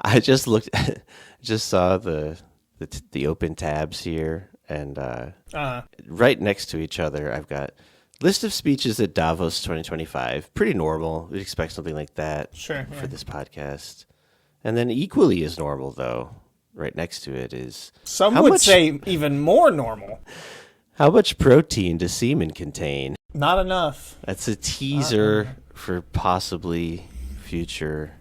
I just looked, just saw the open tabs here, and right next to each other, I've got list of speeches at Davos 2025. Pretty normal. We'd expect something like that for this podcast. And then equally as normal, though, right next to it is... Some would say even more normal. How much protein does semen contain? Not enough. That's a teaser for possibly future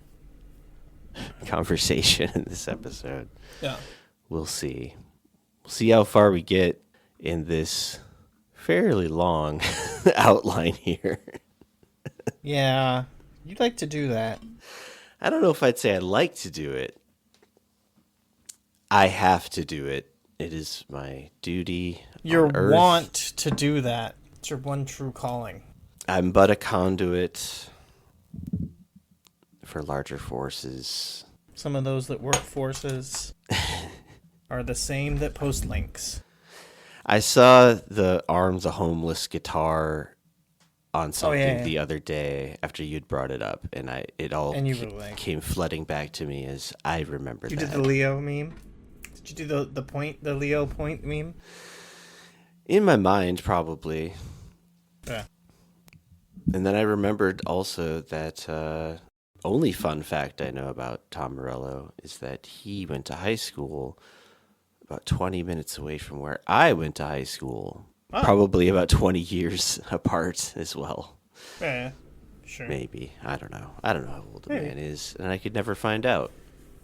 conversation in this episode. Yeah. We'll see. We'll see how far we get in this fairly long outline here. Yeah. You'd like to do that. I don't know if I'd say I like to do it. I have to do it. It is my duty. Your want to do that. It's your one true calling. I'm but a conduit for larger forces. Some of those that work forces are the same that post links. I saw the Arms a Homeless guitar on something the other day after you'd brought it up, and it came flooding back to me as I remember that. You did the Leo meme? Did you do the Leo point meme? In my mind, probably. Yeah. And then I remembered also that only fun fact I know about Tom Morello is that he went to high school about 20 minutes away from where I went to high school. Oh. Probably about 20 years apart as well. Yeah, sure. Maybe. I don't know. I don't know how old the man is, and I could never find out.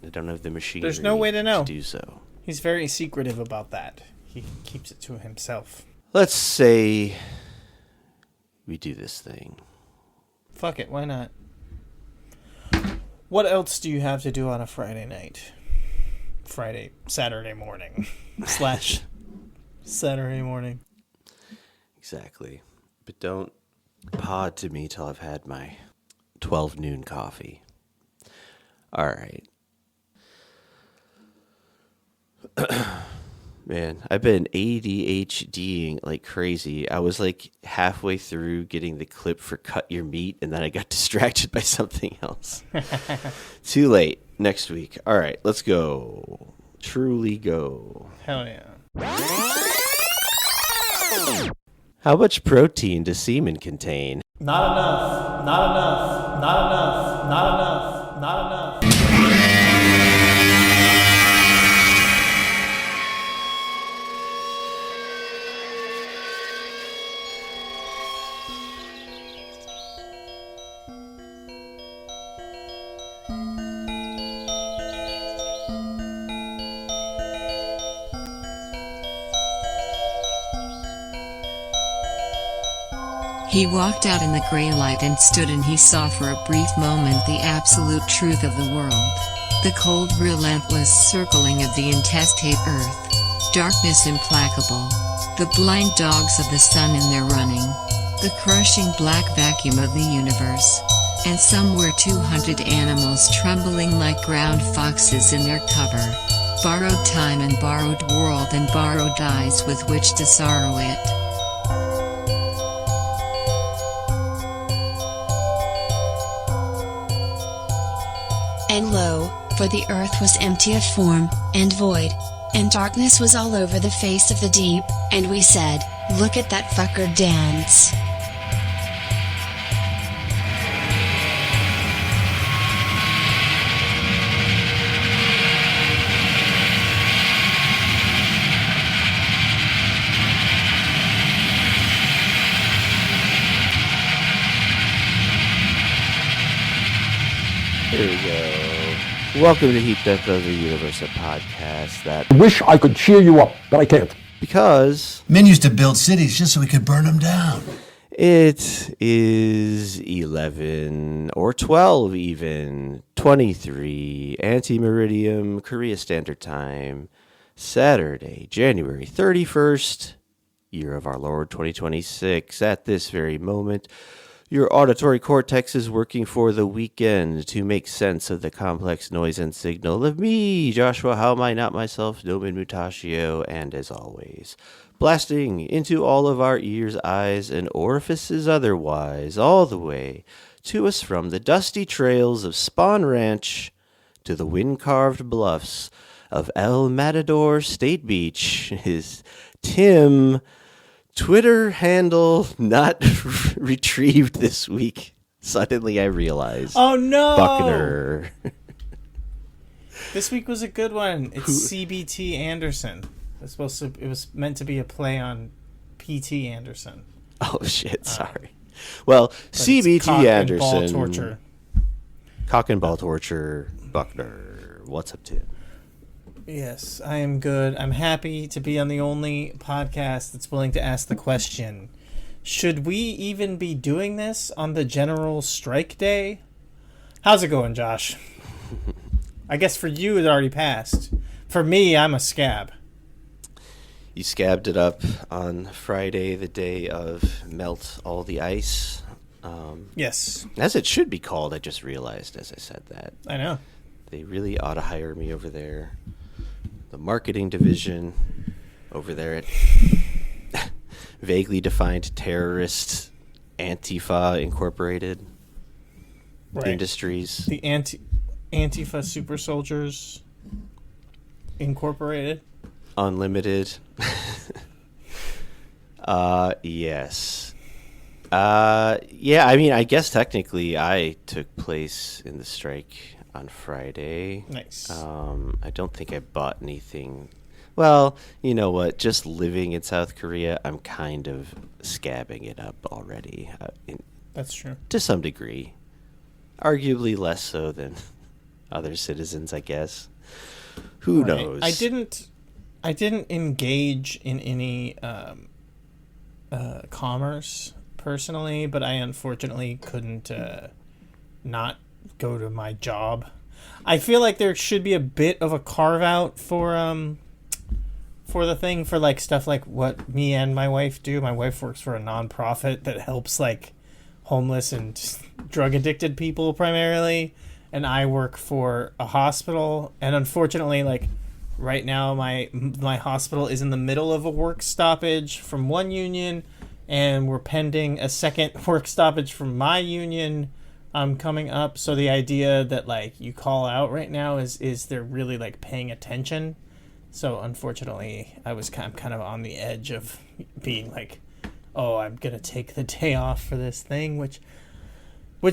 I don't have the machinery. There's no way to know. To do so. He's very secretive about that. He keeps it to himself. Let's say we do this thing. Fuck it, why not? What else do you have to do on a Friday night? Saturday morning. / Saturday morning. Exactly. But don't pod to me till I've had my 12 noon coffee. All right. Man, I've been ADHDing like crazy. I was like halfway through getting the clip for Cut Your Meat, and then I got distracted by something else. Too late. Next week. All right, let's go. Truly go. Hell yeah. How much protein does semen contain? Not enough. Not enough. Not enough. Not enough. Not enough. He walked out in the gray light and stood, and he saw for a brief moment the absolute truth of the world. The cold, relentless circling of the intestate earth. Darkness implacable. The blind dogs of the sun in their running. The crushing black vacuum of the universe. And somewhere 200 animals trembling like ground foxes in their cover. Borrowed time and borrowed world and borrowed eyes with which to sorrow it. And lo, for the earth was empty of form, and void, and darkness was all over the face of the deep, and we said, look at that fucker dance. Here we go. Welcome to Heat Death of the Universe, a podcast that... I wish I could cheer you up, but I can't. Because... Men used to build cities just so we could burn them down. It is 11, or 12 even, 23, Anti-Meridium, Korea Standard Time, Saturday, January 31st, year of our Lord 2026. At this very moment, your auditory cortex is working for the weekend to make sense of the complex noise and signal of me, Joshua How Am I Not Myself, Nomen Mutatio, and as always, blasting into all of our ears, eyes, and orifices otherwise, all the way to us from the dusty trails of Spawn Ranch, to the wind-carved bluffs of El Matador State Beach. His Tim Twitter handle not retrieved this week. Suddenly I realized. Oh no! Buechner. This week was a good one. It's CBT Anderson. It was meant to be a play on PT Anderson. Oh shit! Sorry. Well, CBT cock Anderson. And ball torture. Cock and ball torture. Buechner. What's up, Tim? Yes, I am good. I'm happy to be on the only podcast that's willing to ask the question: should we even be doing this on the general strike day? How's it going, Josh? I guess for you it already passed. For me, I'm a scab. You scabbed it up on Friday, the day of Melt All the Ice. Yes. As it should be called, I just realized as I said that. I know. They really ought to hire me over there. The marketing division over there at Vaguely Defined Terrorist Antifa Incorporated Industries. The Antifa Super Soldiers Incorporated. Unlimited. Yes. Yeah, I mean, I guess technically I took place in the strike on Friday. Nice. I don't think I bought anything. Well, you know what? Just living in South Korea, I'm kind of scabbing it up already. That's true. To some degree. Arguably less so than other citizens, I guess. Who knows? I didn't engage in any commerce personally, but I unfortunately couldn't not go to my job. I feel like there should be a bit of a carve out for the thing for like stuff like what me and my wife do. My wife works for a nonprofit that helps like homeless and drug addicted people primarily, and I work for a hospital. And unfortunately, like right now, my hospital is in the middle of a work stoppage from one union, and we're pending a second work stoppage from my union coming up. So the idea that like you call out right now is they're really like paying attention. So unfortunately, I'm kind of on the edge of being like, oh, I'm gonna take the day off for this thing, which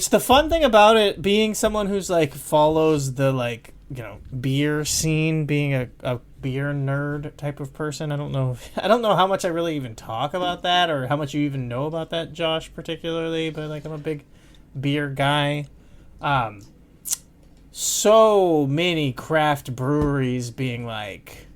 the fun thing about it, being someone who's like follows the like, you know, beer scene, being a beer nerd type of person. I don't know how much I really even talk about that or how much you even know about that, Josh, particularly, but like I'm a big beer guy. So many craft breweries being like,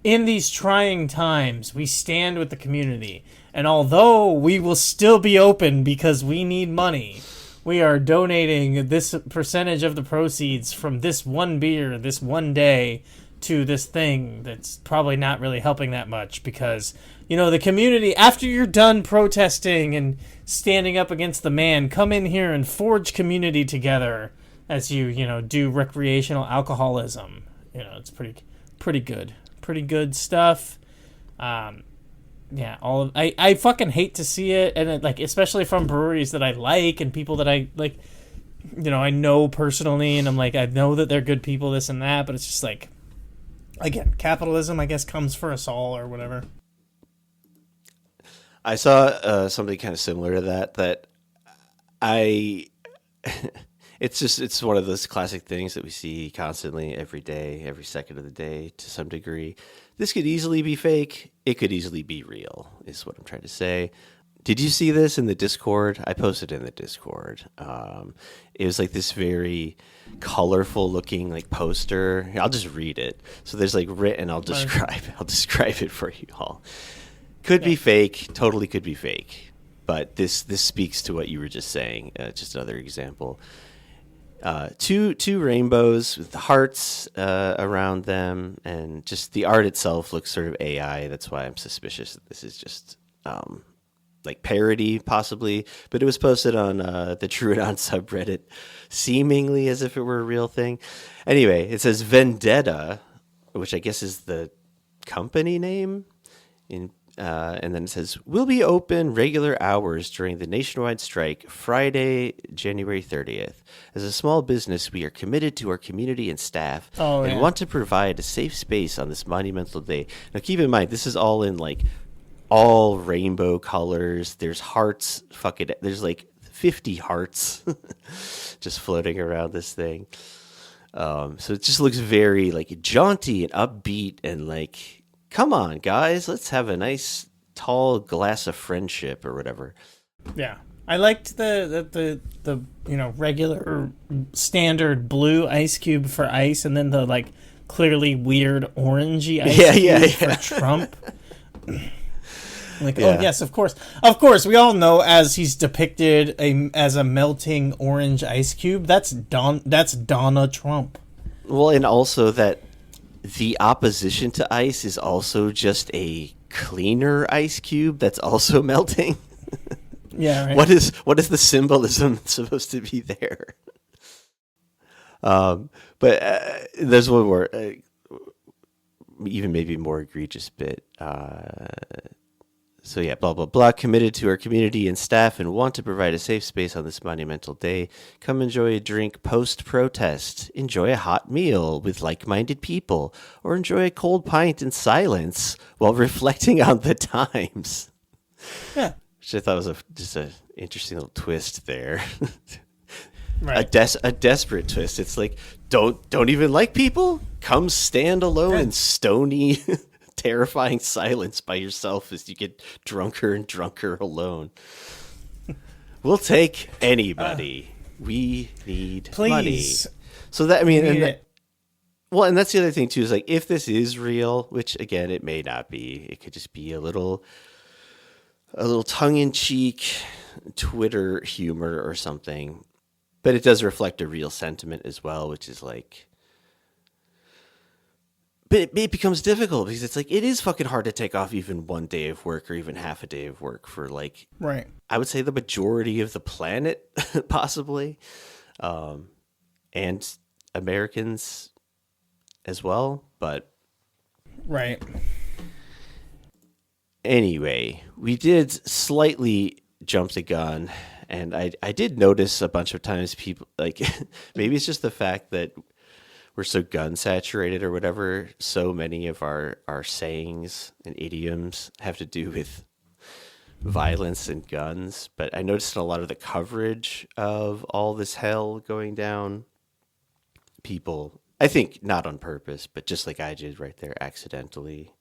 in these trying times, we stand with the community. And although we will still be open because we need money, we are donating this percentage of the proceeds from this one beer, this one day, to this thing that's probably not really helping that much because, you know, the community, after you're done protesting and standing up against the man, come in here and forge community together as you know, do recreational alcoholism. You know, it's pretty good. Pretty good stuff. Yeah, I fucking hate to see it, and it, like, especially from breweries that I like and people that I like, you know, I know personally, and I'm like, I know that they're good people, this and that, but it's just like, again, capitalism, I guess, comes for us all or whatever. I saw something kind of similar to that it's one of those classic things that we see constantly every day, every second of the day to some degree. This could easily be fake. It could easily be real, is what I'm trying to say. Did you see this in the Discord? I posted in the Discord. It was like this very colorful looking like poster. I'll just read it. So there's like written, I'll describe it for you all. Could be fake, totally could be fake. But this speaks to what you were just saying. Just another example. Two rainbows with hearts around them, and just the art itself looks sort of AI. That's why I'm suspicious that this is just like parody, possibly. But it was posted on the Truenon subreddit, seemingly as if it were a real thing. Anyway, it says Vendetta, which I guess is the company name. and then it says, we'll be open regular hours during the nationwide strike Friday, January 30th. As a small business, we are committed to our community and staff and want to provide a safe space on this monumental day. Now, keep in mind, this is all in like all rainbow colors. There's hearts. There's like 50 hearts just floating around this thing. So it just looks very like jaunty and upbeat and like, come on, guys, let's have a nice tall glass of friendship or whatever. Yeah, I liked the regular standard blue ice cube for ice, and then the like clearly weird orangey ice cube for Trump. Like, oh yes, of course, we all know as he's depicted as a melting orange ice cube. That's Donna Trump. Well, and also that the opposition to ice is also just a cleaner ice cube that's also melting. Yeah, right. What is the symbolism supposed to be there? But there's one more, even maybe more egregious bit. So yeah, blah, blah, blah, committed to our community and staff and want to provide a safe space on this monumental day. Come enjoy a drink post-protest. Enjoy a hot meal with like-minded people. Or enjoy a cold pint in silence while reflecting on the times. Yeah. Which I thought was just an interesting little twist there. Right. A desperate twist. It's like, don't even like people? Come stand alone in stony... terrifying silence by yourself as you get drunker and drunker alone. We'll take anybody. We need money. So that, I mean, and that's the other thing too, is like, if this is real, which again, it may not be, it could just be a little tongue-in-cheek Twitter humor or something, but it does reflect a real sentiment as well, which is like, but it becomes difficult because it's like, it is fucking hard to take off even one day of work or even half a day of work for like, right. I would say the majority of the planet, possibly, and Americans as well. But right. Anyway, we did slightly jump the gun, and I did notice a bunch of times people like, maybe it's just the fact that we're so gun saturated or whatever. So many of our sayings and idioms have to do with violence and guns. But I noticed in a lot of the coverage of all this hell going down, people, I think not on purpose, but just like I did right there, accidentally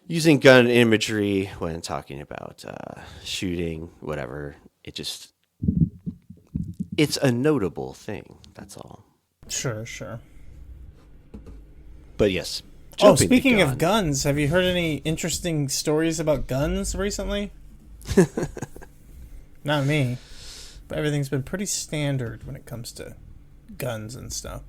using gun imagery when talking about shooting, whatever. It's a notable thing. That's all. Sure. But yes. Speaking of guns, have you heard any interesting stories about guns recently? Not me. But everything's been pretty standard when it comes to guns and stuff.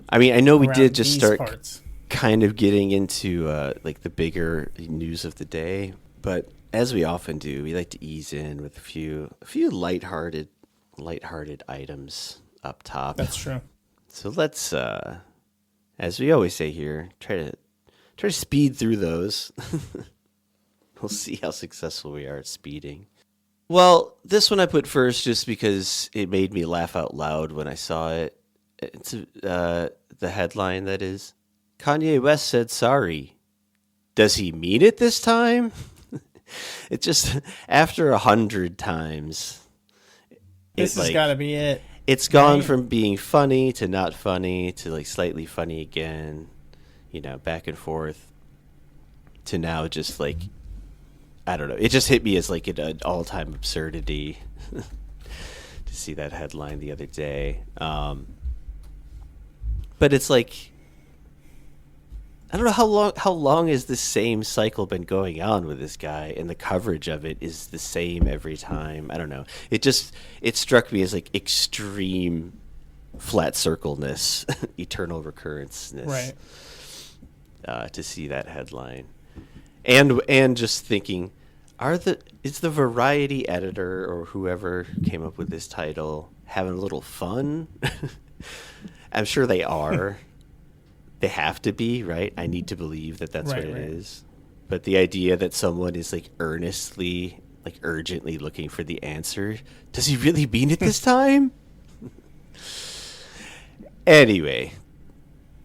I mean, I know we did just start parts. Kind of getting into like the bigger news of the day, but as we often do, we like to ease in with a few lighthearted items up top. That's true. So let's, as we always say here, try to speed through those. We'll see how successful we are at speeding. Well, this one I put first just because it made me laugh out loud when I saw it. It's the headline, that is, Kanye West said sorry. Does he mean it this time? It just, after 100 times. This has got to be it. It's gone from being funny to not funny to like slightly funny again, back and forth, to now just like, I don't know. It just hit me as like an all-time absurdity to see that headline the other day. But it's like, I don't know how long has this same cycle been going on with this guy, and the coverage of it is the same every time. I don't know. It struck me as like extreme flat circleness, eternal recurrenceness. Right. To see that headline, and just thinking, is the Variety editor or whoever came up with this title having a little fun? I'm sure they are. They have to be, right? I need to believe that that's what it is. But the idea that someone is like earnestly, like urgently looking for the answer, does he really mean it this time? Anyway,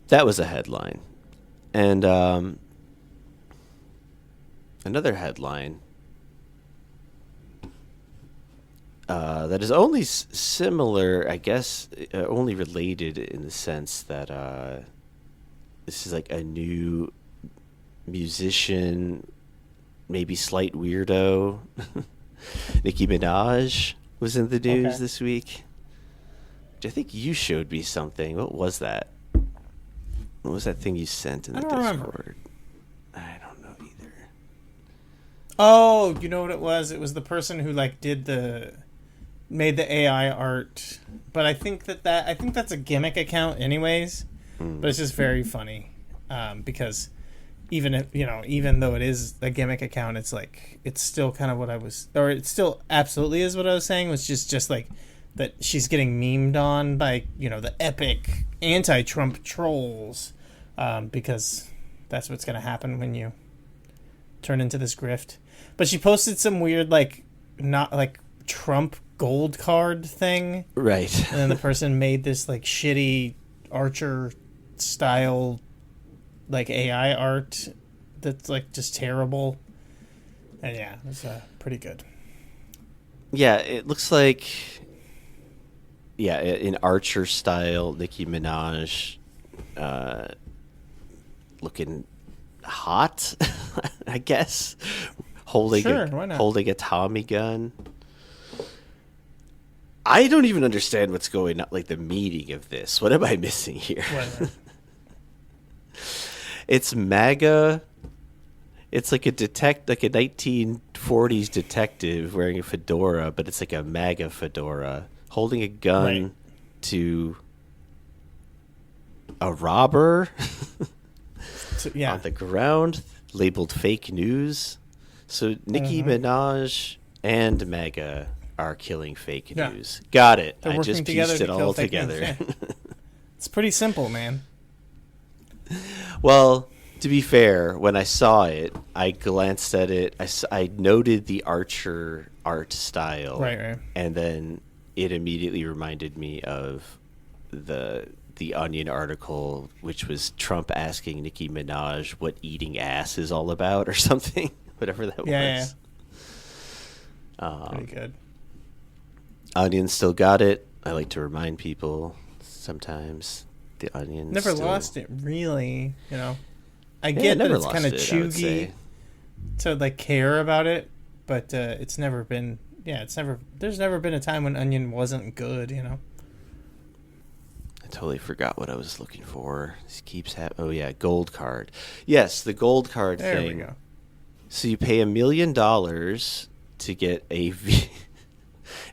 that was a headline. And another headline that is only similar, I guess, only related in the sense that this is like a new musician, maybe slight weirdo. Nicki Minaj was in the news this week. I think you showed me something. What was that? What was that thing you sent in the Discord? Remember. I don't know either. Oh, you know what it was? It was the person who like made the AI art. But I think that's a gimmick account anyways. But it's just very funny. Because even if, even though it is a gimmick account, it's like, it's still kind of what I was, or it still absolutely is what I was saying, was just like that she's getting memed on by, the epic anti-Trump trolls, because that's what's going to happen when you turn into this grift. But she posted some weird, like, not like Trump gold card thing. Right. And then the person made this like shitty Archer style like AI art that's like just terrible. And yeah, it was pretty good. Yeah, it looks like, in Archer style, Nicki Minaj looking hot, I guess, holding a Tommy gun. I don't even understand what's going on, like the meaning of this. What am I missing here? It's MAGA. It's like a 1940s detective wearing a fedora, but it's like a MAGA fedora, holding a gun to a robber on the ground, labeled fake news. So Nicki Minaj and MAGA are killing fake news. Got it. They're I just pieced it all together. It's pretty simple, man. Well, to be fair, when I saw it, I glanced at it. I noted the Archer art style, right, and then it immediately reminded me of the Onion article, which was Trump asking Nicki Minaj what eating ass is all about, or something, whatever that was. Yeah. Pretty good. Onion still got it. I like to remind people sometimes the Onion never lost it, really. I get that it's kind of chuggy to like care about it, but it's never been. Yeah, there's never been a time when Onion wasn't good. I totally forgot what I was looking for. This keeps happening. Oh yeah, gold card. Yes, the gold card thing. There we go. So you pay $1 million to get a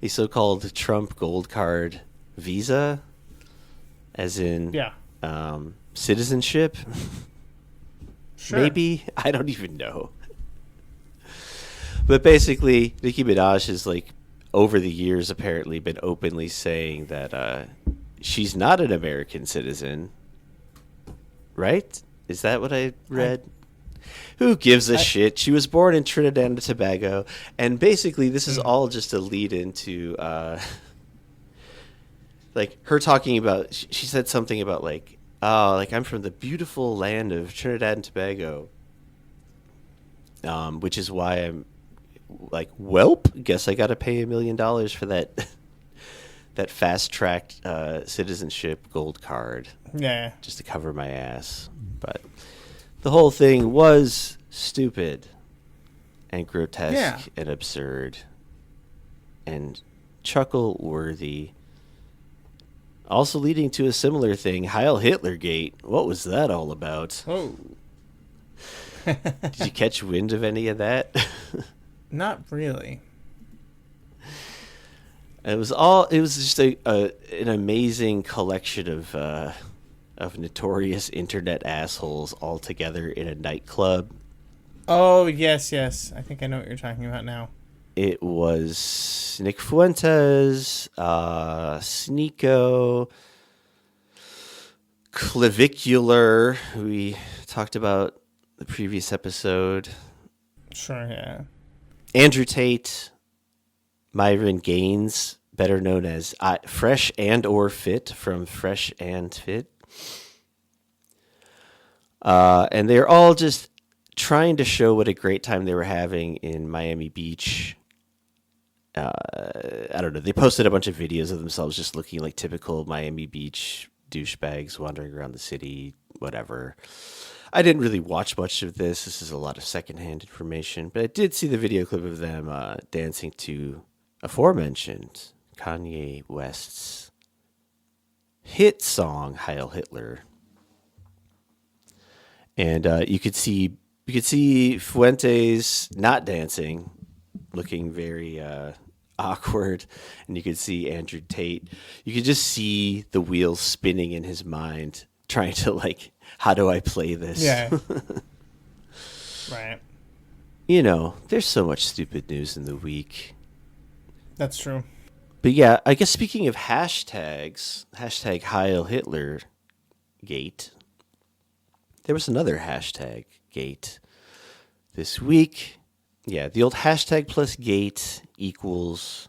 so-called Trump gold card visa, as in citizenship. Sure. Maybe, I don't even know. But basically, Nicki Minaj has like over the years apparently been openly saying that she's not an American citizen. Right? Is that what I read? Who gives a shit? She was born in Trinidad and Tobago, and basically this is all just a lead into like her talking about. She said something about like, oh, like I'm from the beautiful land of Trinidad and Tobago, which is why I'm like, welp, guess I got to pay $1 million for that that fast-tracked citizenship gold card. Yeah, just to cover my ass. But the whole thing was stupid and grotesque and absurd and chuckle-worthy. Also leading to a similar thing, Heil Hitlergate. What was that all about? Oh. Did you catch wind of any of that? Not really. It was just an amazing collection of notorious internet assholes all together in a nightclub. Oh, yes. I think I know what you're talking about now. It was Nick Fuentes, Sneeko, Clavicular, who we talked about the previous episode. Sure, yeah. Andrew Tate, Myron Gaines, better known as Fresh and or Fit from Fresh and Fit. And they're all just trying to show what a great time they were having in Miami Beach. I don't know. They posted a bunch of videos of themselves just looking like typical Miami Beach douchebags wandering around the city, whatever. I didn't really watch much of this. This is a lot of secondhand information, but I did see the video clip of them dancing to aforementioned Kanye West's hit song "Heil Hitler," and you could see Fuentes not dancing, looking very awkward, and you could see Andrew Tate. You could just see the wheels spinning in his mind, trying to like, how do I play this? Yeah. Right. You know, there's so much stupid news in the week. That's true. But yeah, I guess speaking of hashtags, hashtag Heil Hitler gate, there was another hashtag gate this week. Yeah, the old hashtag plus gate equals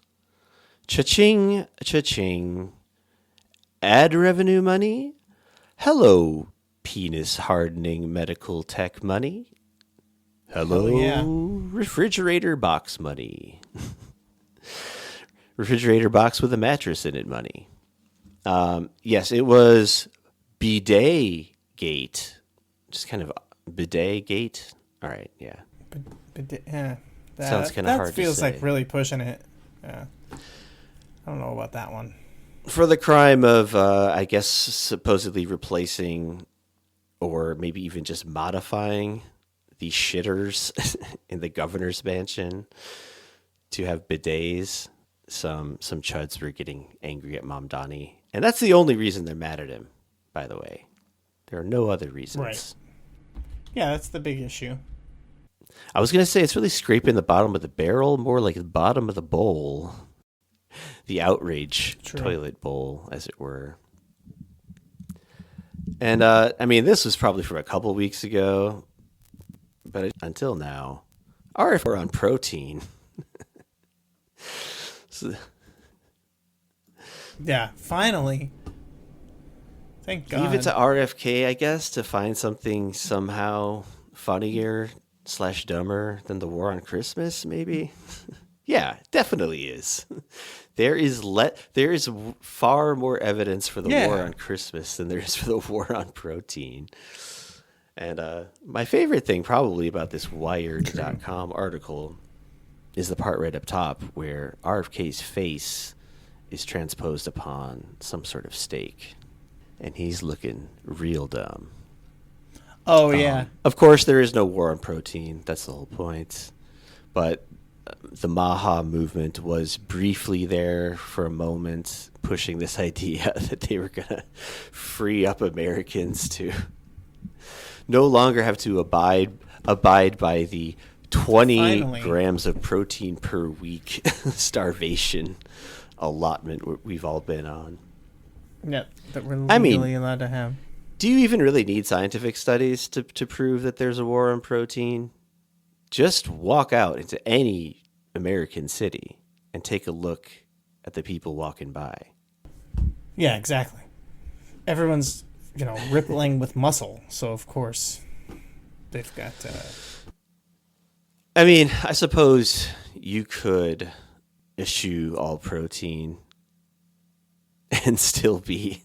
cha-ching, cha-ching, ad revenue money. Hello, penis hardening medical tech money. Hello, yeah. refrigerator box money. Refrigerator box with a mattress in it money. Yes, it was bidet gate. Just kind of bidet gate. All right, yeah. But yeah, Sounds kinda hard to feels say. like really pushing it. Yeah. I don't know about that one. For the crime of, I guess, supposedly replacing or maybe even just modifying the shitters in the governor's mansion to have bidets, some chuds were getting angry at Mom Donnie. And that's the only reason they're mad at him, by the way. There are no other reasons. Right. Yeah, that's the big issue. I was going to say it's really scraping the bottom of the barrel, more like the bottom of the bowl. The outrage True. toilet bowl, as it were. And, I mean, this was probably from a couple weeks ago, but until now, RF on protein. So, Yeah, finally. Thank God. leave it to RFK, I guess, to find something somehow funnier / dumber than the war on Christmas, maybe. Yeah, definitely is. There is far more evidence for the war on Christmas than there is for the war on protein. And my favorite thing probably about this Wired.com article is the part right up top where RFK's face is transposed upon some sort of steak. And he's looking real dumb. Oh, yeah. Of course, there is no war on protein. That's the whole point. But the Maha movement was briefly there for a moment, pushing this idea that they were going to free up Americans to no longer have to abide by the 20 Finally. grams of protein per week starvation allotment we've all been on. Yeah, that we're I mean- legally allowed to have. Do you even really need scientific studies to prove that there's a war on protein? Just walk out into any American city and take a look at the people walking by. Yeah, exactly. Everyone's, rippling with muscle, so of course they've got. I mean, I suppose you could eschew all protein and still be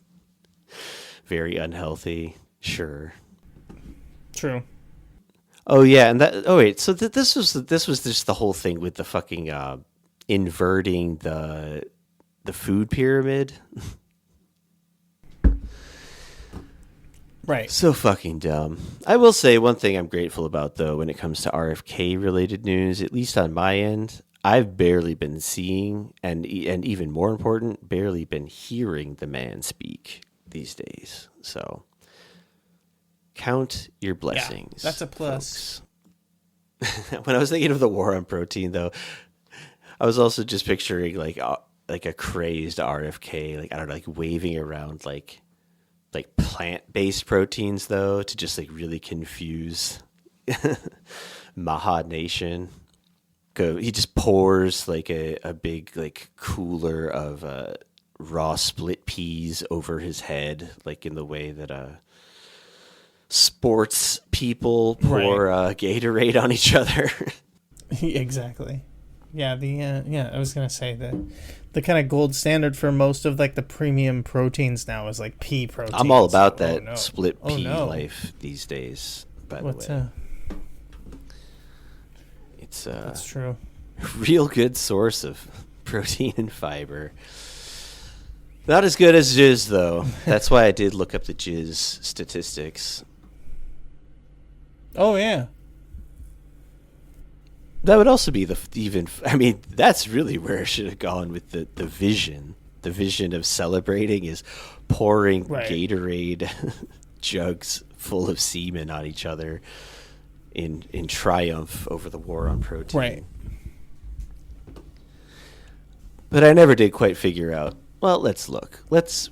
very unhealthy. Sure. True. Oh yeah, and that. Oh wait, so this was just the whole thing with the fucking inverting the food pyramid. Right. So fucking dumb. I will say one thing I'm grateful about though when it comes to RFK related news, at least on my end, I've barely been seeing and even more important, barely been hearing the man speak these days. So count your blessings. that's a plus. Folks. When I was thinking of the war on protein, though, I was also just picturing like a crazed RFK, like I don't know, like waving around like plant-based proteins, though, to just like really confuse Maha Nation. He just pours like a big like cooler of raw split peas over his head, like in the way that sports people pour Gatorade on each other. Exactly. Yeah, I was gonna say that the kind of gold standard for most of like the premium proteins now is like pea protein. I'm all about that split pea life these days. By the way, it's that's true. Real good source of protein and fiber. Not as good as jizz though. That's why I did look up the jizz statistics. Oh yeah. That would also be that's really where I should have gone with the vision. The vision of celebrating is pouring Gatorade jugs full of semen on each other in triumph over the war on protein. Right. But I never did quite figure out. Well, let's look.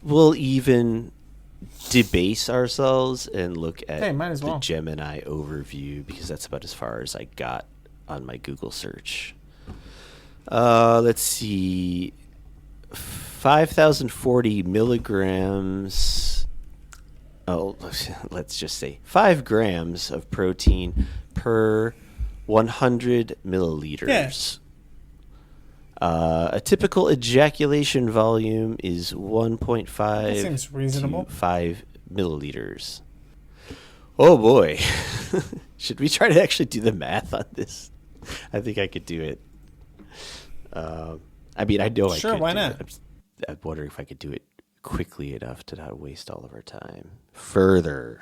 We'll even debase ourselves and look at the Gemini overview, because that's about as far as I got on my Google search. Let's see. 5,040 milligrams. Oh, let's just say 5 grams of protein per 100 milliliters. Yeah. A typical ejaculation volume is 1.5 that seems reasonable. to 5 milliliters. Oh boy. Should we try to actually do the math on this? I think I could do it. I know I could. Sure, why not? I'm wondering if I could do it quickly enough to not waste all of our time further.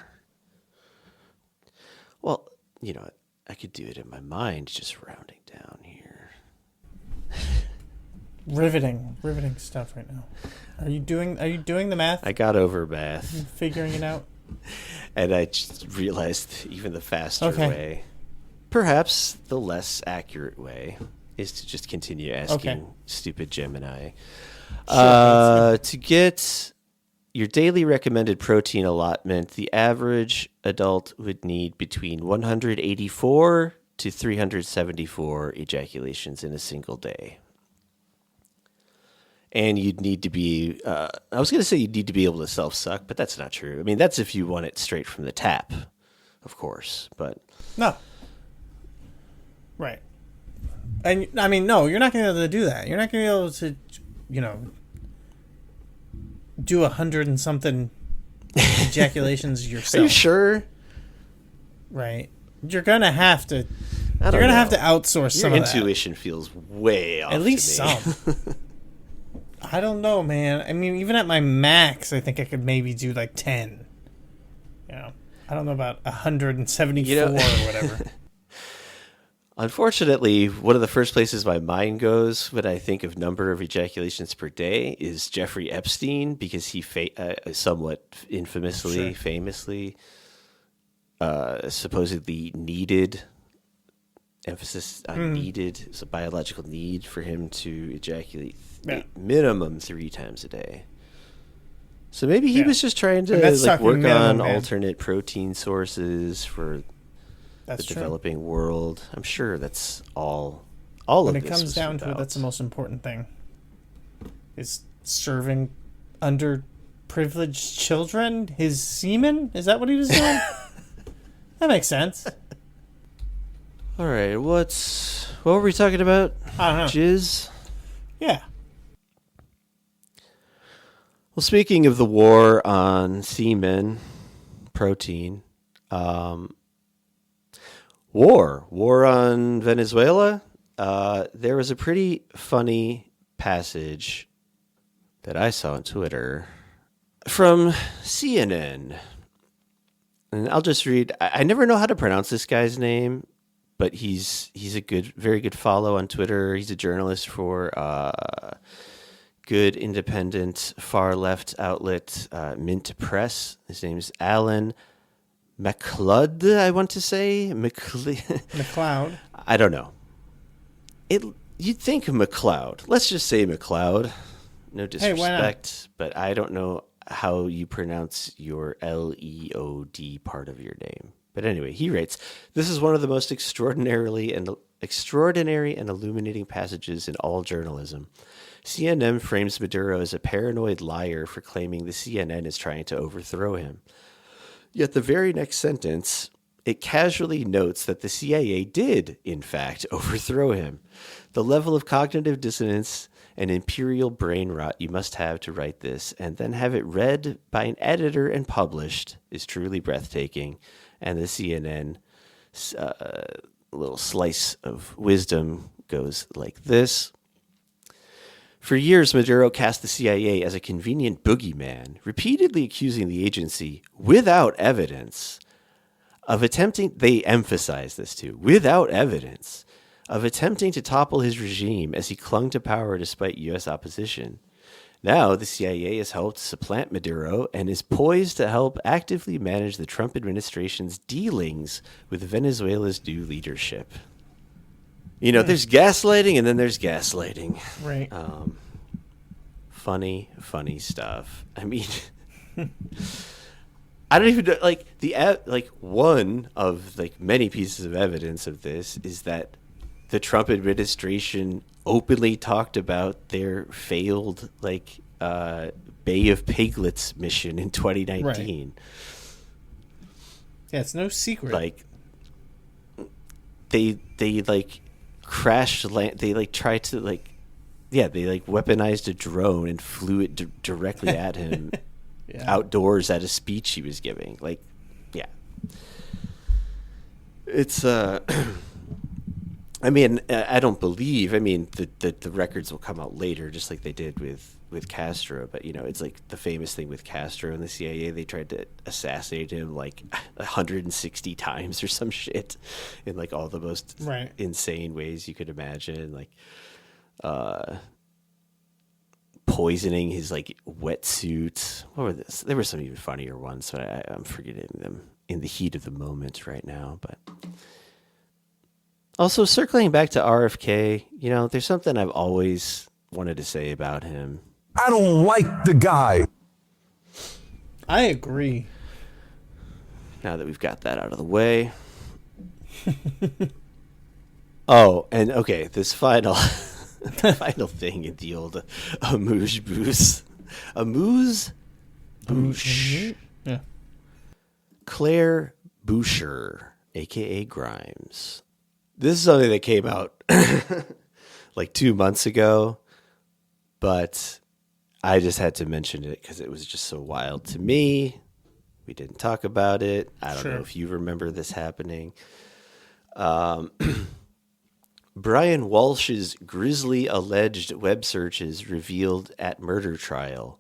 Well, I could do it in my mind, just rounding down here. Riveting stuff right now. Are you doing the math? I got over math. You figuring it out? And I just realized even the faster way, perhaps the less accurate way, is to just continue asking stupid Gemini. To get your daily recommended protein allotment, the average adult would need between 184 to 374 ejaculations in a single day. And you'd need to be, I was going to say you'd need to be able to self-suck, but that's not true. I mean, that's if you want it straight from the tap, of course. But no. Right. And, I mean, no, you're not going to be able to do that. You're not going to be able to, do 100 and something ejaculations yourself. Are you sure? Right. You're going to have to, have to outsource some of that. Your intuition feels way off. At least to me. some. I don't know, man. I mean, even at my max, I think I could maybe do like 10. I don't know about 174 or whatever. Unfortunately, one of the first places my mind goes when I think of number of ejaculations per day is Jeffrey Epstein, because he somewhat infamously, famously, supposedly needed, emphasis on needed, it's a biological need for him to ejaculate minimum 3 times a day. So maybe he was just trying to work on alternate protein sources for the developing world. I'm sure that's all when of this. When it comes down to it, that's the most important thing. Is serving underprivileged children his semen? Is that what he was doing? That makes sense. All right, what were we talking about? I don't know. Jizz? Yeah. Well, speaking of the war on semen, protein, war on Venezuela, there was a pretty funny passage that I saw on Twitter from CNN. And I'll just read. I never know how to pronounce this guy's name, but he's a very good follow on Twitter. He's a journalist for good independent far left outlet Mint Press. His name's Alan McLeod, I want to say. McLeod. I don't know. You'd think McLeod. Let's just say McLeod. No disrespect, but I don't know how you pronounce your Leod part of your name. But anyway, he writes, "This is one of the most extraordinary and illuminating passages in all journalism. CNN frames Maduro as a paranoid liar for claiming the CNN is trying to overthrow him. Yet the very next sentence, it casually notes that the CIA did, in fact, overthrow him. The level of cognitive dissonance and imperial brain rot you must have to write this, and then have it read by an editor and published, is truly breathtaking." And the CNN little slice of wisdom goes like this. "For years, Maduro cast the CIA as a convenient boogeyman, repeatedly accusing the agency, without evidence, of attempting," they emphasize this too, "without evidence, of attempting to topple his regime as he clung to power despite U.S. opposition. Now, the CIA has helped supplant Maduro and is poised to help actively manage the Trump administration's dealings with Venezuela's new leadership." You know, there's gaslighting and then there's gaslighting. Right. Funny stuff. I mean, I don't even know, like one of like many pieces of evidence of this is that the Trump administration openly talked about their failed Bay of Piglets mission in 2019. Right. Yeah, it's no secret. Like they crashed land. They tried to they weaponized a drone and flew it directly at him outdoors at a speech he was giving. It's I mean, I don't believe. I mean, the records will come out later, just like they did with Castro. But you know, it's like the famous thing with Castro and the CIA. They tried to assassinate him like 160 times or some shit, in like all the most insane ways you could imagine. Like, poisoning his like wetsuit. What were this? There were some even funnier ones, but I'm forgetting them in the heat of the moment right now. But. Also, circling back to RFK, you know, there's something I've always wanted to say about him. I don't like the guy. I agree. Now that we've got that out of the way. Oh, and okay, this final thing in the old amuse-bouche. Amuse-bouche. Yeah. Claire Buechner, a.k.a. Grimes. This is something that came out like 2 months ago, but I just had to mention it because it was just so wild to me. We didn't talk about it. I don't know if you remember this happening. Brian Walsh's grisly alleged web searches revealed at murder trial,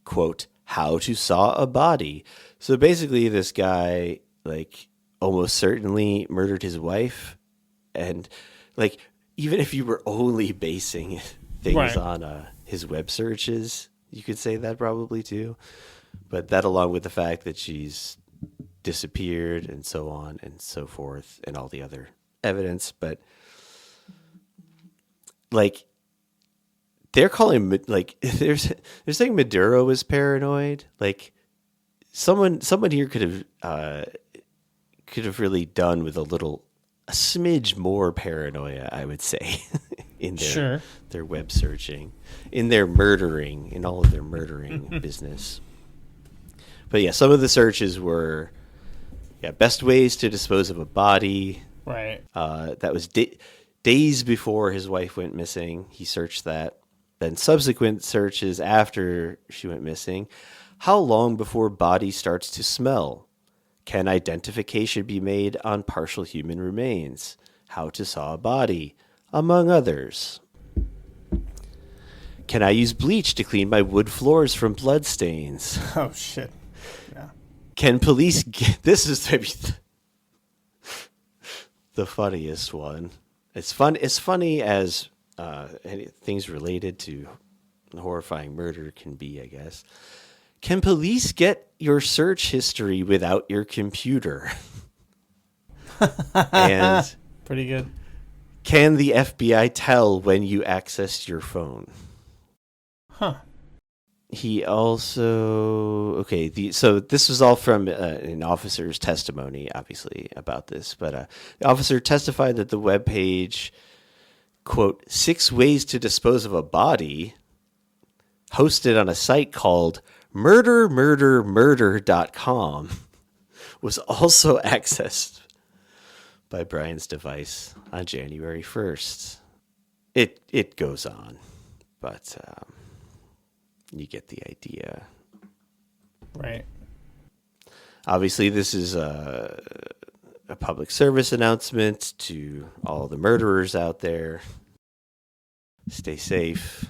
quote, "how to saw a body." So basically this guy like almost certainly murdered his wife. And like, even if you were only basing things on his web searches, you could say that probably too. But that, along with the fact that she's disappeared and so on and so forth, and all the other evidence. But like, they're calling like they're saying Maduro is paranoid. Like, someone here could have really done with a smidge more paranoia, I would say, in their web searching, in their murdering, in all of their murdering business. But yeah, some of the searches were, best ways to dispose of a body. Right. That was days before his wife went missing. He searched that. Then subsequent searches after she went missing. How long before body starts to smell? Can identification be made on partial human remains? How to saw a body, among others. Can I use bleach to clean my wood floors from blood stains? Oh, shit. Yeah. Can police get... This is maybe the funniest one. It's funny as things related to horrifying murder can be, I guess. Can police get your search history without your computer? And pretty good. Can the FBI tell when you accessed your phone? Huh. He also so this was all from an officer's testimony, obviously, about this. But the officer testified that the webpage, quote, 6 ways to dispose of a body, hosted on a site called murdermurdermurder.com, was also accessed by Brian's device on January 1st. It goes on, but you get the idea. Right. Obviously, this is a public service announcement to all the murderers out there. Stay safe.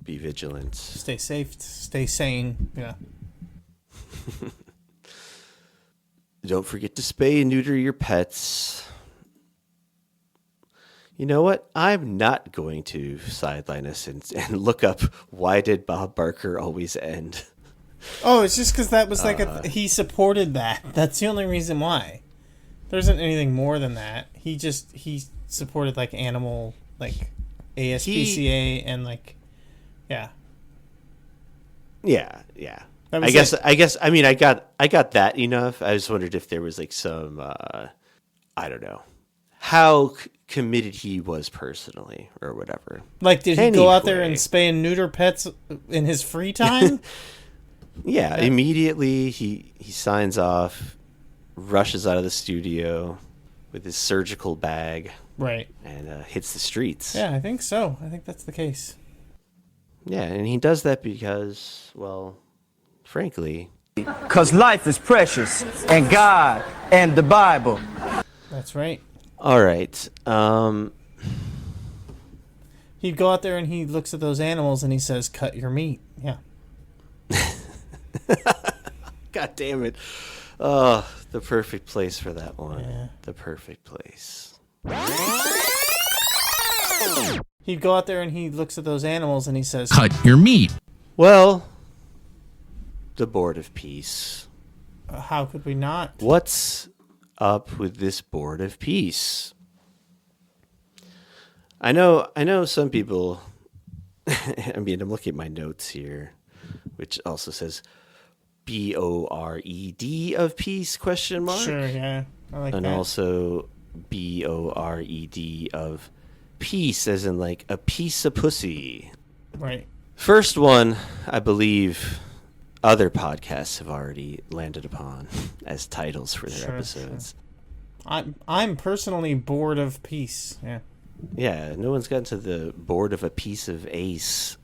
Be vigilant. Stay safe. Stay sane. Yeah. Don't forget to spay and neuter your pets. You know what? I'm not going to sideline us and look up why did Bob Barker always end. Oh, it's just because that was like he supported that. That's the only reason why. There isn't anything more than that. He supported like animal, like ASPCA and like, yeah. Yeah. That I was guess. I mean, I got that enough. I just wondered if there was like some, I don't know, how committed he was personally or whatever. Like, did he go out there and spay and neuter pets in his free time? Yeah, immediately he signs off, rushes out of the studio with his surgical bag, right, and hits the streets. Yeah, I think so. I think that's the case. Yeah, and he does that because, well, frankly, because life is precious, and God and the Bible. That's right. All right. He'd go out there and he looks at those animals and he says, "Cut your meat." Yeah. God damn it. Oh, the perfect place for that one. Yeah. The perfect place. He'd go out there and he looks at those animals and he says, "Cut your meat." Well, the Board of Peace. How could we not? What's up with this Board of Peace? I know some people, I mean, I'm looking at my notes here, which also says BORED of peace, question mark. Sure, yeah. I like and that. also BORED of peace, as in like a piece of pussy. Right. First one, I believe other podcasts have already landed upon as titles for their episodes. Sure. I'm personally bored of peace. Yeah. Yeah, no one's gotten to the board of a piece of ace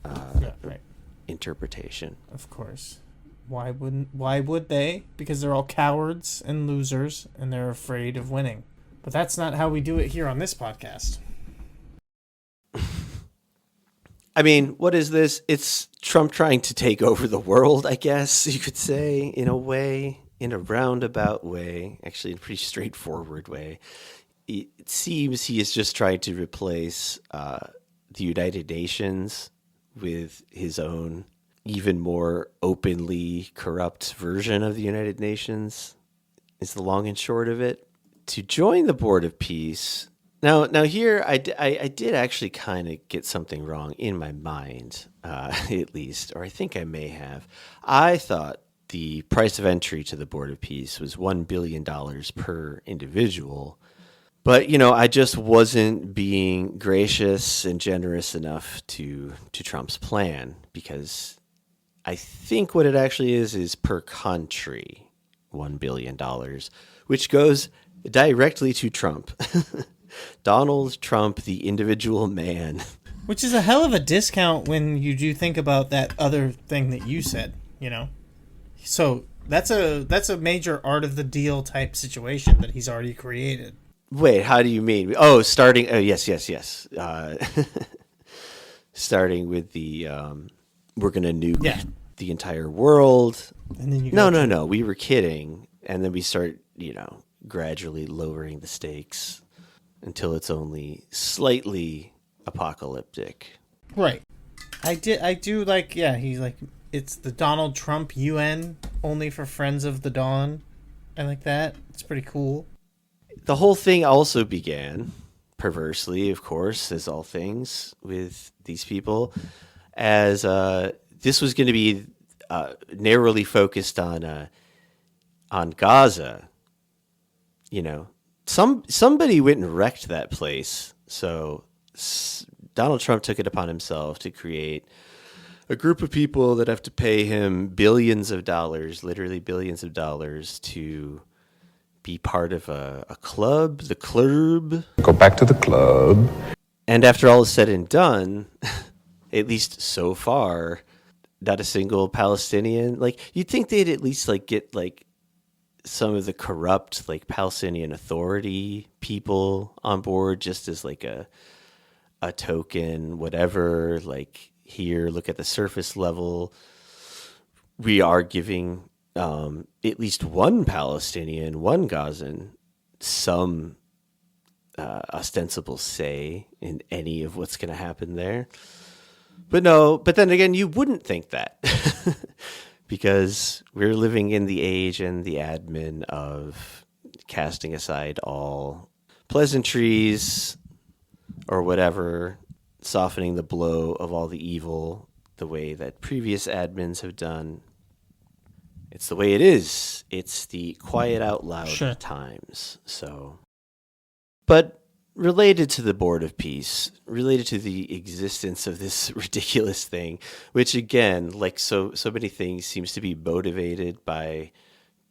right. interpretation. Of course. Why would they? Because they're all cowards and losers and they're afraid of winning. But that's not how we do it here on this podcast. I mean, what is this? It's Trump trying to take over the world, I guess you could say, in a way, in a roundabout way, actually in a pretty straightforward way. It seems he is just trying to replace the United Nations with his own even more openly corrupt version of the United Nations, is the long and short of it. To join the Board of Peace... Now here, I did actually kind of get something wrong in my mind, at least, or I think I may have. I thought the price of entry to the Board of Peace was $1 billion per individual. But, I just wasn't being gracious and generous enough to Trump's plan, because I think what it actually is per country, $1 billion, which goes directly to Trump. Donald Trump, the individual man. Which is a hell of a discount when you do think about that other thing that you said, So that's a major art of the deal type situation that he's already created. Wait, how do you mean? Oh, starting. Oh, yes. Starting with the we're going to nuke the entire world. And then you no. We were kidding, and then we start, gradually lowering the stakes until it's only slightly apocalyptic. Right. I do like. Yeah, he's like, it's the Donald Trump UN only for friends of the Dawn. I like that. It's pretty cool. The whole thing also began, perversely, of course, as all things with these people, as this was going to be narrowly focused on Gaza, somebody went and wrecked that place. So Donald Trump took it upon himself to create a group of people that have to pay him billions of dollars, literally billions of dollars, to be part of a club, the club. Go back to the club. And after all is said and done, at least so far, not a single Palestinian. Like, you'd think they'd at least get some of the corrupt Palestinian Authority people on board, just as a token, whatever. Here, look at the surface level. We are giving at least one Palestinian, one Gazan, some ostensible say in any of what's going to happen there. But no, but then again, you wouldn't think that because we're living in the age and the admin of casting aside all pleasantries or whatever, softening the blow of all the evil the way that previous admins have done. It's the way it is. It's the quiet out loud times. So, but related to the Board of Peace, related to the existence of this ridiculous thing, which again, so many things, seems to be motivated by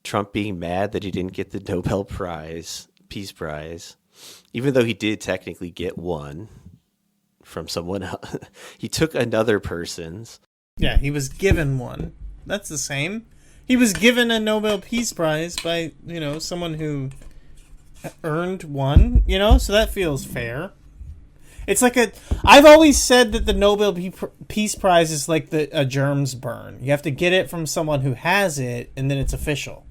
Trump being mad that he didn't get the Nobel Prize, Peace Prize, even though he did technically get one from someone else. He took another person's. Yeah, he was given one. That's the same. He was given a Nobel Peace Prize by, someone who earned one, so that feels fair. It's I've always said that the Nobel Peace Prize is like a germs burn. You have to get it from someone who has it, and then it's official.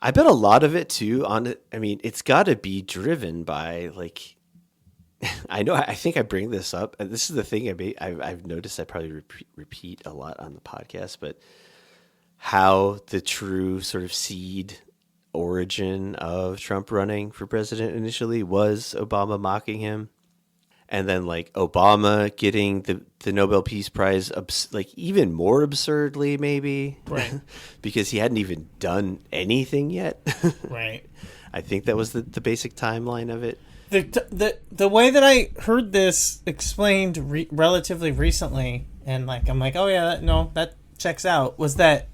I bet a lot of it too it's got to be driven by I think I bring this up, and this is the thing I've noticed I probably repeat a lot on the podcast, but how the true sort of seed origin of Trump running for president initially was Obama mocking him, and then Obama getting the Nobel Peace Prize even more absurdly maybe, right? Because he hadn't even done anything yet. Right. I think that was the basic timeline of it. The way that I heard this explained relatively recently, and I'm oh yeah, that checks out, was that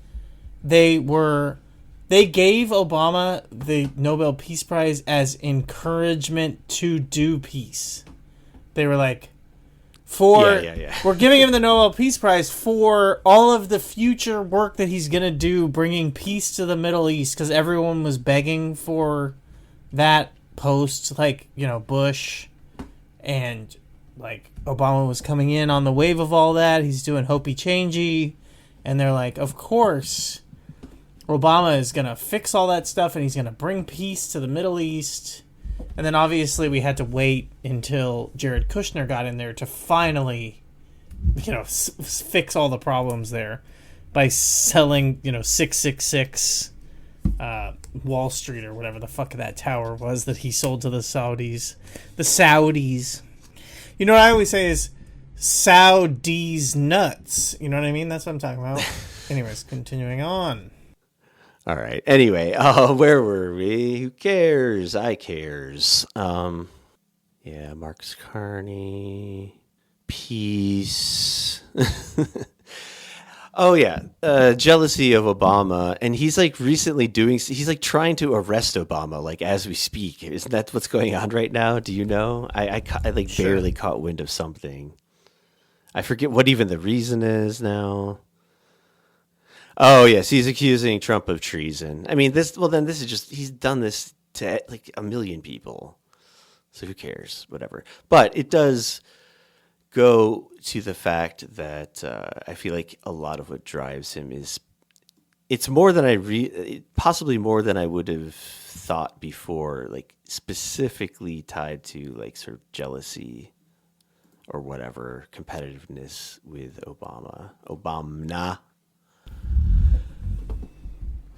they gave Obama the Nobel Peace Prize as encouragement to do peace. They were we're giving him the Nobel Peace Prize for all of the future work that he's going to do bringing peace to the Middle East, because everyone was begging for that post, Bush, and Obama was coming in on the wave of all that. He's doing hopey changey, and they're of course Obama is going to fix all that stuff and he's going to bring peace to the Middle East. And then obviously we had to wait until Jared Kushner got in there to finally, fix all the problems there by selling, 666 Wall Street or whatever the fuck that tower was that he sold to the Saudis. The Saudis. What I always say is Saudis nuts. You know what I mean? That's what I'm talking about. Anyways, continuing on. All right. Anyway, where were we? Who cares? I cares. Marcus Carney. Peace. Oh, yeah. Jealousy of Obama. And he's recently he's trying to arrest Obama, as we speak. Isn't that what's going on right now? Do you know? I barely caught wind of something. I forget what even the reason is now. Oh, yes. He's accusing Trump of treason. This is just, he's done this to a million people. So who cares? Whatever. But it does go to the fact that I feel like a lot of what drives him is, it's more than possibly more than I would have thought before, specifically tied to sort of jealousy or whatever, competitiveness with Obama.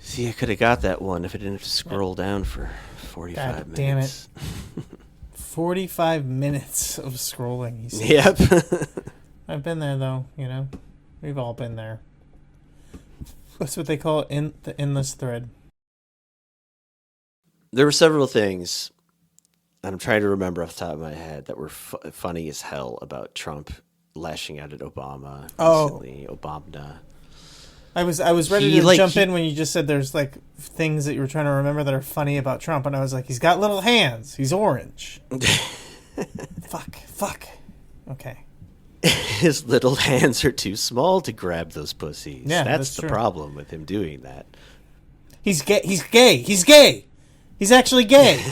See, I could have got that one if I didn't have to scroll down for 45 minutes. Damn it. 45 minutes of scrolling. Yep. I've been there, though, We've all been there. That's what they call it in the endless thread. There were several things, and I'm trying to remember off the top of my head, that were funny as hell about Trump lashing out at Obama recently. Obama. I was ready to jump in when you just said there's like things that you were trying to remember that are funny about Trump, and I was like, he's got little hands. He's orange. Fuck. Okay. His little hands are too small to grab those pussies. Yeah, that's the true. problem with him doing that. He's gay. He's gay. He's gay. He's actually gay.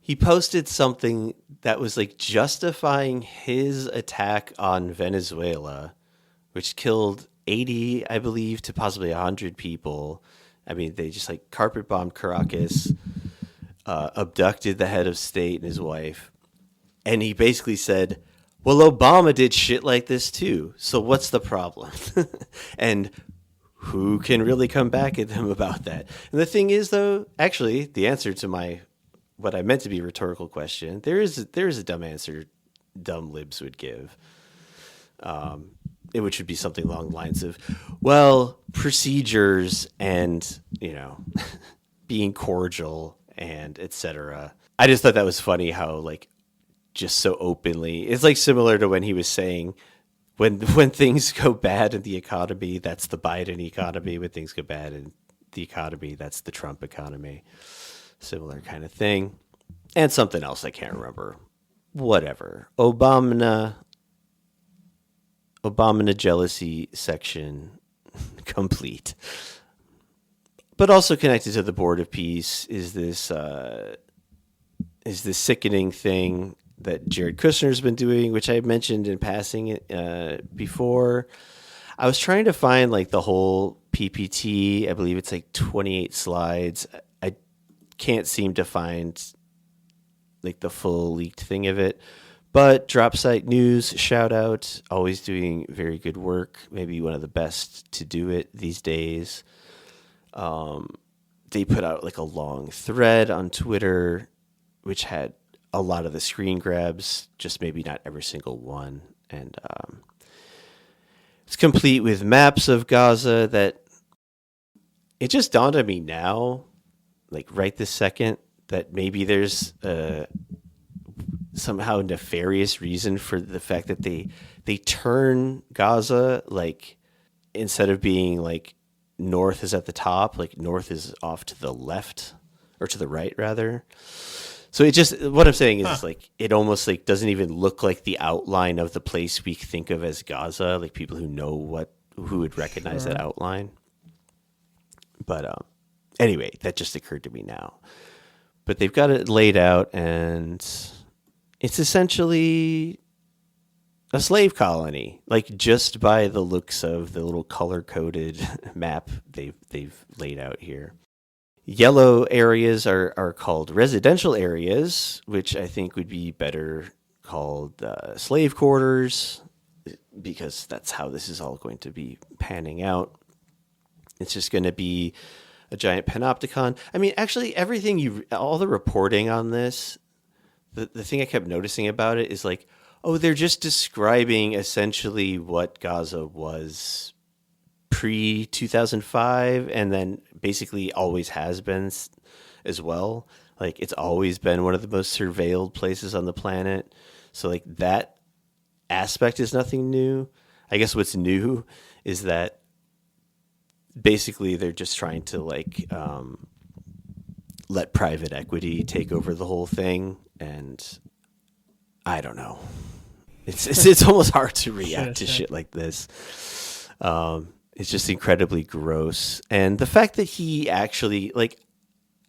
He posted something that was like justifying his attack on Venezuela, which killed 80, I believe, to possibly 100 people. I mean, they just like carpet bombed Caracas, abducted the head of state and his wife. And he basically said, well, Obama did shit like this too. So what's the problem? And who can really come back at them about that? And the thing is, though, actually, the answer to what I meant to be a rhetorical question, there is a dumb answer dumb libs would give. Which would be something along the lines of, well, procedures and, being cordial and etc. I just thought that was funny how, like, just so openly, it's like similar to when he was saying, when things go bad in the economy, that's the Biden economy. When things go bad in the economy, that's the Trump economy. Similar kind of thing. And something else I can't remember. Whatever. Obama jealousy section complete. But also connected to the Board of Peace is this sickening thing that Jared Kushner's been doing, which I mentioned in passing before. I was trying to find like the whole PPT. I believe it's like 28 slides. I can't seem to find like the full leaked thing of it. But Dropsite News, shout out, always doing very good work. Maybe one of the best to do it these days. They put out like a long thread on Twitter, which had a lot of the screen grabs, just maybe not every single one. And it's complete with maps of Gaza that it just dawned on me now, like right this second, that maybe there's somehow nefarious reason for the fact that they turn Gaza, like, instead of being like north is at the top, like north is off to the left, or to the right rather. So it just, what I'm saying is like, it almost like doesn't even look like the outline of the place we think of as Gaza, like people who know who would recognize that outline. But anyway, that just occurred to me now. But they've got it laid out, and it's essentially a slave colony, like just by the looks of the little color-coded map they've laid out here. Yellow areas are called residential areas, which I think would be better called slave quarters, because that's how this is all going to be panning out. It's just going to be a giant panopticon. I mean, actually, all the reporting on this, the thing I kept noticing about it is like, oh, they're just describing essentially what Gaza was pre-2005, and then basically always has been as well. Like, it's always been one of the most surveilled places on the planet. So, like, that aspect is nothing new. I guess what's new is that basically they're just trying to, like, let private equity take over the whole thing. And I don't know. It's almost hard to react to shit like this. It's just incredibly gross. And the fact that he actually, like,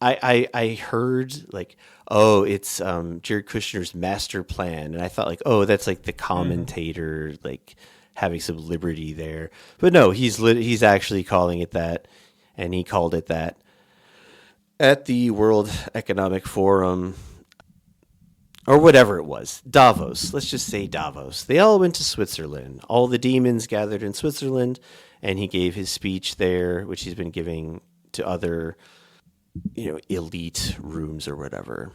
I heard, like, oh, it's Jared Kushner's master plan. And I thought, like, oh, that's like the commentator, like, having some liberty there. But no, he's actually calling it that. And he called it that at the World Economic Forum, or whatever it was, Davos. Let's just say Davos. They all went to Switzerland. All the demons gathered in Switzerland, and he gave his speech there, which he's been giving to other, elite rooms or whatever.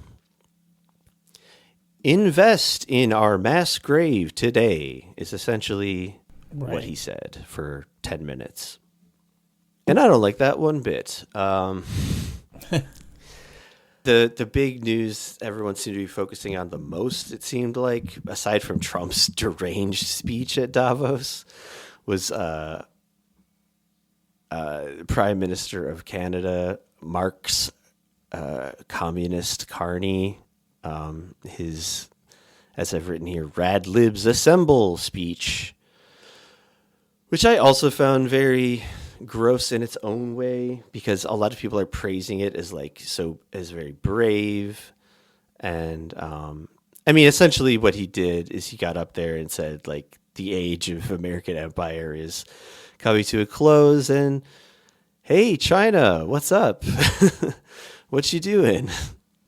invest in our mass grave today is essentially what he said for 10 minutes. And I don't like that one bit. The big news everyone seemed to be focusing on the most, it seemed like, aside from Trump's deranged speech at Davos, was Prime Minister of Canada, Mark's communist carney, his, as I've written here, Rad Libs Assemble speech, which I also found very gross in its own way, because a lot of people are praising it as very brave. And I mean, essentially what he did is he got up there and said, like, the age of American empire is coming to a close, and hey, China, what's up? What you doing?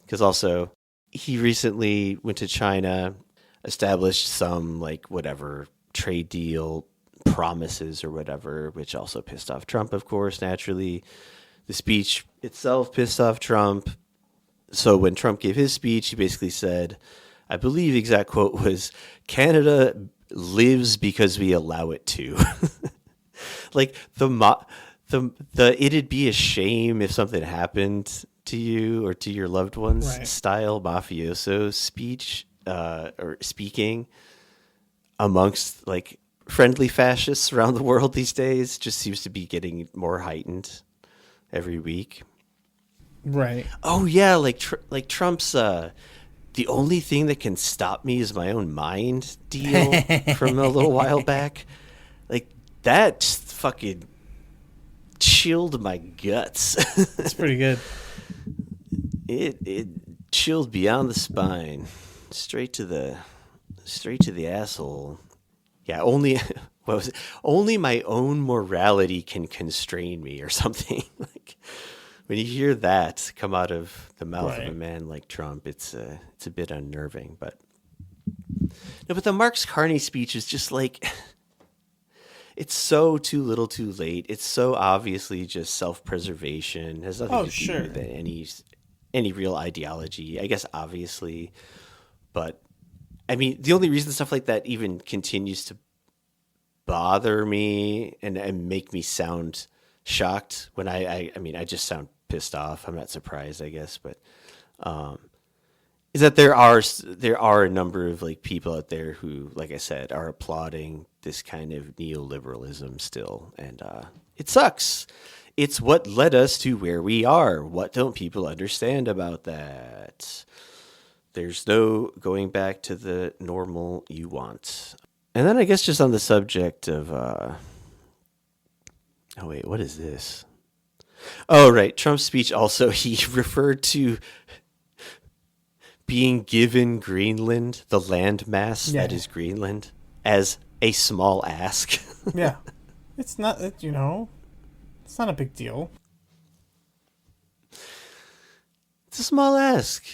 Because also he recently went to China, established some whatever trade deal promises or whatever, which also pissed off Trump, of course, naturally. The speech itself pissed off Trump. So when Trump gave his speech, he basically said, I believe the exact quote was, Canada lives because we allow it to. Like the it'd be a shame if something happened to you or to your loved ones style mafioso speech or speaking amongst friendly fascists around the world these days just seems to be getting more heightened every week. Right. Oh yeah, Trump's the only thing that can stop me is my own mind deal from a little while back. That just fucking chilled my guts. It's pretty good. It chilled beyond the spine, straight to the asshole. Yeah, only what was it? Only my own morality can constrain me, or something. When you hear that come out of the mouth of a man like Trump, it's a bit unnerving. But no, but the Marx Carney speech is just it's so too little, too late. It's so obviously just self-preservation. It has nothing to do with any real ideology, I guess, obviously. But I mean, the only reason stuff like that even continues to bother me and make me sound shocked when I just sound pissed off. I'm not surprised, I guess, but is that there are a number of people out there who, like I said, are applauding this kind of neoliberalism still, and it sucks. It's what led us to where we are. What don't people understand about that? There's no going back to the normal you want. And then I guess just on the subject of oh wait, what is this? Oh right, Trump's speech also, he referred to being given Greenland, the landmass that is Greenland, as a small ask. Yeah. It's not, it's not a big deal. It's a small ask.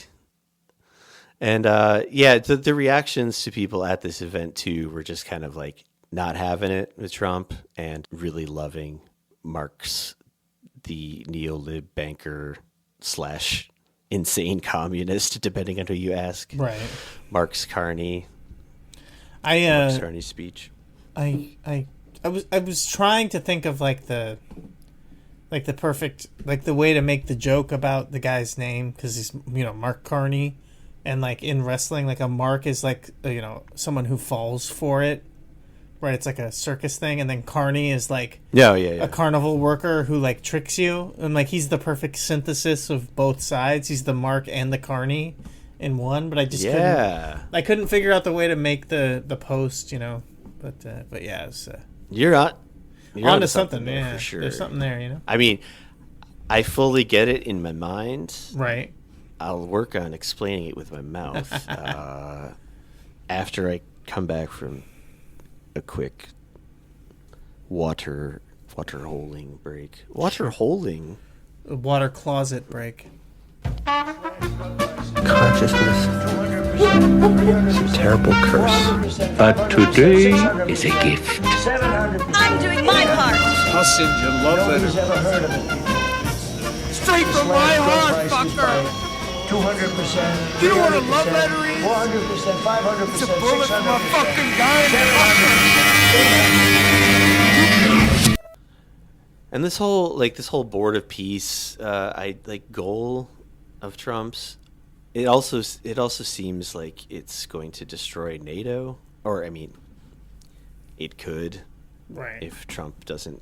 And the reactions to people at this event too were just kind of not having it with Trump and really loving Marx, the neo-lib banker / insane communist, depending on who you ask. Right. Mark's Carney. Mark's Carney's speech. I was trying to think of the perfect the way to make the joke about the guy's name, because he's Mark Carney, and in wrestling a mark is someone who falls for it, right? It's a circus thing, and then Carney is a carnival worker who tricks you, and he's the perfect synthesis of both sides. He's the Mark and the Carney in one, but I just couldn't figure out the way to make the post, but yeah, it's, you're onto something there, for sure. There's something there, I mean, I fully get it in my mind. Right. I'll work on explaining it with my mouth after I come back from a quick water holing break. Water holing? A water closet break. Consciousness is a terrible curse, but today is a gift. I'm doing my part. I'll send you love letters. Straight from my heart, fucker. 200%. Do you know what a love letter is? 400%, 500%, It's a bullet from a 600%. fucking guy in a And this whole board of peace, goal of Trump's. It also seems like it's going to destroy NATO, or I mean, it could, Right. if Trump doesn't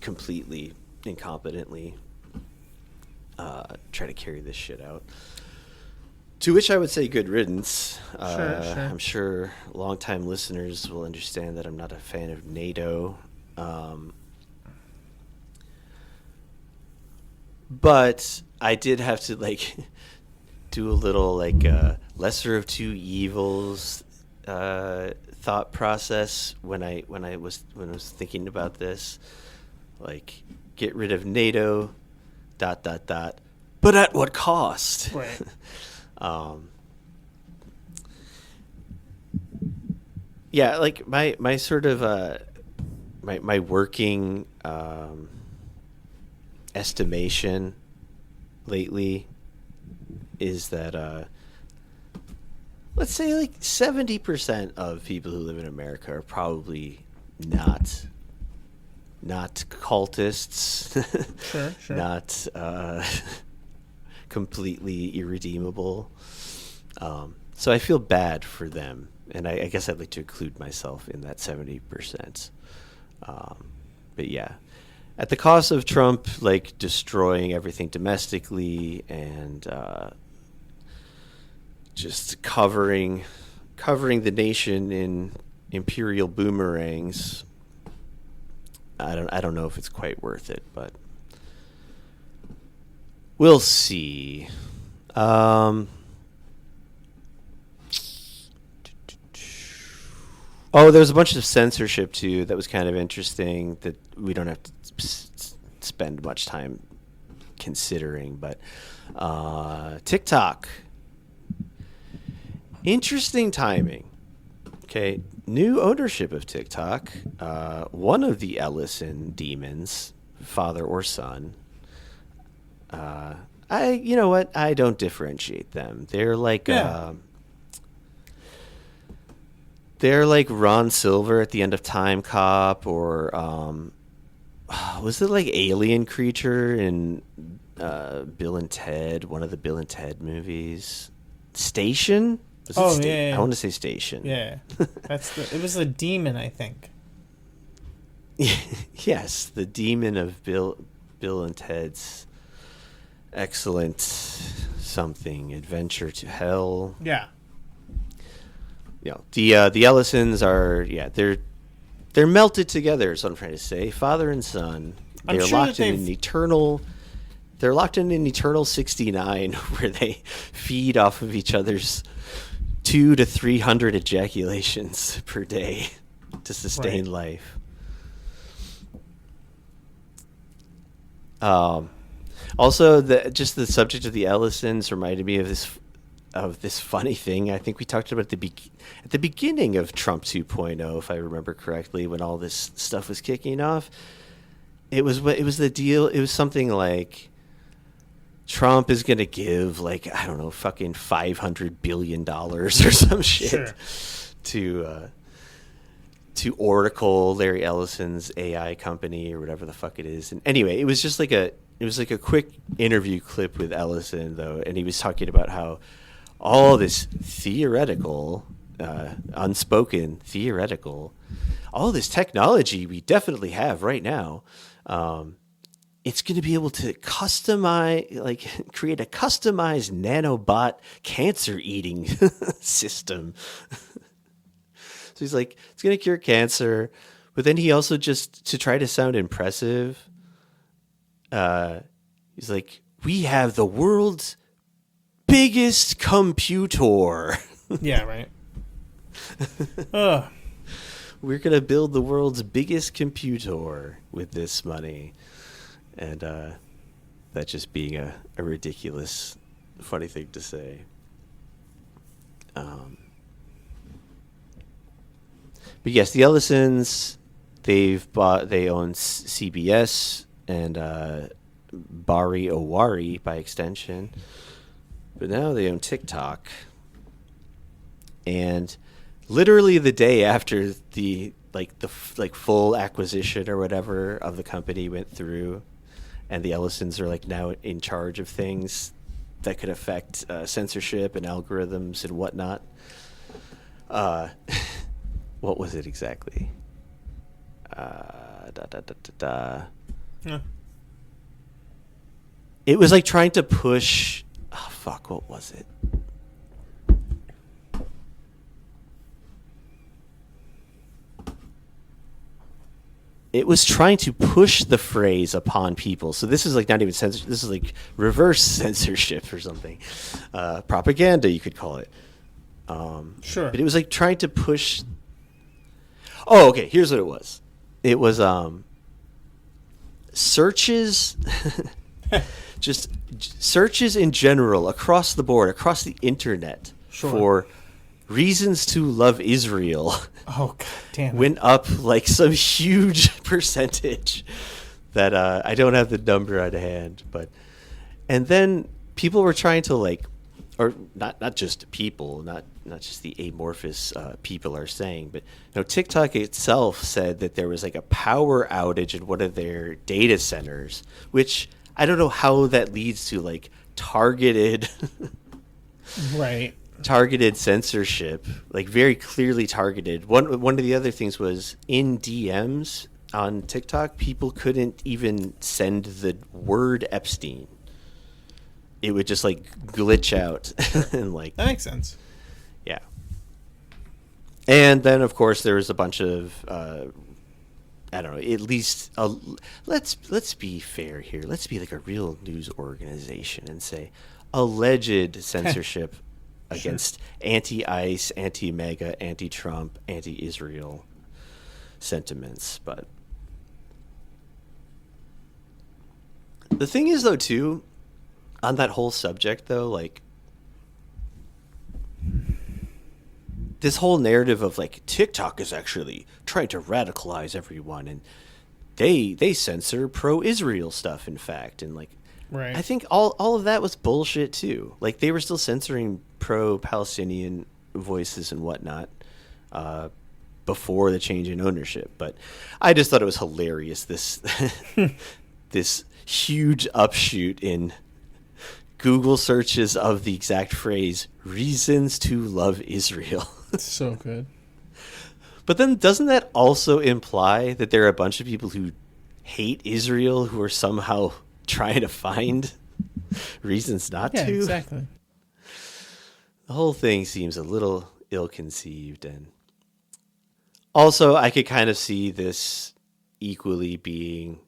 completely incompetently try to carry this shit out. To which I would say good riddance. Sure. I'm sure longtime listeners will understand that I'm not a fan of NATO. But I did have to do a little lesser of two evils thought process when I was thinking about this. Like, get rid of NATO, ... but at what cost? Right. Yeah, like my sort of my working estimation lately is that let's say 70% of people who live in America are probably not cultists, Sure. not completely irredeemable. So I feel bad for them, and I guess I'd like to include myself in that 70%. But yeah, at the cost of Trump destroying everything domestically and just covering the nation in imperial boomerangs. I don't know if it's quite worth it, but we'll see. Oh, there's a bunch of censorship too that was kind of interesting that we don't have to spend much time considering, but TikTok. Interesting timing. Okay, new ownership of TikTok. One of the Ellison demons, father or son. You know what? I don't differentiate them. They're they're like Ron Silver at the end of Time Cop, or was it Alien Creature in Bill and Ted, one of the Bill and Ted movies? Station? Yeah. I want to say Station. Yeah. It was a demon, I think. Yes, the demon of Bill and Ted's excellent something adventure to hell. Yeah. The Ellisons are they're melted together, is what I'm trying to say. Father and son. They're locked in an eternal 69 where they feed off of each other's 200 to 300 ejaculations per day to sustain life. Also, just the subject of the Ellisons reminded me of this funny thing. I think we talked about at the beginning of Trump 2.0, if I remember correctly, when all this stuff was kicking off. It was the deal. It was something like Trump is going to give I don't know, fucking $500 billion or some shit to Oracle, Larry Ellison's AI company or whatever the fuck it is. And anyway, it was just a quick interview clip with Ellison though, and he was talking about how all this theoretical, unspoken theoretical, all this technology we definitely have right now, it's going to be able to customize, create a customized nanobot cancer-eating system. So he's like, it's going to cure cancer, but then he also, just to try to sound impressive, he's like, we have the world's biggest computer. Yeah, right. Ugh. We're going to build the world's biggest computer with this money. And that just being a ridiculous, funny thing to say. But yes, the Ellisons, they own CBS and Bari Owari by extension. But now they own TikTok. And literally the day after the full acquisition or whatever of the company went through, and the Ellisons are like now in charge of things that could affect censorship and algorithms and whatnot. What was it exactly? Yeah. It was like trying to push. Oh, fuck! What was it? It was trying to push the phrase upon people. So this is like not even censorship. This is like reverse censorship or something. Propaganda, you could call it. Sure. But it was like trying to push. Oh, okay. Here's what it was. It was searches, just searches in general across the board, across the internet for reasons to love Israel. Oh, God damn it. Went up like some huge percentage that I don't have the number on hand, and then people were trying to like, or not just people, not just the amorphous people are saying, but TikTok itself said that there was like a power outage in one of their data centers, which I don't know how that leads to like targeted targeted censorship, like very clearly targeted. One of the other things was in DMs on TikTok, people couldn't even send the word Epstein. It would just like glitch out and like that makes sense. Yeah. And then of course there was a bunch of I don't know, at least let's be fair here. Let's be like a real news organization and say alleged censorship against anti-ICE, anti-MAGA, anti-Trump, anti-Israel sentiments. But the thing is, though, too, on that whole subject, though, like this whole narrative of like TikTok is actually trying to radicalize everyone, and they censor pro-Israel stuff, in fact, and like I think all of that was bullshit too. Like they were still censoring pro-Palestinian voices and whatnot before the change in ownership. But I just thought it was hilarious, this this huge upshoot in Google searches of the exact phrase "reasons to love Israel." So good. But then doesn't that also imply that there are a bunch of people who hate Israel who are somehow trying to find reasons not to? Yeah, exactly. The whole thing seems a little ill-conceived, and also I could kind of see this equally being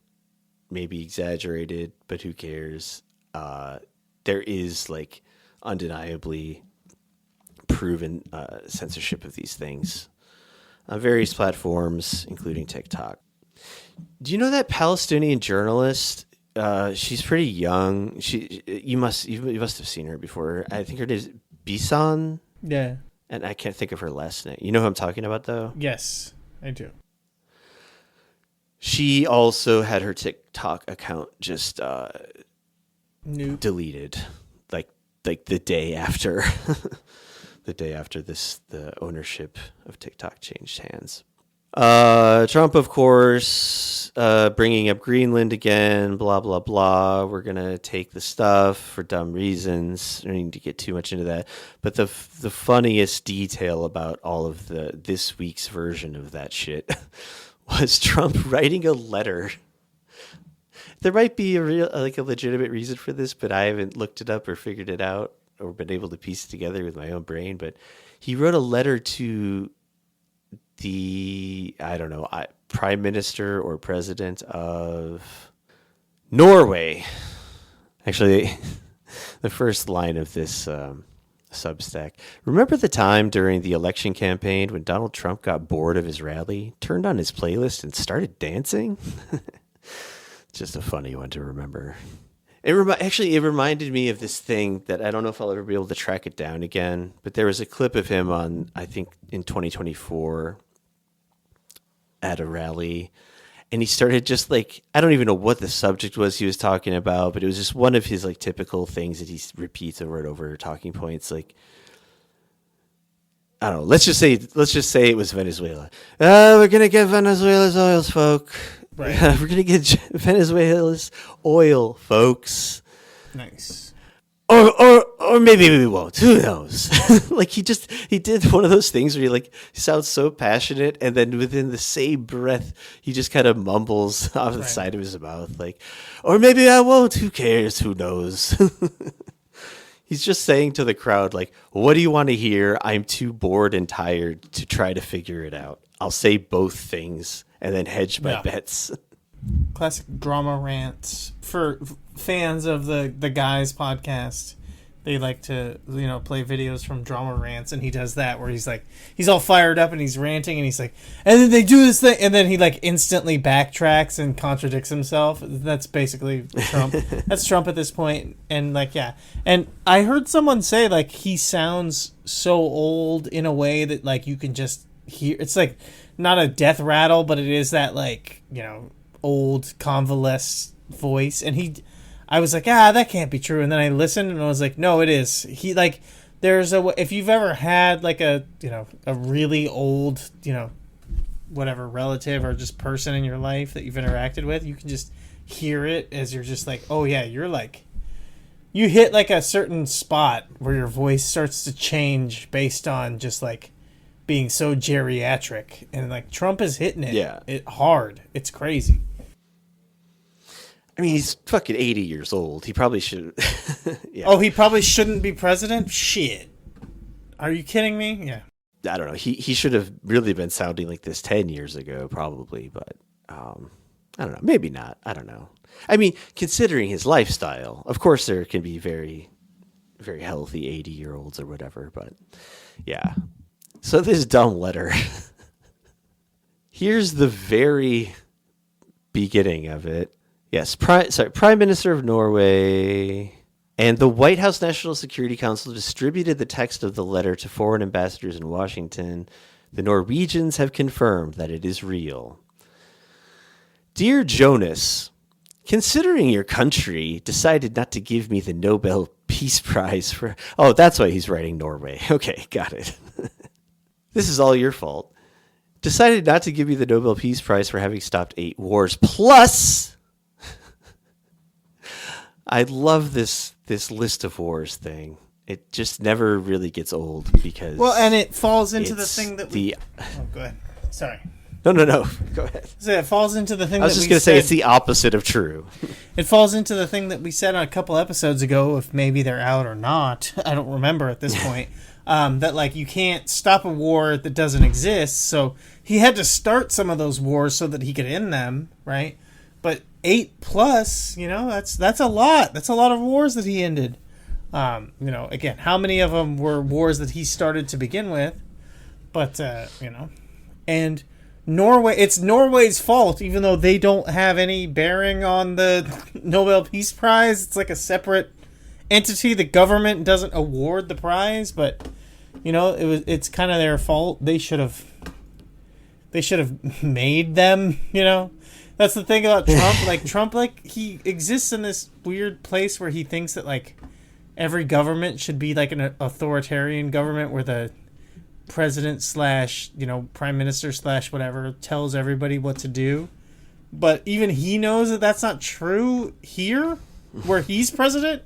maybe exaggerated, but who cares? There is like undeniably proven censorship of these things on various platforms, including TikTok. Do you know that Palestinian journalist? She's pretty young. You must have seen her before. I think her name is Bisan. Yeah. And I can't think of her last name. You know who I'm talking about, though? Yes, I do. She also had her TikTok account just deleted, like the day after, the ownership of TikTok changed hands. Trump, of course, bringing up Greenland again, blah, blah, blah. We're going to take the stuff for dumb reasons. I don't need to get too much into that. But the funniest detail about all of this week's version of that shit was Trump writing a letter. There might be a legitimate reason for this, but I haven't looked it up or figured it out or been able to piece it together with my own brain. But he wrote a letter to the, Prime Minister or President of Norway. Actually, the first line of this Substack. Remember the time during the election campaign when Donald Trump got bored of his rally, turned on his playlist, and started dancing? Just a funny one to remember. It reminded me of this thing that I don't know if I'll ever be able to track it down again, but there was a clip of him on, I think, in 2024 at a rally, And he started just like, I don't even know what the subject was he was talking about, but it was just one of his like typical things that he repeats over and over, talking points. Like, I don't know. Let's just say it was Venezuela. We're gonna get Venezuela's oil, folk. Right. We're gonna get Venezuela's oil, folks. Nice. Or maybe we won't. Who knows? Like he did one of those things where he sounds so passionate, and then within the same breath, he just kind of mumbles off the side of his mouth, like, or maybe I won't. Who cares? Who knows? He's just saying to the crowd, like, what do you want to hear? I'm too bored and tired to try to figure it out. I'll say both things and then hedge my bets. Classic drama rants. For fans of the Guys podcast, they like to, play videos from drama rants, and he does that where he's all fired up and he's ranting and he's like, and then they do this thing, and then he instantly backtracks and contradicts himself. That's basically Trump. That's Trump at this point. And and I heard someone say he sounds so old in a way that you can just hear. It's not a death rattle, but it is that old convalescent voice. And I was like, that can't be true. And then I listened and I was like, no, it is. He there's if you've ever had a really old, whatever relative or just person in your life that you've interacted with, you can just hear it as you're just oh yeah, you're you hit a certain spot where your voice starts to change based on just being so geriatric, and Trump is hitting it hard. It's crazy. I mean, he's fucking 80 years old. He probably should. Yeah. Oh, he probably shouldn't be president? Shit. Are you kidding me? Yeah. I don't know. He should have really been sounding like this 10 years ago, probably. But I don't know. Maybe not. I don't know. I mean, considering his lifestyle, of course there can be very, very healthy 80-year-olds or whatever. But yeah. So this dumb letter. Here's the very beginning of it. Yes, Prime Minister of Norway and the White House National Security Council distributed the text of the letter to foreign ambassadors in Washington. The Norwegians have confirmed that it is real. Dear Jonas, considering your country decided not to give me the Nobel Peace Prize for... Oh, that's why he's writing Norway. Okay, got it. This is all your fault. Decided not to give you the Nobel Peace Prize for having stopped 8 wars. Plus... I love this list of wars thing. It just never really gets old because... Well, and it falls into the thing that we... Oh, go ahead. Sorry. No. Go ahead. So it falls into the thing I was just going to say it's the opposite of true. It falls into the thing that we said on a couple episodes ago, if maybe they're out or not. I don't remember at this point. That, you can't stop a war that doesn't exist. So he had to start some of those wars so that he could end them, right? But 8+, that's a lot. That's a lot of wars that he ended. Again, how many of them were wars that he started to begin with? But, and Norway, it's Norway's fault, even though they don't have any bearing on the Nobel Peace Prize. It's a separate entity. The government doesn't award the prize, but, it's kind of their fault. They should have made them, That's the thing about Trump. Trump, he exists in this weird place where he thinks that, every government should be, an authoritarian government where the president / prime minister / whatever tells everybody what to do. But even he knows that that's not true here, where he's president.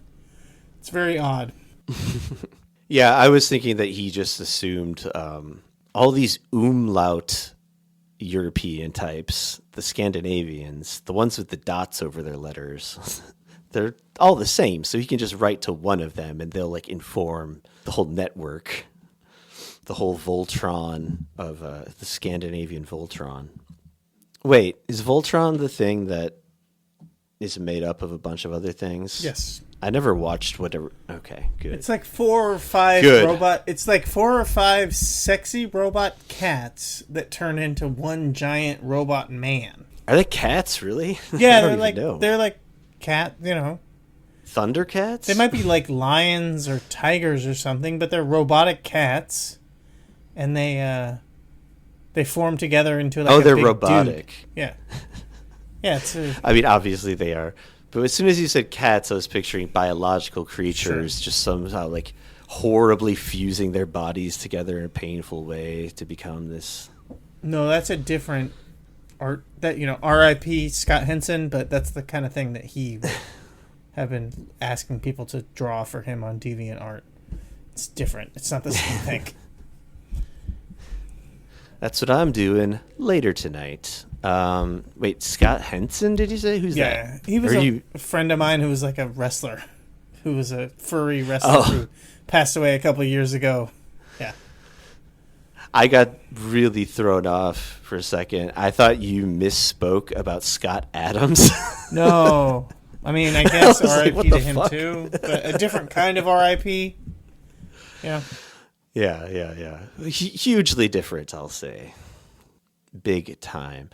It's very odd. Yeah, I was thinking that he just assumed all these umlaut European types, the Scandinavians, the ones with the dots over their letters, they're all the same. So he can just write to one of them and they'll inform the whole network, the whole Voltron of the Scandinavian Voltron. Wait, is Voltron the thing that is made up of a bunch of other things? Yes. I never watched whatever. Okay, good. It's 4 or 5 robot. It's 4 or 5 sexy robot cats that turn into one giant robot man. Are they cats, really? Yeah, they're cat. Thundercats. They might be lions or tigers or something, but they're robotic cats, and they form together into they're a big robotic. Dude. Yeah. Yeah, it's I mean, obviously they are. But as soon as you said cats, I was picturing biological creatures just somehow like horribly fusing their bodies together in a painful way to become this. no, that's a different art. That R.I.P. Scott Henson, but that's the kind of thing that he would have been asking people to draw for him on DeviantArt. It's different. It's not the same thing. That's what I'm doing later tonight. Wait, Scott Henson, did you say? Who's that? Yeah, he was a friend of mine who was like a wrestler, who was a furry wrestler who passed away a couple of years ago. Yeah. I got really thrown off for a second. I thought you misspoke about Scott Adams. No. I mean, I guess like, R.I.P. to him too, but a different kind of R.I.P. Yeah. Yeah. Hugely different, I'll say. Big time.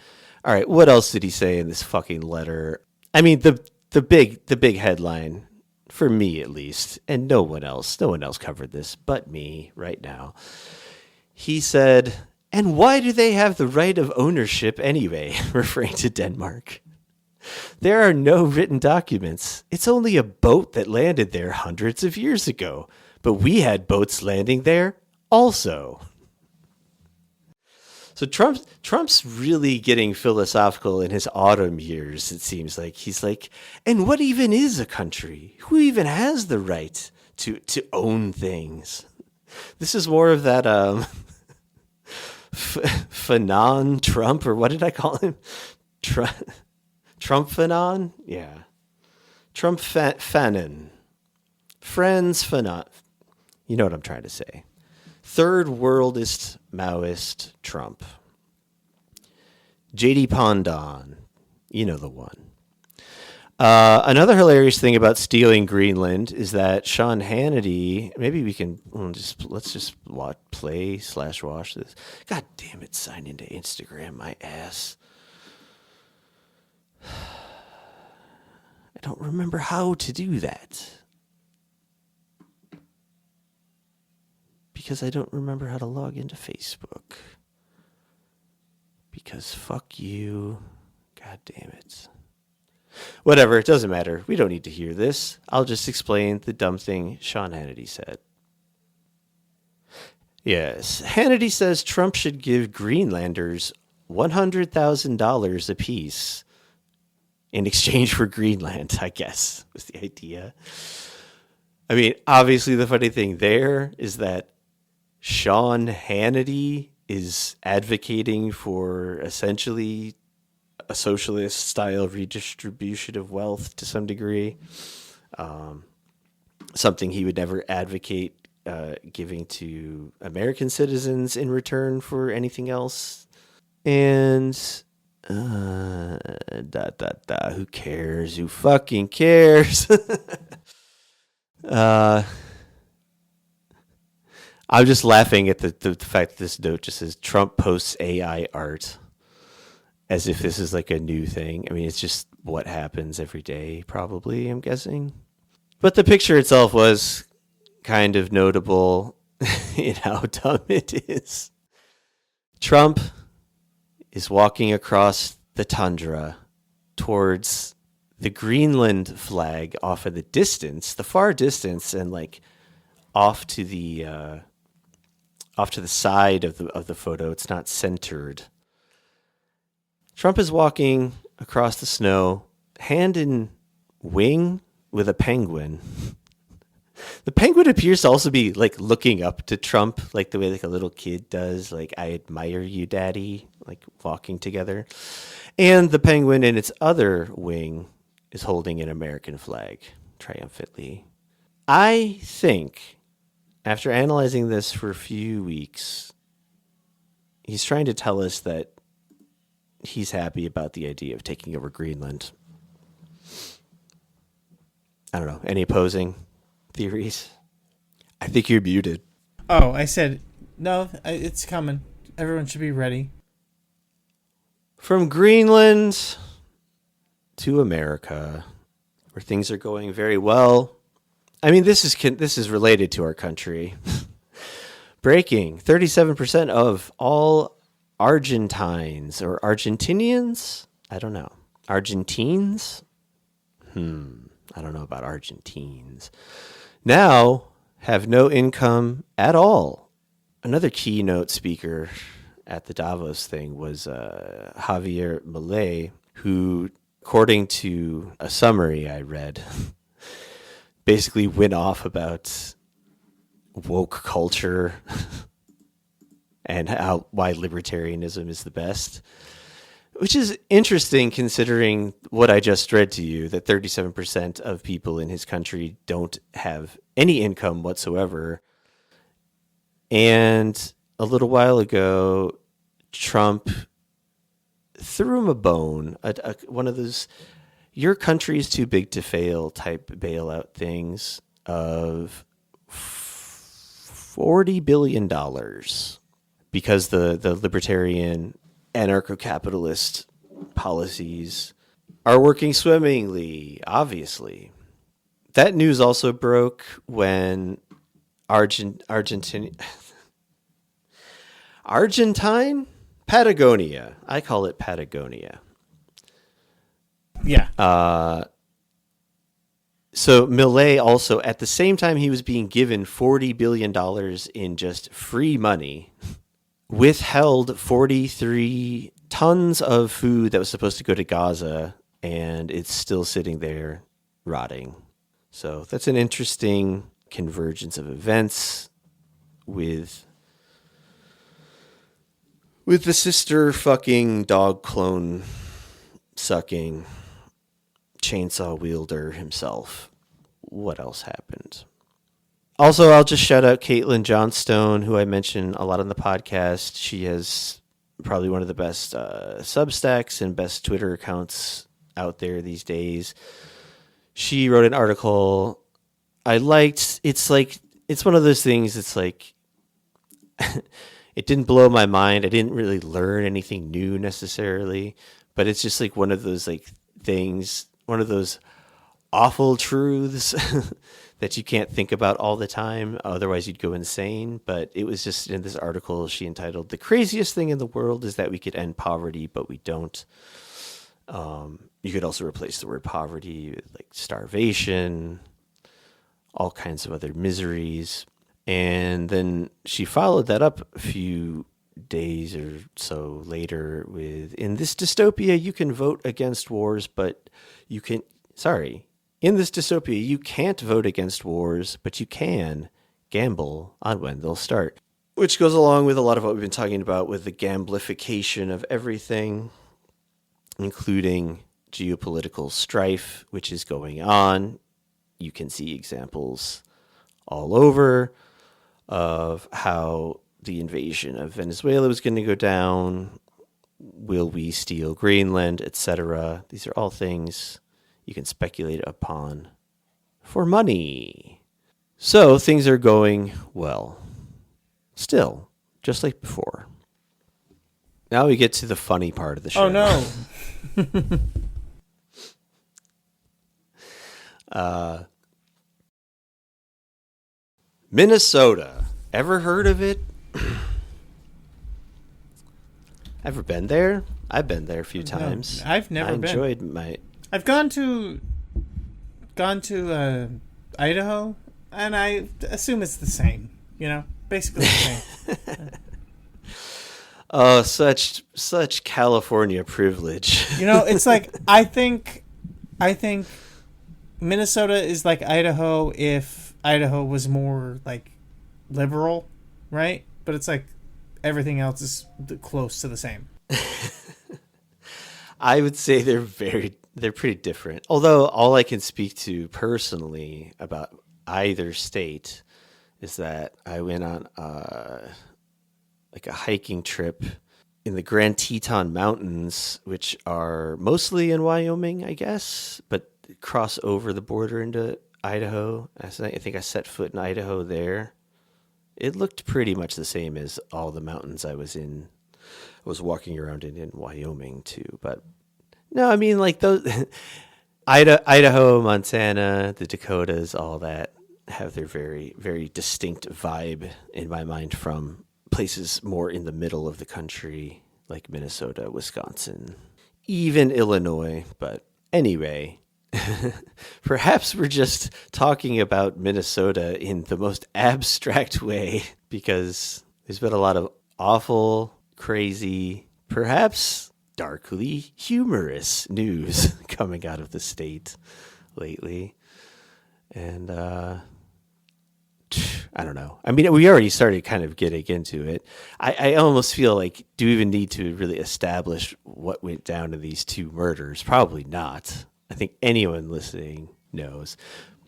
All right, what else did he say in this fucking letter? I mean, the big headline, for me at least, and no one else covered this but me right now. He said, "And why do they have the right of ownership anyway?" referring to Denmark. "There are no written documents. It's only a boat that landed there hundreds of years ago. But we had boats landing there also." So Trump's really getting philosophical in his autumn years, it seems like. He's like, and what even is a country? Who even has the right to own things? This is more of that Fanon Trump, or what did I call him? Trump Fanon? Yeah. Trump Fanon. Friends Fanon. You know what I'm trying to say. Third worldist Maoist Trump. JD Pondon. You know the one. Another hilarious thing about stealing Greenland is that Sean Hannity, maybe we can let's just play/watch this. God damn it, sign into Instagram, my ass. I don't remember how to do that. Because I don't remember how to log into Facebook. Because fuck you. God damn it. Whatever, it doesn't matter. We don't need to hear this. I'll just explain the dumb thing Sean Hannity said. Yes, Hannity says Trump should give Greenlanders $100,000 apiece in exchange for Greenland, I guess, was the idea. I mean, obviously the funny thing there is that Sean Hannity is advocating for essentially a socialist style redistribution of wealth to some degree. Something he would never advocate giving to American citizens in return for anything else. And who cares? Who fucking cares? I'm just laughing at the fact that this note just says Trump posts AI art as if this is like a new thing. I mean, it's just what happens every day, probably, I'm guessing. But the picture itself was kind of notable in how dumb it is. Trump is walking across the tundra towards the Greenland flag off in the distance, the far distance, and like off to the side of the photo. It's not centered. Trump is walking across the snow, hand in wing with a penguin. The penguin appears to also be like looking up to Trump, like the way like a little kid does, like "I admire you, Daddy," like walking together. And the penguin in its other wing is holding an American flag triumphantly. I think, after analyzing this for a few weeks, he's trying to tell us that he's happy about the idea of taking over Greenland. I don't know. Any opposing theories? I think you're muted. Oh, I said, no, it's coming. Everyone should be ready. From Greenland to America, where things are going very well. I mean, this is related to our country. Breaking: 37% of all Argentines or Argentinians, I don't know, Argentines? I don't know about Argentines. Now have no income at all. Another keynote speaker at the Davos thing was Javier Milei, who, according to a summary I read, basically went off about woke culture and why libertarianism is the best. Which is interesting considering what I just read to you, that 37% of people in his country don't have any income whatsoever. And a little while ago, Trump threw him a bone, one of those your country is too big to fail type bailout things of $40 billion because the libertarian anarcho-capitalist policies are working swimmingly, obviously. That news also broke when Argentine Patagonia. I call it Patagonia. Yeah. So Milei also, at the same time he was being given $40 billion in just free money, withheld 43 tons of food that was supposed to go to Gaza, and it's still sitting there rotting. So that's an interesting convergence of events with the sister fucking dog clone sucking chainsaw wielder himself. What else happened? Also, I'll just shout out Caitlin Johnstone, who I mention a lot on the podcast. She has probably one of the best Substacks and best Twitter accounts out there these days. She wrote an article I liked. It's one of those things. It's like it didn't blow my mind. I didn't really learn anything new necessarily, but it's just like one of those like things, one of those awful truths that you can't think about all the time, otherwise you'd go insane. But it was just in this article she entitled, "The craziest thing in the world is that we could end poverty, but we don't." You could also replace the word poverty with like starvation, all kinds of other miseries. And then she followed that up a few days or so later with, "In this dystopia, you can vote against wars, but you can, in this dystopia, you can't vote against wars, but you can gamble on when they'll start." Which goes along with a lot of what we've been talking about with the gamblification of everything, including geopolitical strife, which is going on. You can see examples all over of how the invasion of Venezuela was going to go down. Will we steal Greenland, etc.? These are all things you can speculate upon for money. So things are going well. Still, just like before. Now we get to the funny part of the show. Oh, no. Minnesota. Ever heard of it? Ever been there? I've been there a few times. No, I've never been. I enjoyed my... I've gone to Idaho, and I assume it's the same. You know, basically the same. Oh, such California privilege. You know, it's like I think Minnesota is like Idaho if Idaho was more like liberal, right? But it's like everything else is close to the same. I would say they're pretty different. Although all I can speak to personally about either state is that I went on like a hiking trip in the Grand Teton Mountains, which are mostly in Wyoming, I guess, but cross over the border into Idaho. I think I set foot in Idaho there. It looked pretty much the same as all the mountains I was walking around in Wyoming too. But no, I mean like those Idaho, Montana, the Dakotas, all that have their very, very distinct vibe in my mind from places more in the middle of the country like Minnesota, Wisconsin, even Illinois. But anyway, perhaps we're just talking about Minnesota in the most abstract way because there's been a lot of awful, crazy, perhaps darkly humorous news coming out of the state lately. And I don't know. I mean, we already started kind of getting into it. I almost feel like, do we even need to really establish what went down in these two murders? Probably not. I think anyone listening knows.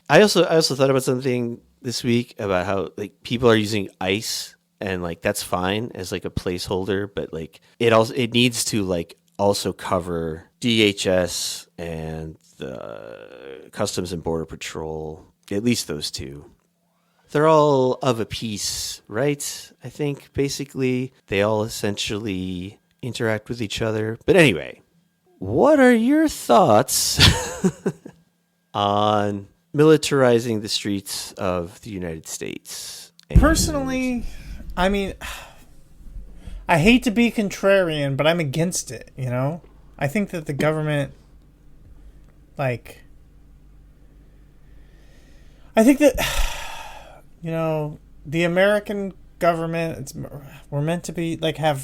I also thought about something this week about how like people are using ICE, and like that's fine as like a placeholder, but like it needs to like also cover DHS and the Customs and Border Patrol, at least those two. They're all of a piece, right? I think basically they all essentially interact with each other. But anyway, what are your thoughts on militarizing the streets of the United States? Personally, I mean, I hate to be contrarian, but I'm against it, you know? I think that the government, like, I think that, you know, the American government, we're meant to be, like, have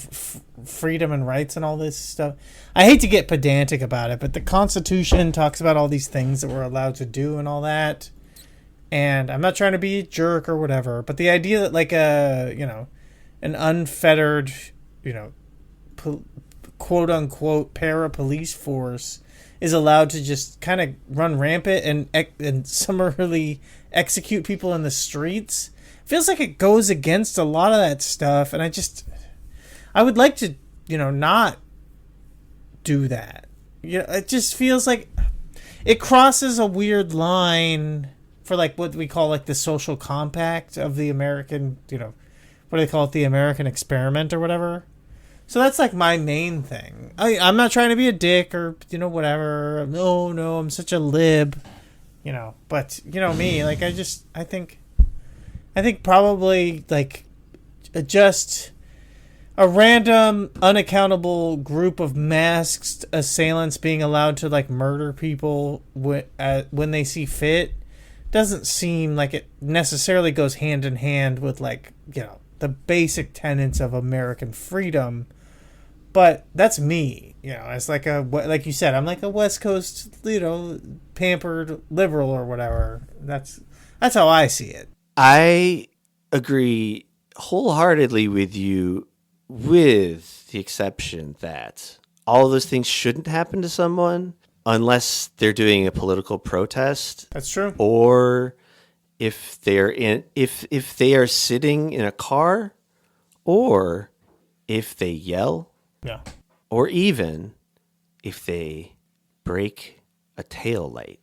freedom and rights and all this stuff. I hate to get pedantic about it, but the Constitution talks about all these things that we're allowed to do and all that. And I'm not trying to be a jerk or whatever, but the idea that, like, an unfettered, quote unquote para-police force is allowed to just kind of run rampant and summarily execute people in the streets feels like it goes against a lot of that stuff. And I would like to, not do that. It just feels like it crosses a weird line for like what we call like the social compact of the American, what do they call it? The American experiment or whatever. So that's like my main thing. I'm not trying to be a dick or, whatever. No, I'm such a lib, but me, like, I think probably like just a random unaccountable group of masked assailants being allowed to like murder people when they see fit doesn't seem like it necessarily goes hand in hand with like, the basic tenets of American freedom. But that's me, it's like like you said, I'm like a West Coast, pampered liberal or whatever. That's how I see it. I agree wholeheartedly with you, with the exception that all of those things shouldn't happen to someone unless they're doing a political protest. That's true. Or if if they are sitting in a car, or if they yell. Yeah. Or even if they break a tail light.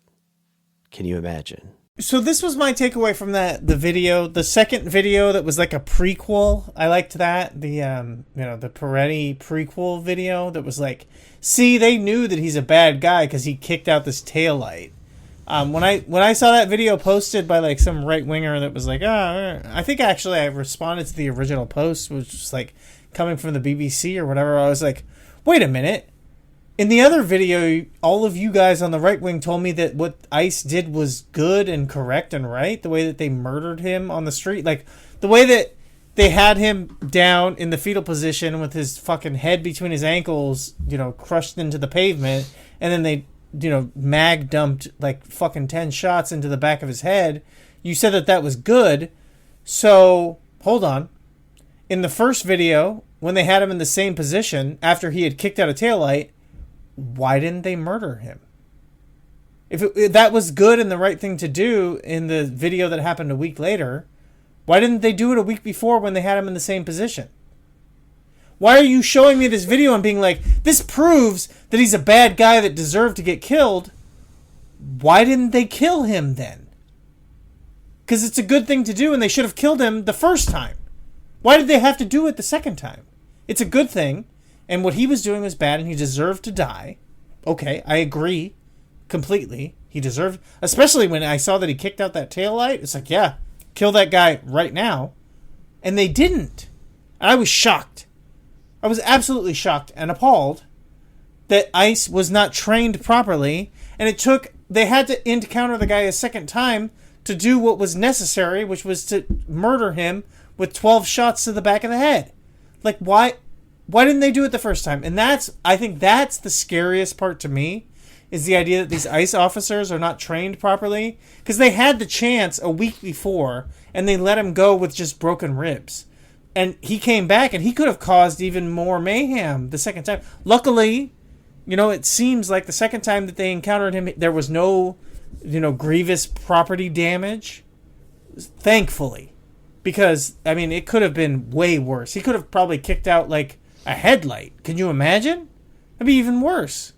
Can you imagine? So this was my takeaway from the video, the second video that was like a prequel. I liked that. The the Peretti prequel video that was like, see, they knew that he's a bad guy because he kicked out this tail light. When I saw that video posted by like some right winger that was like, I think actually I responded to the original post, which was like coming from the BBC or whatever. I was like, wait a minute. In the other video, all of you guys on the right wing told me that what ICE did was good and correct and right. The way that they murdered him on the street, like the way that they had him down in the fetal position with his fucking head between his ankles, crushed into the pavement, and then they mag dumped like fucking 10 shots into the back of his head. You said that was good. So, hold on. In the first video, when they had him in the same position after he had kicked out a taillight, why didn't they murder him? If that was good and the right thing to do in the video that happened a week later, why didn't they do it a week before when they had him in the same position? Why are you showing me this video and being like, this proves that he's a bad guy that deserved to get killed? Why didn't they kill him then? Because it's a good thing to do and they should have killed him the first time. Why did they have to do it the second time? It's a good thing, and what he was doing was bad and he deserved to die. Okay, I agree completely. He deserved, especially when I saw that he kicked out that taillight. It's like, yeah, kill that guy right now. And they didn't. And I was shocked. I was absolutely shocked and appalled that ICE was not trained properly, and they had to encounter the guy a second time to do what was necessary, which was to murder him with 12 shots to the back of the head. Like, why didn't they do it the first time? And I think that's the scariest part to me, is the idea that these ICE officers are not trained properly, because they had the chance a week before, and they let him go with just broken ribs. And he came back, and he could have caused even more mayhem the second time. Luckily, it seems like the second time that they encountered him, there was no, grievous property damage. Thankfully. Because, it could have been way worse. He could have probably kicked out, like, a headlight. Can you imagine? That'd be even worse.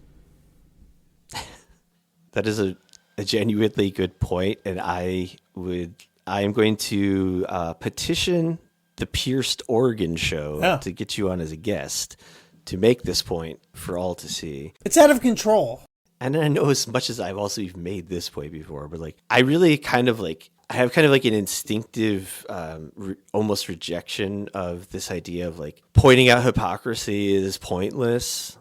That is a genuinely good point, and I am going to petition the Pierced Organ Show to get you on as a guest to make this point for all to see. It's out of control. And I know, as much as I've also even made this point before, but like, I really kind of like, I have kind of like an instinctive, almost rejection of this idea of like pointing out hypocrisy is pointless.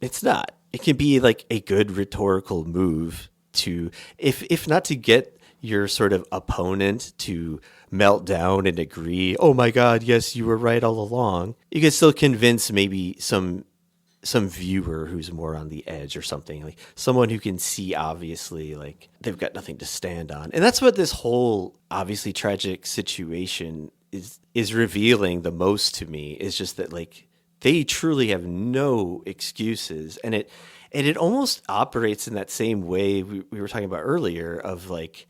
It's not. It can be like a good rhetorical move to, if not to get your sort of opponent to melt down and agree, oh my God, yes, you were right all along. You can still convince maybe some viewer who's more on the edge or something, like someone who can see obviously like they've got nothing to stand on. And that's what this whole obviously tragic situation is revealing the most to me, is just that like they truly have no excuses. And it almost operates in that same way we were talking about earlier of like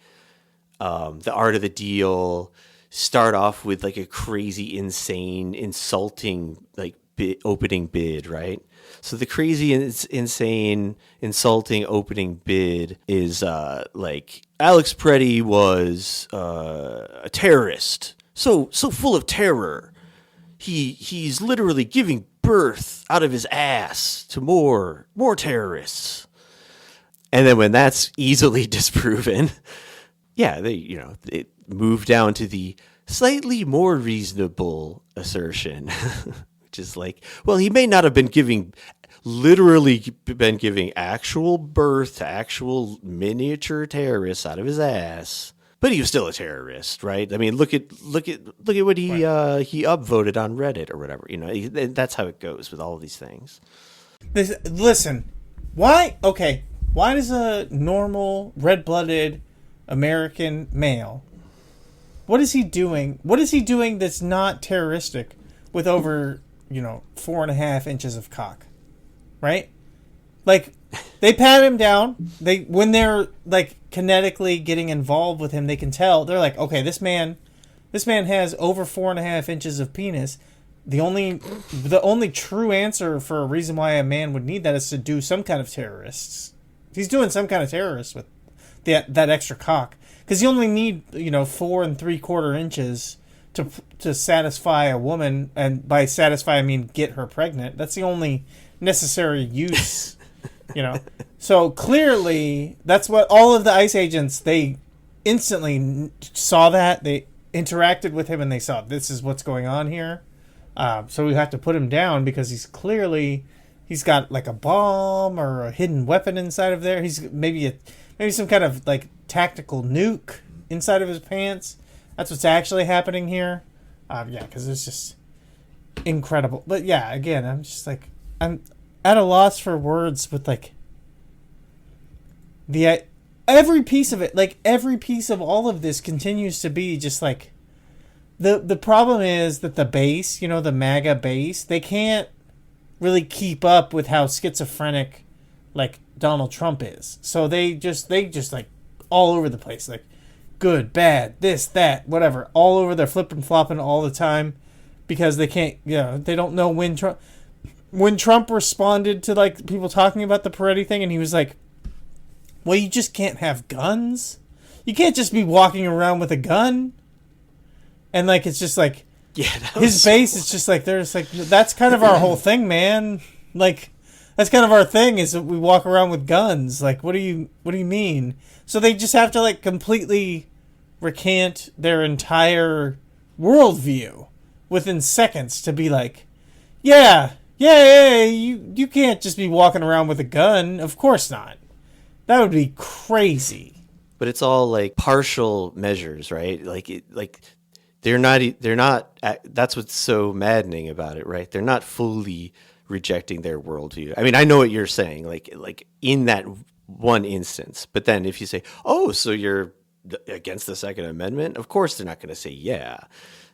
the art of the deal. Start off with like a crazy, insane, insulting like opening bid, right? So the crazy, insane, insulting opening bid is like Alex Preddy was a terrorist, so full of terror. He's literally giving birth out of his ass to more terrorists. And then when that's easily disproven, it moved down to the slightly more reasonable assertion, which is like, well, he may not have been giving actual birth to actual miniature terrorists out of his ass, but he was still a terrorist, right? I mean, look at what he upvoted on Reddit or whatever. That's how it goes with all of these things. Listen, why does a normal red-blooded American male, what is he doing that's not terroristic with over 4.5 inches of cock, right? Like, they pat him down. When they're like kinetically getting involved with him, they can tell. They're like, okay, this man has over 4.5 inches of penis. The only true answer for a reason why a man would need that is to do some kind of terrorists. He's doing some kind of terrorist with that extra cock, because you only need 4 3/4 inches to satisfy a woman, and by satisfy I mean get her pregnant. That's the only necessary use. So clearly that's what all of the ICE agents, they instantly saw that. They interacted with him and they saw this is what's going on here. So we have to put him down because he's got like a bomb or a hidden weapon inside of there. He's maybe some kind of like tactical nuke inside of his pants. That's what's actually happening here. Because it's just incredible. But yeah, again, I'm just like, I'm at a loss for words with like every piece of it. Like every piece of all of this continues to be just like the problem is that the base, the MAGA base, they can't really keep up with how schizophrenic like Donald Trump is. So they just like all over the place, like good, bad, this, that, whatever, all over. They're flipping flopping all the time because they can't, they don't know when Trump responded to like people talking about the Peretti thing, and he was like, well, you just can't have guns. You can't just be walking around with a gun. And like, it's just like, his base is just like, there's like, that's kind of our whole thing, man. Like, that's kind of our thing, is that we walk around with guns. Like, what do you mean? So they just have to like completely recant their entire worldview within seconds to be like, yeah, Yeah, you can't just be walking around with a gun. Of course not. That would be crazy. But it's all like partial measures, right? They're not. That's what's so maddening about it, right? They're not fully rejecting their worldview. I mean, I know what you're saying, like in that one instance. But then if you say, "Oh, so you're against the Second Amendment," of course they're not going to say, "Yeah,"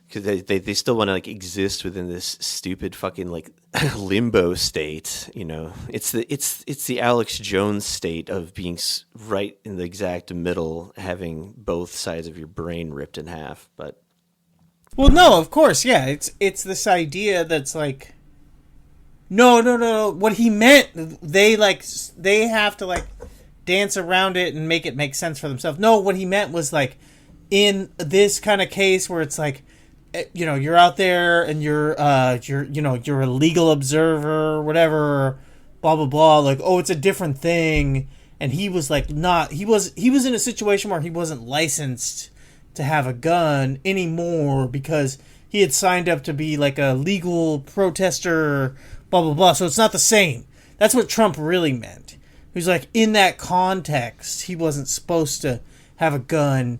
because they still want to like exist within this stupid fucking like limbo state. You know, it's the Alex Jones state of being right in the exact middle, having both sides of your brain ripped in half. But well, no, of course, yeah. It's this idea that's like, no. What he meant, they have to like dance around it and make it make sense for themselves. No, what he meant was like, in this kind of case where it's like, you know, you're out there and you're a legal observer or whatever, blah blah blah. Like, oh, it's a different thing. And he was like, not. He was in a situation where he wasn't licensed to have a gun anymore because he had signed up to be like a legal protester, blah blah blah. So it's not the same. That's what Trump really meant. He was like, in that context, he wasn't supposed to have a gun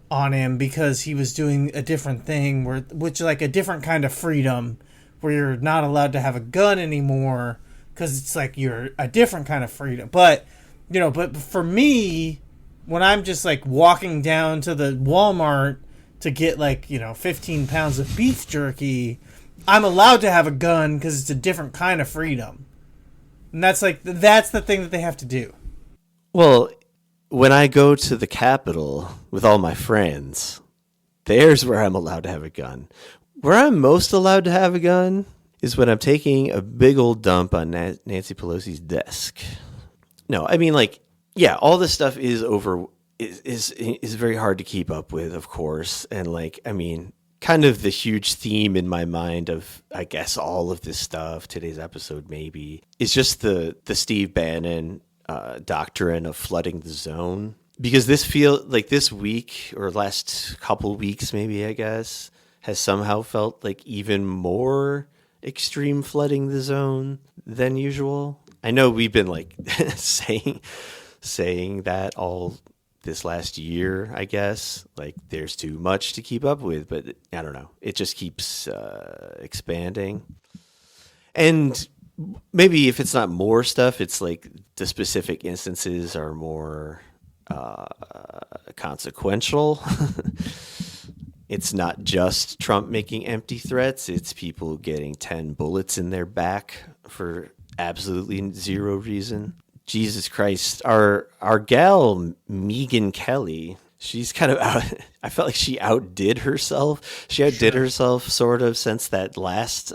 on him because he was doing a different thing, which like a different kind of freedom, where you're not allowed to have a gun anymore because it's like you're a different kind of freedom. But you know, but for me, when I'm just like walking down to the Walmart to get like, you know, 15 pounds of beef jerky, I'm allowed to have a gun because it's a different kind of freedom. And that's the thing that they have to do. well, when I go to the Capitol with all my friends, there's where I'm allowed to have a gun. Where I'm most allowed to have a gun is when I'm taking a big old dump on Nancy Pelosi's desk. No, I mean, like, yeah, all this stuff is very hard to keep up with, of course. And like, I mean, kind of the huge theme in my mind of, I guess, all of this stuff, today's episode maybe, is just the Steve Bannon doctrine of flooding the zone. Because this week or last couple weeks, maybe, I guess, has somehow felt like even more extreme flooding the zone than usual. I know we've been like saying that all this last year, I guess, like there's too much to keep up with, but I don't know. It just keeps expanding. And maybe if it's not more stuff, it's like the specific instances are more consequential. It's not just Trump making empty threats. It's people getting 10 bullets in their back for absolutely zero reason. Jesus Christ. Our gal, Megyn Kelly, she's kind of out. I felt like she outdid herself. She outdid herself sort of since that last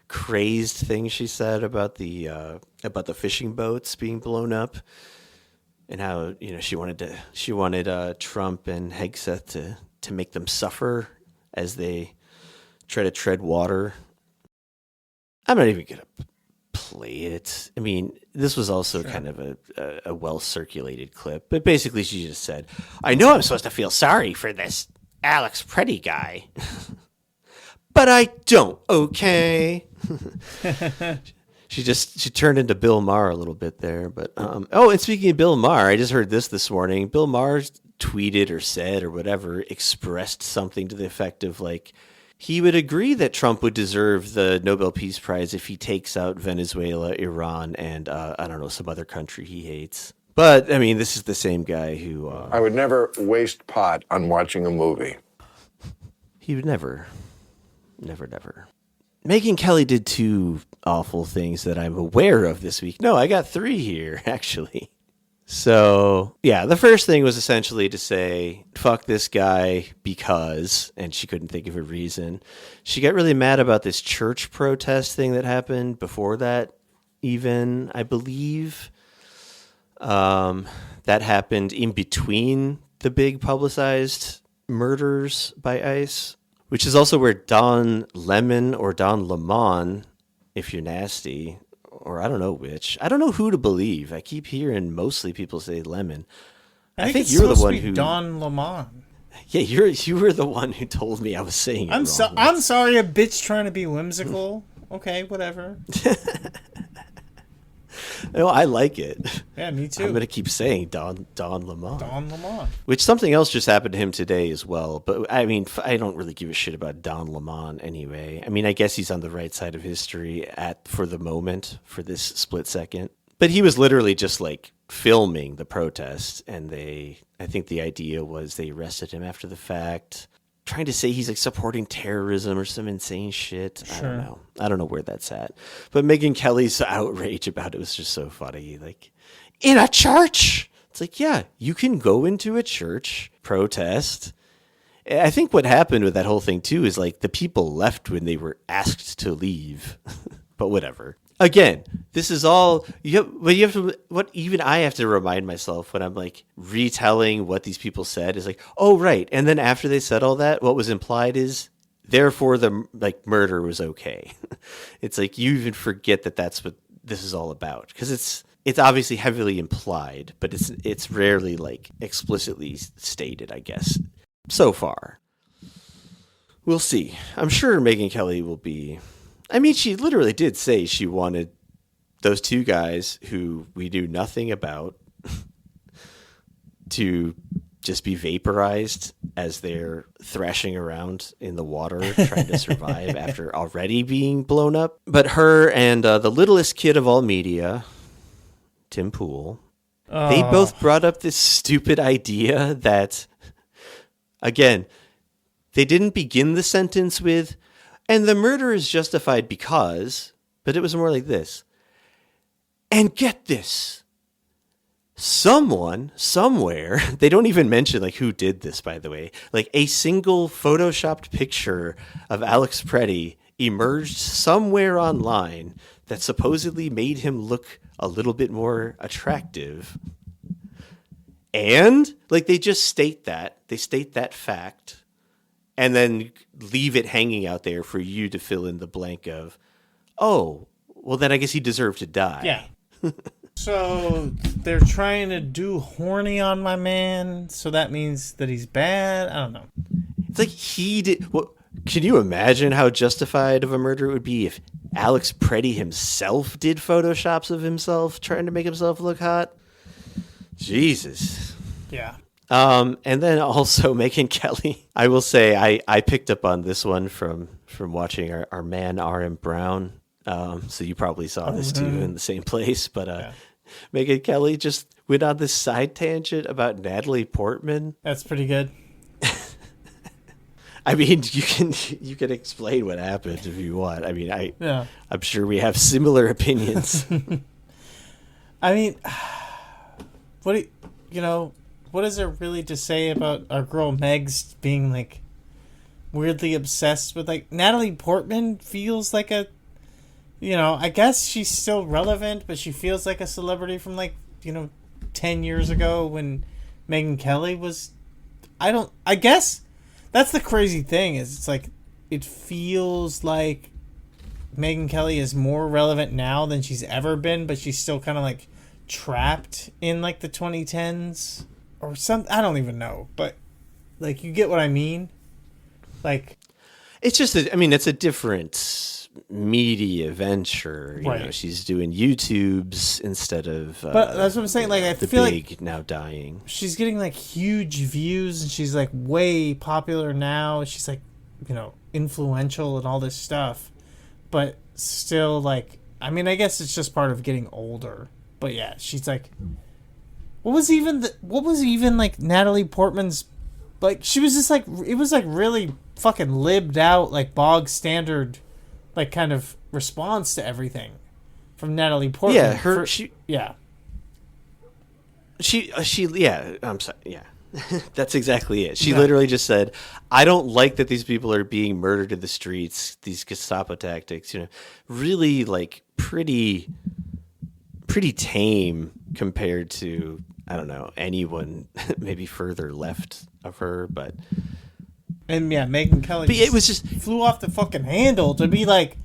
crazed thing she said about the fishing boats being blown up. And how, you know, she wanted Trump and Hegseth to make them suffer as they try to tread water. I'm not even gonna play it. I mean, this was also kind of a well circulated clip, but basically she just said, "I know I'm supposed to feel sorry for this Alex Preddy guy, but I don't." Okay. She turned into Bill Maher a little bit there, but and speaking of Bill Maher, I just heard this morning. Bill Maher tweeted or said or whatever, expressed something to the effect of like he would agree that Trump would deserve the Nobel Peace Prize if he takes out Venezuela, Iran, and I don't know, some other country he hates. But I mean, this is the same guy who I would never waste pot on watching a movie. He would never. Megyn Kelly did two awful things that I'm aware of this week. No, I got three here, actually. So, yeah, the first thing was essentially to say, fuck this guy because, and she couldn't think of a reason. She got really mad about this church protest thing that happened before that, even, I believe. That happened in between the big publicized murders by ICE. Which is also where Don Lemon or Don Lemon, if you're nasty, or I don't know which. I don't know who to believe. I keep hearing mostly people say Lemon. I think you're the one who Don Lemon. Yeah, you were the one who told me I was saying it wrong. I'm sorry, a bitch trying to be whimsical. okay, whatever. No, I like it. Yeah, me too. I'm going to keep saying Don Lemon. Don Lemon. Which something else just happened to him today as well. But I mean, I don't really give a shit about Don Lemon anyway. I mean, I guess he's on the right side of history for the moment, for this split second. But he was literally just like filming the protest, and I think the idea was they arrested him after the fact, trying to say he's like supporting terrorism or some insane shit. Sure. I don't know where that's at. But Megyn Kelly's outrage about it was just so funny. Like, in a church? It's like, yeah, you can go into a church, protest. I think what happened with that whole thing too is like the people left when they were asked to leave. But whatever. Again, this is all even I have to remind myself when I'm like retelling what these people said is like, oh right. And then after they said all that, what was implied is therefore the like murder was okay. It's like you even forget that that's what this is all about, because it's obviously heavily implied, but it's rarely like explicitly stated, I guess. So far. We'll see. I'm sure Megyn Kelly will be. I mean, she literally did say she wanted those two guys who we knew nothing about to just be vaporized as they're thrashing around in the water trying to survive after already being blown up. But her and the littlest kid of all media, Tim Pool, they both brought up this stupid idea that, again, they didn't begin the sentence with, and the murder is justified because, but it was more like this. And get this. Someone, somewhere, they don't even mention like who did this, by the way. Like a single photoshopped picture of Alex Preddy emerged somewhere online that supposedly made him look a little bit more attractive. And like they just state that. They state that fact. And then leave it hanging out there for you to fill in the blank of, oh, well, then I guess he deserved to die. Yeah. So they're trying to do horny on my man, so that means that he's bad? I don't know. It's like he did. Well, can you imagine how justified of a murder it would be if Alex Preddy himself did photoshops of himself trying to make himself look hot? Jesus. Yeah. And then also Megyn Kelly. I will say I picked up on this one from watching our man R.M. Brown. So you probably saw this too in the same place. But Megyn Kelly just went on this side tangent about Natalie Portman. That's pretty good. I mean, you can explain what happened if you want. I mean, I'm sure we have similar opinions. I mean, what is there really to say about our girl Megs being like weirdly obsessed with like Natalie Portman feels like a, I guess she's still relevant, but she feels like a celebrity from like, 10 years ago when Megyn Kelly was, I guess that's the crazy thing is it's like, it feels like Megyn Kelly is more relevant now than she's ever been, but she's still kind of like trapped in like the 2010s. Or some, I don't even know, but like you get what I mean. Like, it's just, it's a different media venture. You know, she's doing YouTubes instead of. But that's what I'm saying. Like, I feel like now dying. She's getting like huge views, and she's like way popular now. She's like, influential and all this stuff, but still, like, I guess it's just part of getting older. But yeah, she's like. What was even like Natalie Portman's, like, she was just like, it was like really fucking libbed out, like bog standard, like kind of response to everything from Natalie Portman. Yeah, I'm sorry. Yeah, that's exactly it. She literally just said, I don't like that these people are being murdered in the streets, these Gestapo tactics, really like pretty tame compared to, I don't know, anyone maybe further left of her, but. And yeah, Megyn Kelly it was just flew off the fucking handle to be like,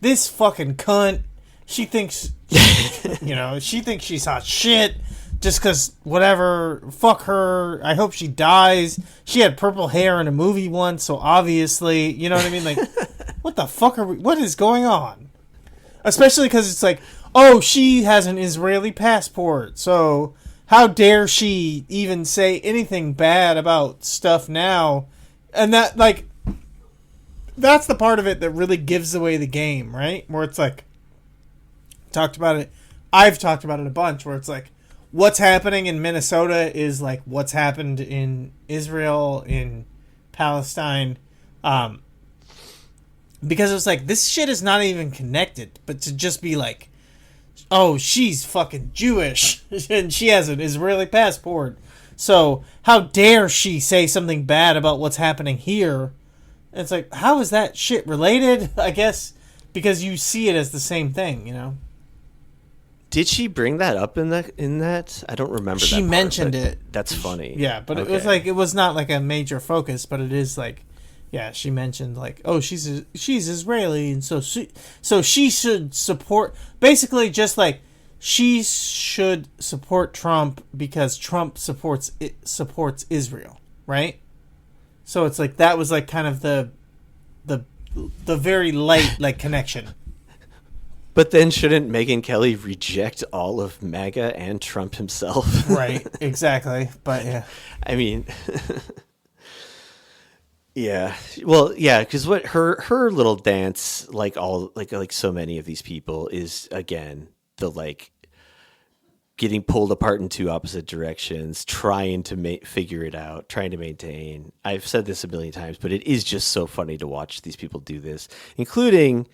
this fucking cunt, she thinks, she thinks she's hot shit just because whatever, fuck her, I hope she dies. She had purple hair in a movie once, so obviously, you know what I mean? Like, what the fuck what is going on? Especially because it's like, oh, she has an Israeli passport, so how dare she even say anything bad about stuff now? And that, like, that's the part of it that really gives away the game, right? Where it's like, I've talked about it a bunch, where it's like, what's happening in Minnesota is like what's happened in Israel, in Palestine, because it's like, this shit is not even connected, but to just be like, oh, she's fucking Jewish and she has an Israeli passport, so how dare she say something bad about what's happening here? And it's like, how is that shit related? I guess because you see it as the same thing, you know. Did she bring that up in that? I don't remember. She that part, mentioned it. That's funny. Yeah, but it was like, it was not like a major focus, but it is like, yeah, she mentioned like, oh, she's Israeli, and so she should support, basically just like, she should support Trump because Trump supports Israel, right? So it's like, that was like kind of the very light like connection. But then shouldn't Megyn Kelly reject all of MAGA and Trump himself? Right, exactly. But yeah, I mean, yeah. Well, yeah, because what her little dance, like so many of these people, is again the like getting pulled apart in two opposite directions, trying to figure it out, trying to maintain. I've said this a million times, but it is just so funny to watch these people do this, including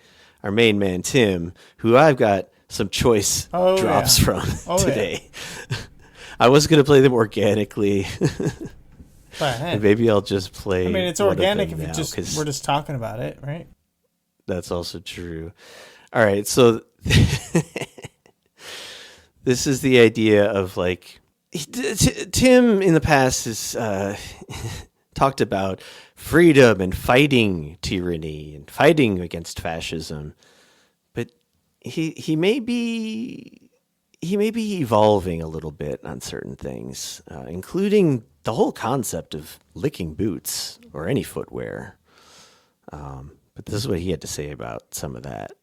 our main man, Tim, who I've got some choice drops from today. Yeah. I was going to play them organically. But maybe I'll just play. I mean, it's organic if we're just talking about it, right? That's also true. All right, so this is the idea of like Tim in the past has talked about freedom and fighting tyranny and fighting against fascism, but he may be evolving a little bit on certain things, including the whole concept of licking boots or any footwear. But this is what he had to say about some of that.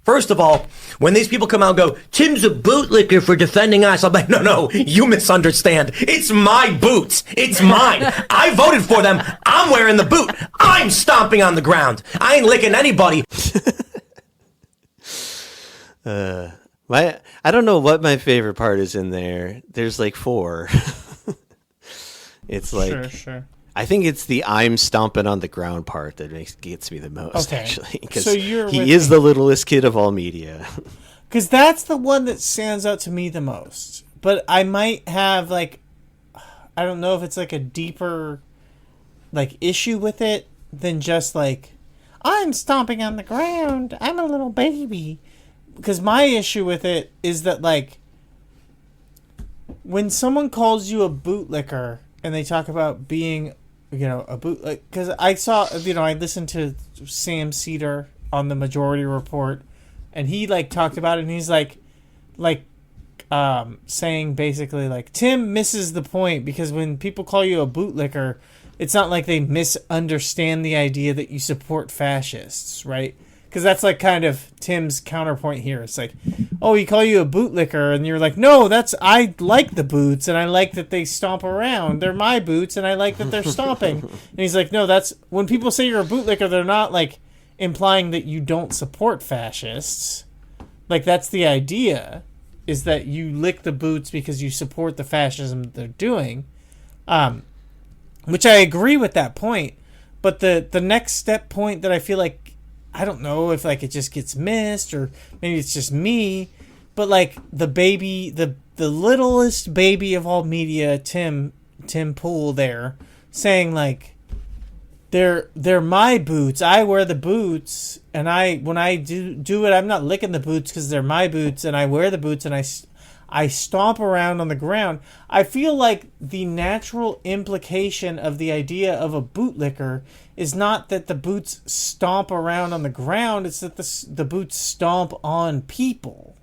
First of all, when these people come out and go, Tim's a bootlicker for defending us, I'm like, no, you misunderstand. It's my boots. It's mine. I voted for them. I'm wearing the boot. I'm stomping on the ground. I ain't licking anybody. I don't know what my favorite part is in there. There's like 4. It's like, sure. I think it's the I'm stomping on the ground part that gets me the most, actually. Because he is the littlest kid of all media. Because that's the one that stands out to me the most. But I might have, like, I don't know if it's like a deeper, like, issue with it than just like, I'm stomping on the ground. I'm a little baby. Because my issue with it is that, like, when someone calls you a bootlicker and they talk about being, you know, a boot, like, because I saw, you know, I listened to Sam Cedar on the Majority Report, and he like talked about it, and he's like saying basically like, Tim misses the point, because when people call you a bootlicker, it's not like they misunderstand the idea that you support fascists, right? Because that's like kind of Tim's counterpoint here. It's like, oh, he call you a bootlicker, and you're like, no, I like the boots, and I like that they stomp around. They're my boots, and I like that they're stomping. And he's like, no, that's when people say you're a bootlicker, they're not like implying that you don't support fascists. Like, that's the idea, is that you lick the boots because you support the fascism that they're doing. Which I agree with that point, but the next step point that I feel like, I don't know if like it just gets missed, or maybe it's just me, but like the baby, the littlest baby of all media, Tim Pool there, saying like, they're my boots. I wear the boots, and when I do it, I'm not licking the boots because they're my boots, and I wear the boots, and I stomp around on the ground. I feel like the natural implication of the idea of a bootlicker is not that the boots stomp around on the ground, it's that the boots stomp on people.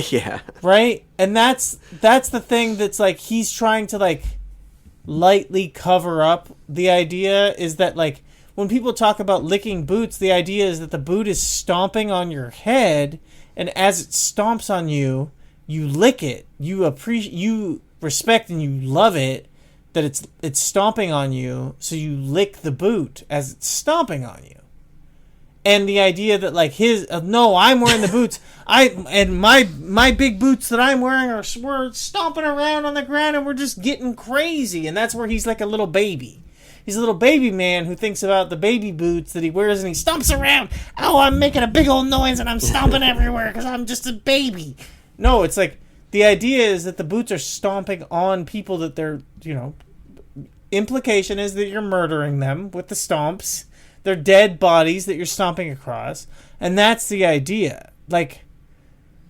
Yeah. Right? And that's the thing that's like, he's trying to like lightly cover up the idea, is that like, when people talk about licking boots, the idea is that the boot is stomping on your head, and as it stomps on you, you lick it. You respect and you love it that it's stomping on you, so you lick the boot as it's stomping on you. And the idea that like no, I'm wearing the boots. My big boots that I'm wearing we're stomping around on the ground and we're just getting crazy. And that's where he's like a little baby. He's a little baby man who thinks about the baby boots that he wears and he stomps around. Oh, I'm making a big old noise and I'm stomping everywhere because I'm just a baby. No, it's like the idea is that the boots are stomping on people that they're, implication is that you're murdering them with the stomps. They're dead bodies that you're stomping across. And that's the idea. Like,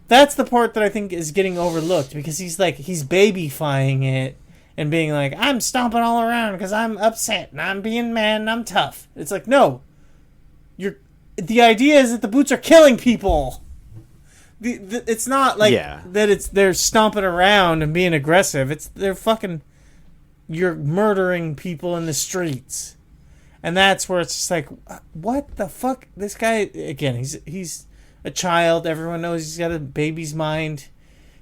that's the part that I think is getting overlooked because he's babyfying it and being like, I'm stomping all around because I'm upset and I'm being mad and I'm tough. It's like, no. The idea is that the boots are killing people. It's not like that they're stomping around and being aggressive. You're murdering people in the streets. And that's where it's just like, what the fuck? This guy, again, he's a child. Everyone knows he's got a baby's mind.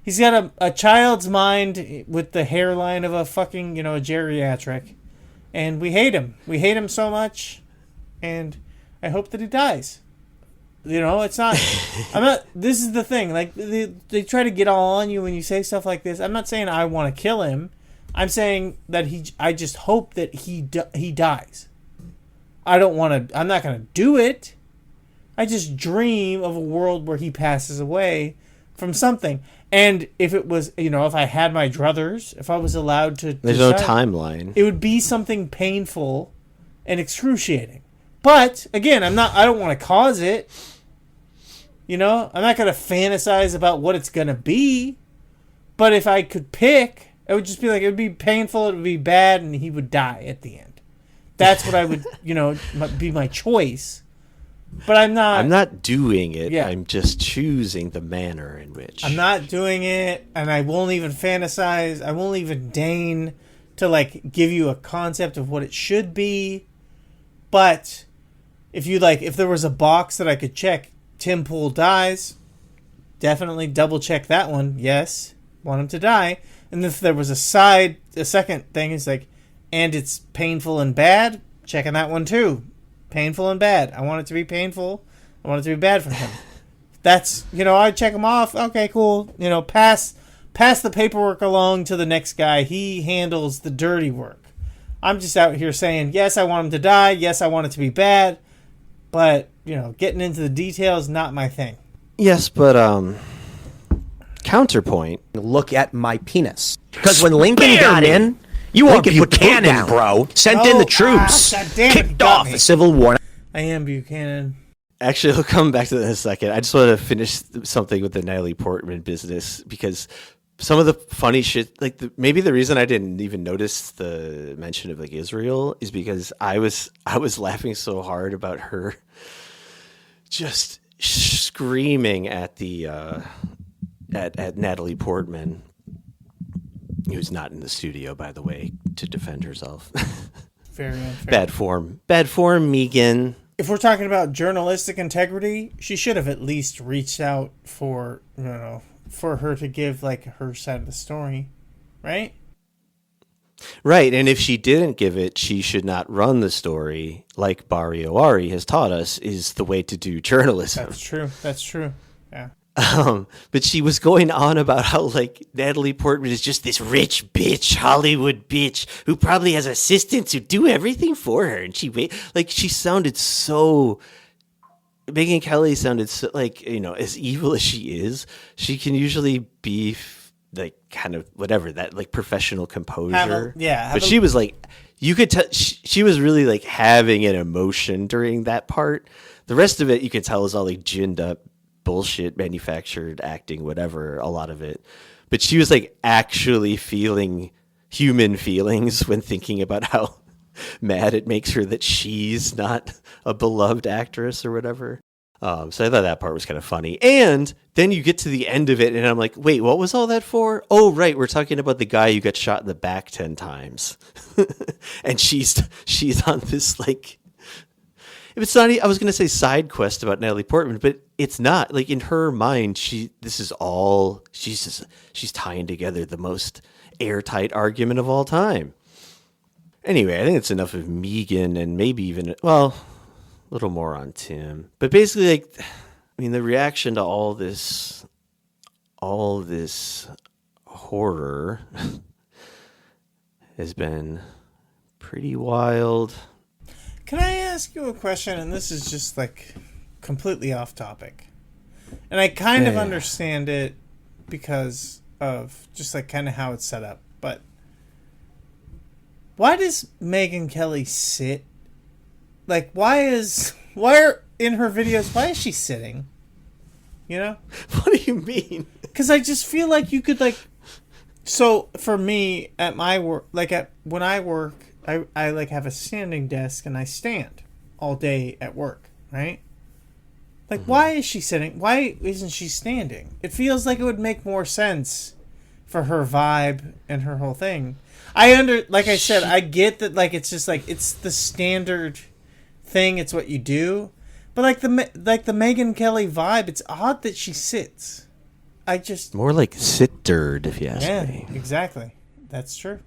He's got a child's mind with the hairline of a fucking, a geriatric. And we hate him. We hate him so much. And I hope that he dies. It's not... This is the thing. Like, they try to get all on you when you say stuff like this. I'm not saying I want to kill him. I'm saying that I just hope that he dies. I'm not going to do it. I just dream of a world where he passes away from something. And if it was, if I had my druthers, if I was allowed to There's no timeline. It would be something painful and excruciating. But, again, I don't want to cause it. I'm not going to fantasize about what it's going to be. But if I could pick, it would just be like, it would be painful, it would be bad, and he would die at the end. That's what I would, be my choice. But I'm not doing it. Yeah. I'm just choosing the manner in which. I'm not doing it, and I won't even fantasize. I won't even deign to, give you a concept of what it should be. But if there was a box that I could check, Tim Pool dies, definitely double check that one. Yes, want him to die. And if there was a second thing, it's like, and it's painful and bad, checking that one too. Painful and bad. I want it to be painful. I want it to be bad for him. That's, I check him off. Okay, cool. Pass the paperwork along to the next guy. He handles the dirty work. I'm just out here saying, yes, I want him to die. Yes, I want it to be bad. But, getting into the details, not my thing. Yes, but, counterpoint. Look at my penis. Because when Lincoln got in... You are Buchanan, bro. Sent in the troops. Kicked off the Civil War. I am Buchanan. Actually, I'll come back to that in a second. I just want to finish something with the Natalie Portman business because some of the funny shit, maybe the reason I didn't even notice the mention of Israel is because I was laughing so hard about her just screaming at the at Natalie Portman. Who's not in the studio, by the way, to defend herself. Very unfair. Bad form, Megan. If we're talking about journalistic integrity, she should have at least reached out for her to give her side of the story, right? Right, and if she didn't give it, she should not run the story, like Barrio Ari has taught us, is the way to do journalism. That's true. Yeah. But she was going on about how Natalie Portman is just this rich bitch, Hollywood bitch who probably has assistants who do everything for her, and she sounded so. Megyn Kelly sounded so as evil as she is. She can usually be kind of whatever that professional composure. But she was you could tell she was really having an emotion during that part. The rest of it you could tell is all ginned up. Bullshit, manufactured acting, whatever, a lot of it. But she was actually feeling human feelings when thinking about how mad it makes her that she's not a beloved actress or whatever. So I thought that part was kind of funny. And then you get to the end of it and I'm like, wait, what was all that for? Oh, right. We're talking about the guy who got shot in the back 10 times. And she's on this It's not. I was going to say side quest about Natalie Portman, but it's not. Like in her mind, this is all she's tying together the most airtight argument of all time. Anyway, I think it's enough of Megan and maybe even a little more on Tim. But basically, like, I mean, the reaction to all this horror has been pretty wild. Can I ask you a question? And this is just like completely off topic. And I kind of understand it because of just like kind of how it's set up. But why does Megyn Kelly sit? Like, why are in her videos, why is she sitting? You know? What do you mean? Because I just feel like you could like. So for me at my work, like when I work, I like have a standing desk and I stand all day at work, right? Like, why is she sitting? Why isn't she standing? It feels like it would make more sense for her vibe and her whole thing. Like I said, I get that. Like, it's just like it's the standard thing. It's what you do. But like the Megyn Kelly vibe, it's odd that she sits. More like sittered, if you ask me. Yeah, exactly. That's true.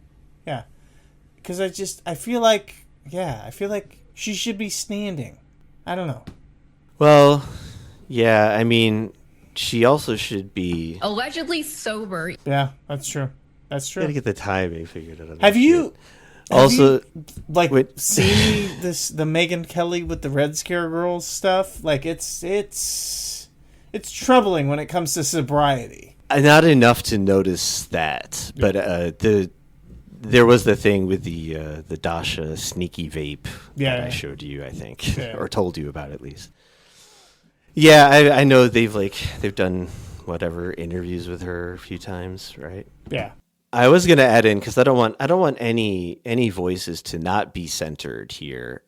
Yeah. Because I feel like she should be standing. I don't know. Well, yeah, I mean, she also should be Allegedly sober. Yeah, that's true. That's true. Gotta get the timing figured out. Have you Wait. seen the Megyn Kelly with the Red Scare Girls stuff? Like, it's troubling when it comes to sobriety. Not enough to notice that, but there was the thing with the Dasha sneaky vape that I showed you, I think, or told you about at least. Yeah, I know they've done whatever interviews with her a few times, right? Yeah. I was gonna add in because I don't want any voices to not be centered here.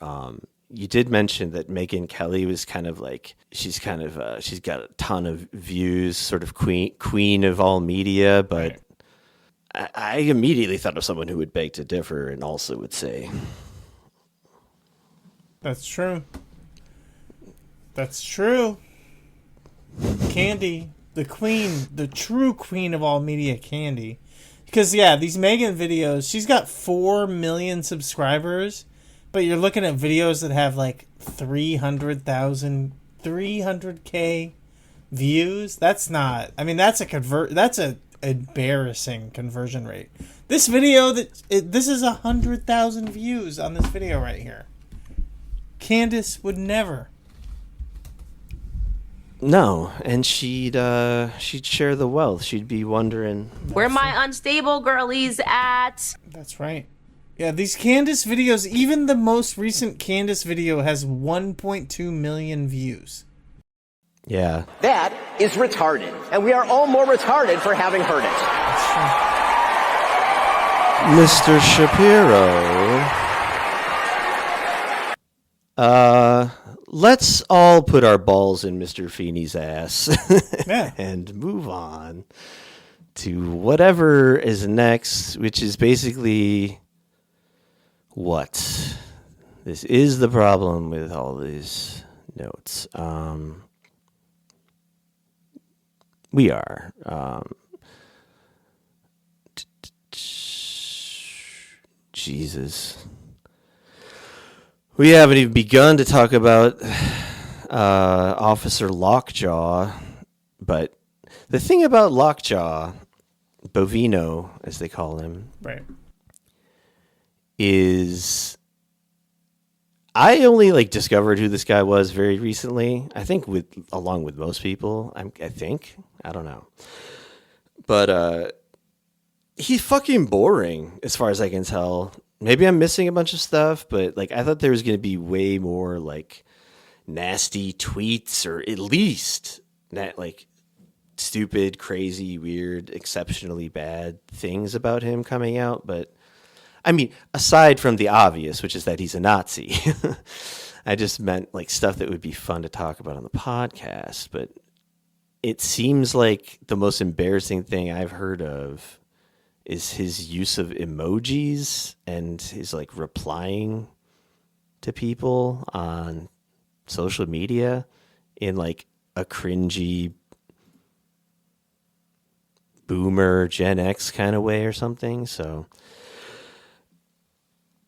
You did mention that Megyn Kelly was kind of like she's got a ton of views, sort of queen of all media, but I immediately thought of someone who would beg to differ and also would say that's true. That's true. Candy, the queen, the true queen of all media, Candy. Because, these Megyn videos, she's got 4 million subscribers, but you're looking at videos that have like 300K views. That's not, I mean, that's a embarrassing conversion rate. This video, this is 100,000 views on this video right here. Candace would never. no, and she'd share the wealth. She'd be wondering Where my unstable girlies at? That's right. Yeah, these Candace videos, even the most recent Candace video has 1.2 million views. Yeah. That is retarded, and we are all more retarded for having heard it. Mr. Shapiro. Let's all put our balls in Mr. Feeney's ass and move on to whatever is next, which is basically what? This is the problem with all these notes. We are. Jesus. We haven't even begun to talk about Officer Lockjaw, but the thing about Lockjaw, Bovino, as they call him, right, is I only discovered who this guy was very recently. I think along with most people. I don't know, but he's fucking boring as far as I can tell. Maybe I'm missing a bunch of stuff, but I thought there was going to be way more nasty tweets, or at least stupid, crazy, weird, exceptionally bad things about him coming out. But I mean, aside from the obvious, which is that he's a Nazi, I just meant stuff that would be fun to talk about on the podcast. But it seems like the most embarrassing thing I've heard of is his use of emojis and his replying to people on social media in like a cringy boomer Gen X kind of way or something. So,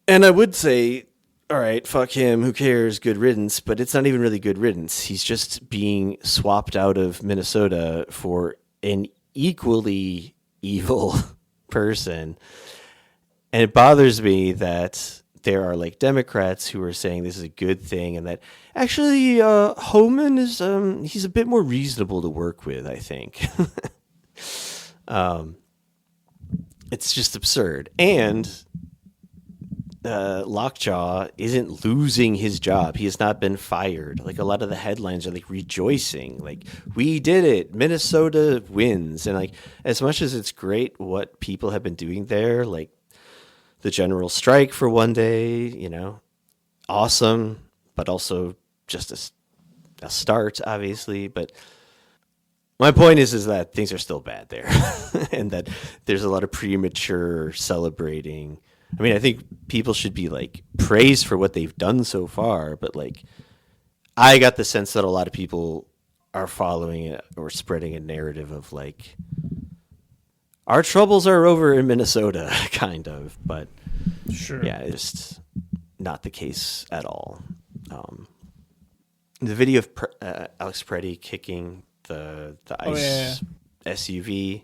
and I would say, all right, fuck him, who cares, good riddance, but it's not even really good riddance. He's just being swapped out of Minnesota for an equally evil person. And it bothers me that there are like Democrats who are saying this is a good thing, and that actually Homan is he's a bit more reasonable to work with, I think. It's just absurd. And Lockjaw isn't losing his job. He has not been fired. Like, a lot of the headlines are like rejoicing, like, we did it, Minnesota wins. And like, as much as it's great what people have been doing there, like the general strike for one day, you know, awesome, but also just a start, obviously. But my point is that things are still bad there, and that there's a lot of premature celebrating. I mean, I think people should be like praised for what they've done so far, but like, I got the sense that a lot of people are following it or spreading a narrative of like, our troubles are over in Minnesota, kind of. But sure, yeah, it's just not the case at all. The video of Alex Preddy kicking the ice SUV.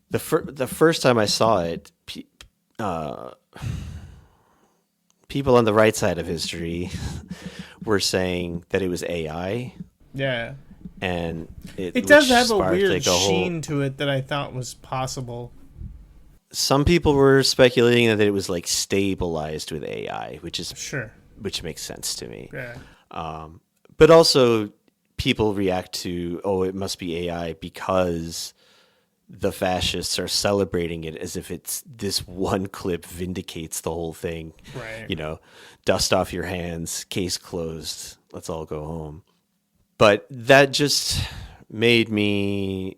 The first time I saw it, people on the right side of history were saying that it was AI. Yeah. And it does have a weird sheen to it that I thought was possible. Some people were speculating that it was like stabilized with AI, which makes sense to me. Yeah. But also people react to, oh, it must be AI because the fascists are celebrating it as if it's this one clip vindicates the whole thing. Right. You know, dust off your hands, case closed, let's all go home. But that just made me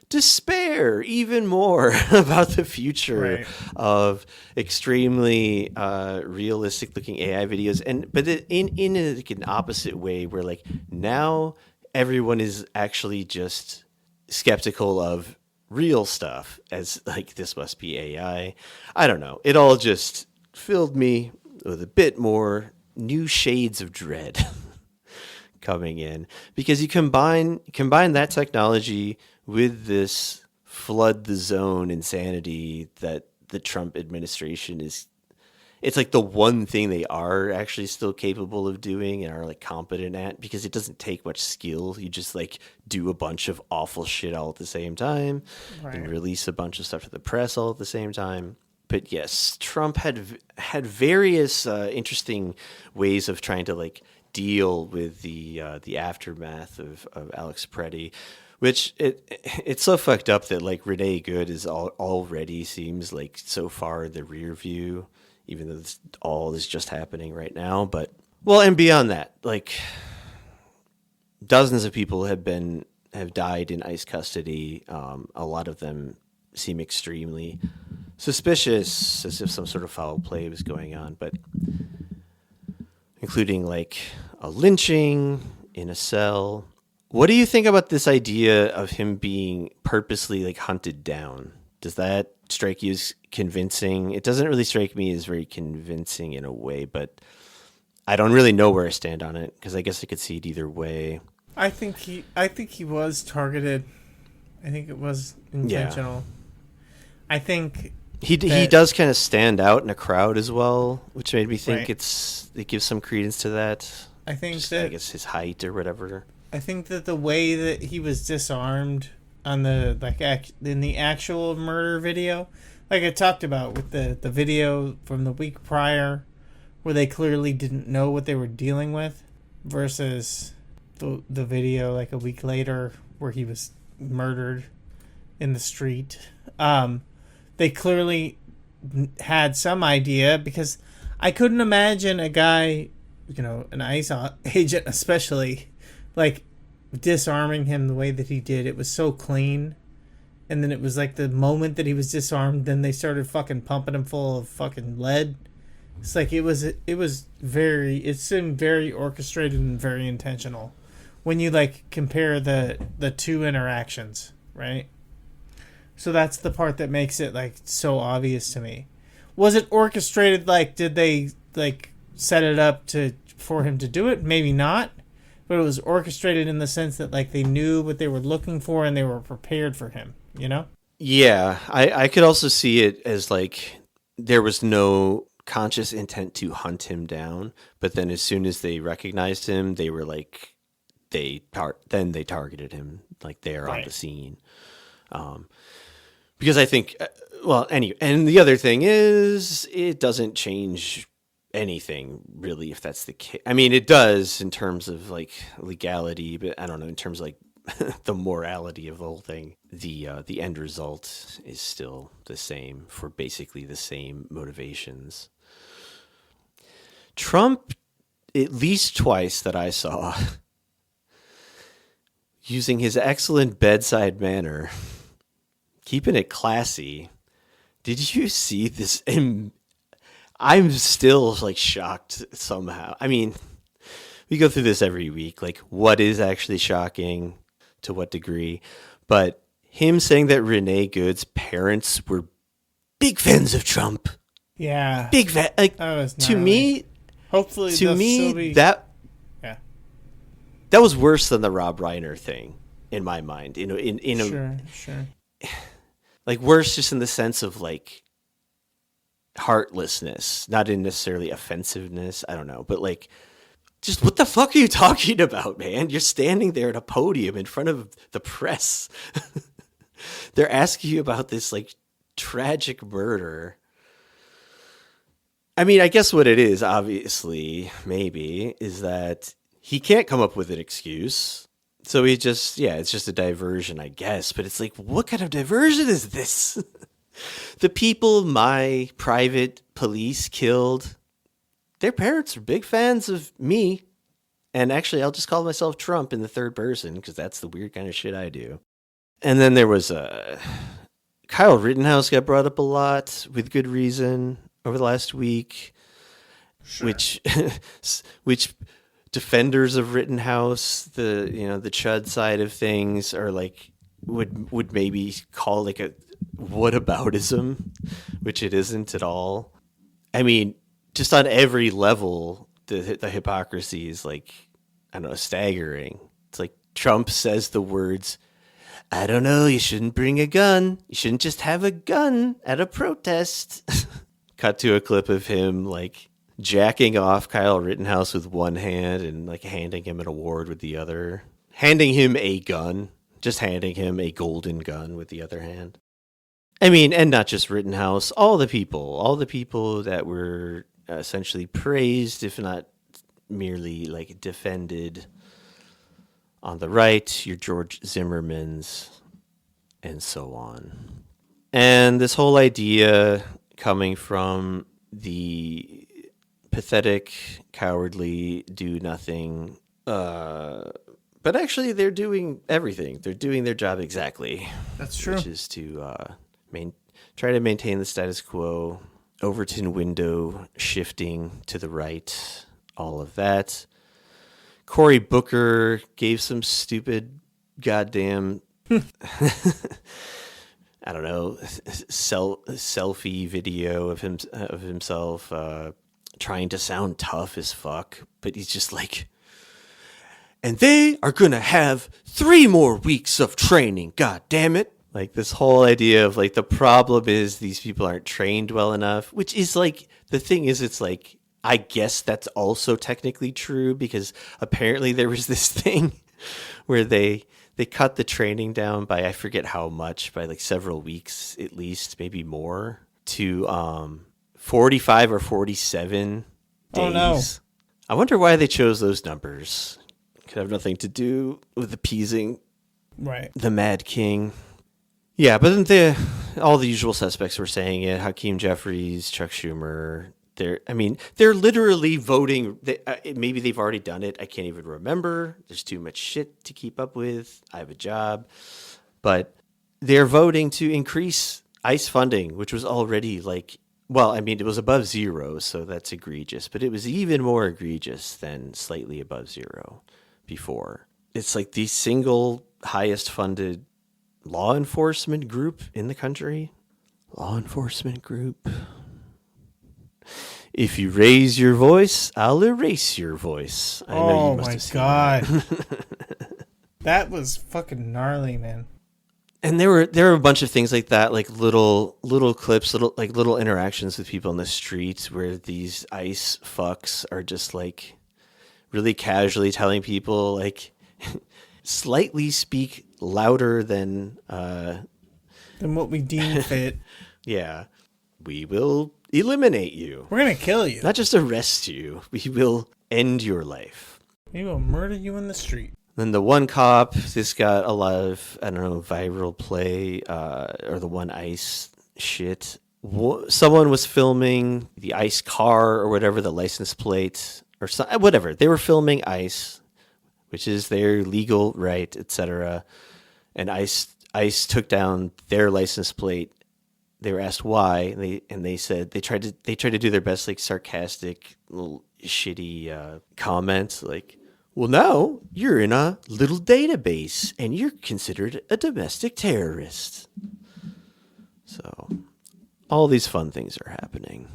despair even more about the future of extremely realistic looking AI videos. But in like an opposite way, where like now everyone is actually just skeptical of real stuff as like, this must be AI. I don't know. It all just filled me with a bit more new shades of dread coming in, because you combine that technology with this flood the zone insanity that the Trump administration is. It's like the one thing they are actually still capable of doing and are like competent at, because it doesn't take much skill. You just like do a bunch of awful shit all at the same time and release a bunch of stuff to the press all at the same time. But yes, Trump had various interesting ways of trying to like deal with the aftermath of Alex Preddy, which it's so fucked up that like Renee Good is already seems like so far in the rear view, even though all is just happening right now. But well, and beyond that, like dozens of people have died in ICE custody. A lot of them seem extremely suspicious, as if some sort of foul play was going on, but including like a lynching in a cell. What do you think about this idea of him being purposely like hunted down? Does that strike you as convincing? It doesn't really strike me as very convincing in a way, but I don't really know where I stand on it, because I guess I could see it either way. I think he was targeted. I think it was intentional. Yeah. I think he does kind of stand out in a crowd as well, which made me think it gives some credence to that. I think just, that, I guess, his height or whatever. I think that the way that he was disarmed on the in the actual murder video, like I talked about with the video from the week prior, where they clearly didn't know what they were dealing with, versus the video like a week later where he was murdered in the street. They clearly had some idea, because I couldn't imagine a guy, an ICE agent especially, like disarming him the way that he did. It was so clean. And then it was like the moment that he was disarmed, then they started fucking pumping him full of fucking lead. It's like it seemed very orchestrated and very intentional when you like compare the two interactions, right? So that's the part that makes it like so obvious to me. Was it orchestrated? Like, did they like set it up for him to do it? Maybe not, but it was orchestrated in the sense that like they knew what they were looking for and they were prepared for him. You know? Yeah, I could also see it as like there was no conscious intent to hunt him down, but then as soon as they recognized him, they were like they targeted him like there on the scene. Because I think, well, anyway, and the other thing is it doesn't change anything really if that's the case. I mean, it does in terms of like legality, but I don't know in terms of like the morality of the whole thing. The end result is still the same for basically the same motivations. Trump, at least twice that I saw, using his excellent bedside manner, keeping it classy. Did you see this? I'm still like shocked somehow. I mean, we go through this every week. Like, what is actually shocking? To what degree? But him saying that Renee Good's parents were big fans of Trump. Yeah, big fan. Like to me, hopefully, to me that was worse than the Rob Reiner thing in my mind. Sure. Like worse, just in the sense of like heartlessness, not in necessarily offensiveness. I don't know, but like. Just what the fuck are you talking about, man? You're standing there at a podium in front of the press. They're asking you about this like tragic murder. I mean, I guess what it is, obviously, maybe, is that he can't come up with an excuse. So it's just a diversion, I guess. But it's like, what kind of diversion is this? The people my private police killed, their parents are big fans of me. And actually, I'll just call myself Trump in the third person because that's the weird kind of shit I do. And then there was Kyle Rittenhouse got brought up a lot with good reason over the last week, sure. which defenders of Rittenhouse, the Chud side of things, are like would maybe call like a whataboutism, which it isn't at all. I mean, just on every level, the hypocrisy is like, I don't know, staggering. It's like Trump says the words, I don't know, you shouldn't bring a gun. You shouldn't just have a gun at a protest. Cut to a clip of him like jacking off Kyle Rittenhouse with one hand and like handing him an award with the other. Handing him a gun. Just handing him a golden gun with the other hand. I mean, and not just Rittenhouse, all the people that were essentially praised, if not merely like defended on the right, your George Zimmermans, and so on. And this whole idea coming from the pathetic, cowardly, do nothing, but actually they're doing everything. They're doing their job exactly. That's true. Which is to try to maintain the status quo, Overton window shifting to the right, all of that. Cory Booker gave some stupid goddamn, I don't know, selfie video of himself trying to sound tough as fuck, but he's just like, and they are gonna have 3 more weeks of training, god damn it. Like this whole idea of like the problem is these people aren't trained well enough, which is like, the thing is, it's like, I guess that's also technically true because apparently there was this thing where they cut the training down by, I forget how much, by like several weeks at least, maybe more, to 45 or 47 days. Oh no. I wonder why they chose those numbers. Could have nothing to do with appeasing the Mad King. Yeah, but then all the usual suspects were saying it. Hakeem Jeffries, Chuck Schumer. They're literally voting. Maybe they've already done it. I can't even remember. There's too much shit to keep up with. I have a job. But they're voting to increase ICE funding, which was already like Well, I mean, it was above zero, so that's egregious, but it was even more egregious than slightly above zero before. It's like the single highest funded law enforcement group in the country. Law enforcement group. If you raise your voice, I'll erase your voice. I know you must have seen God. that. That was fucking gnarly, man. And there were a bunch of things like that, like little clips, little interactions with people in the streets where these ICE fucks are just like really casually telling people like slightly speak louder than what we deem fit. Yeah. We will eliminate you. We're gonna kill you. Not just arrest you. We will end your life. We will murder you in the street. Then the one cop, this got a lot of, I don't know, viral play, or the one ICE shit. Someone was filming the ICE car or whatever, the license plate or whatever. They were filming ICE, which is their legal right, etc. And ICE took down their license plate. They were asked why, and they said they tried to do their best, like sarcastic, little shitty comments, like, well, now you're in a little database and you're considered a domestic terrorist. So all these fun things are happening.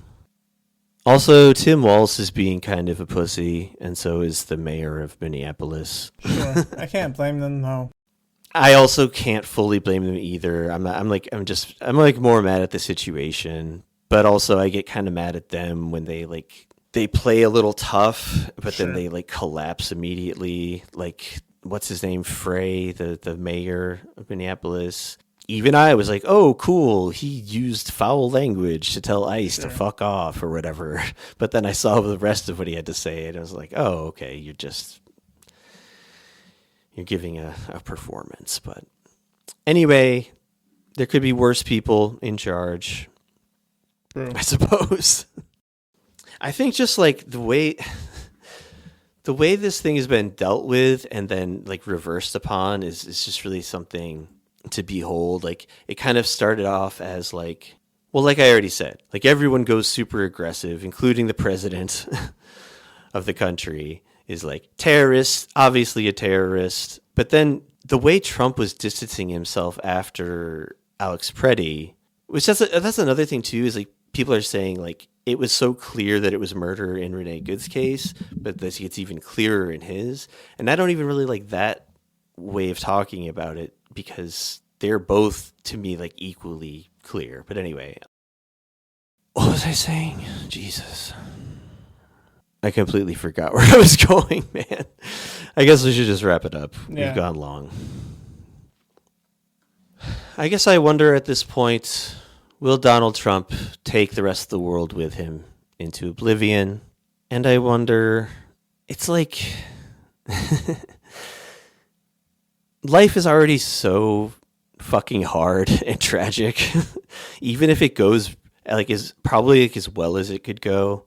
Also, Tim Walz is being kind of a pussy, and so is the mayor of Minneapolis. Sure. I can't blame them, though. I also can't fully blame them either. I'm more mad at the situation, but also I get kind of mad at them when they play a little tough, but then they like collapse immediately. Like, what's his name? Frey, the mayor of Minneapolis. Even I was like, oh, cool. He used foul language to tell ICE to fuck off or whatever. But then I saw the rest of what he had to say, and I was like, oh, okay, you're giving a performance. But anyway, there could be worse people in charge, I suppose. I think just like the way this thing has been dealt with and then like reversed upon is just really something to behold. Like, it kind of started off as like, well, like I already said, like everyone goes super aggressive, including the president of the country is like terrorist, obviously a terrorist. But then the way Trump was distancing himself after Alex Preddy, which that's another thing too, is like people are saying like it was so clear that it was murder in Renee Good's case, but this gets even clearer in his. And I don't even really like that way of talking about it because they're both, to me, like equally clear. But anyway, what was I saying? Jesus. I completely forgot where I was going, man. I guess we should just wrap it up. Yeah. We've gone long. I guess I wonder at this point, will Donald Trump take the rest of the world with him into oblivion? And I wonder, it's like, life is already so fucking hard and tragic. Even if it goes like as probably like as well as it could go,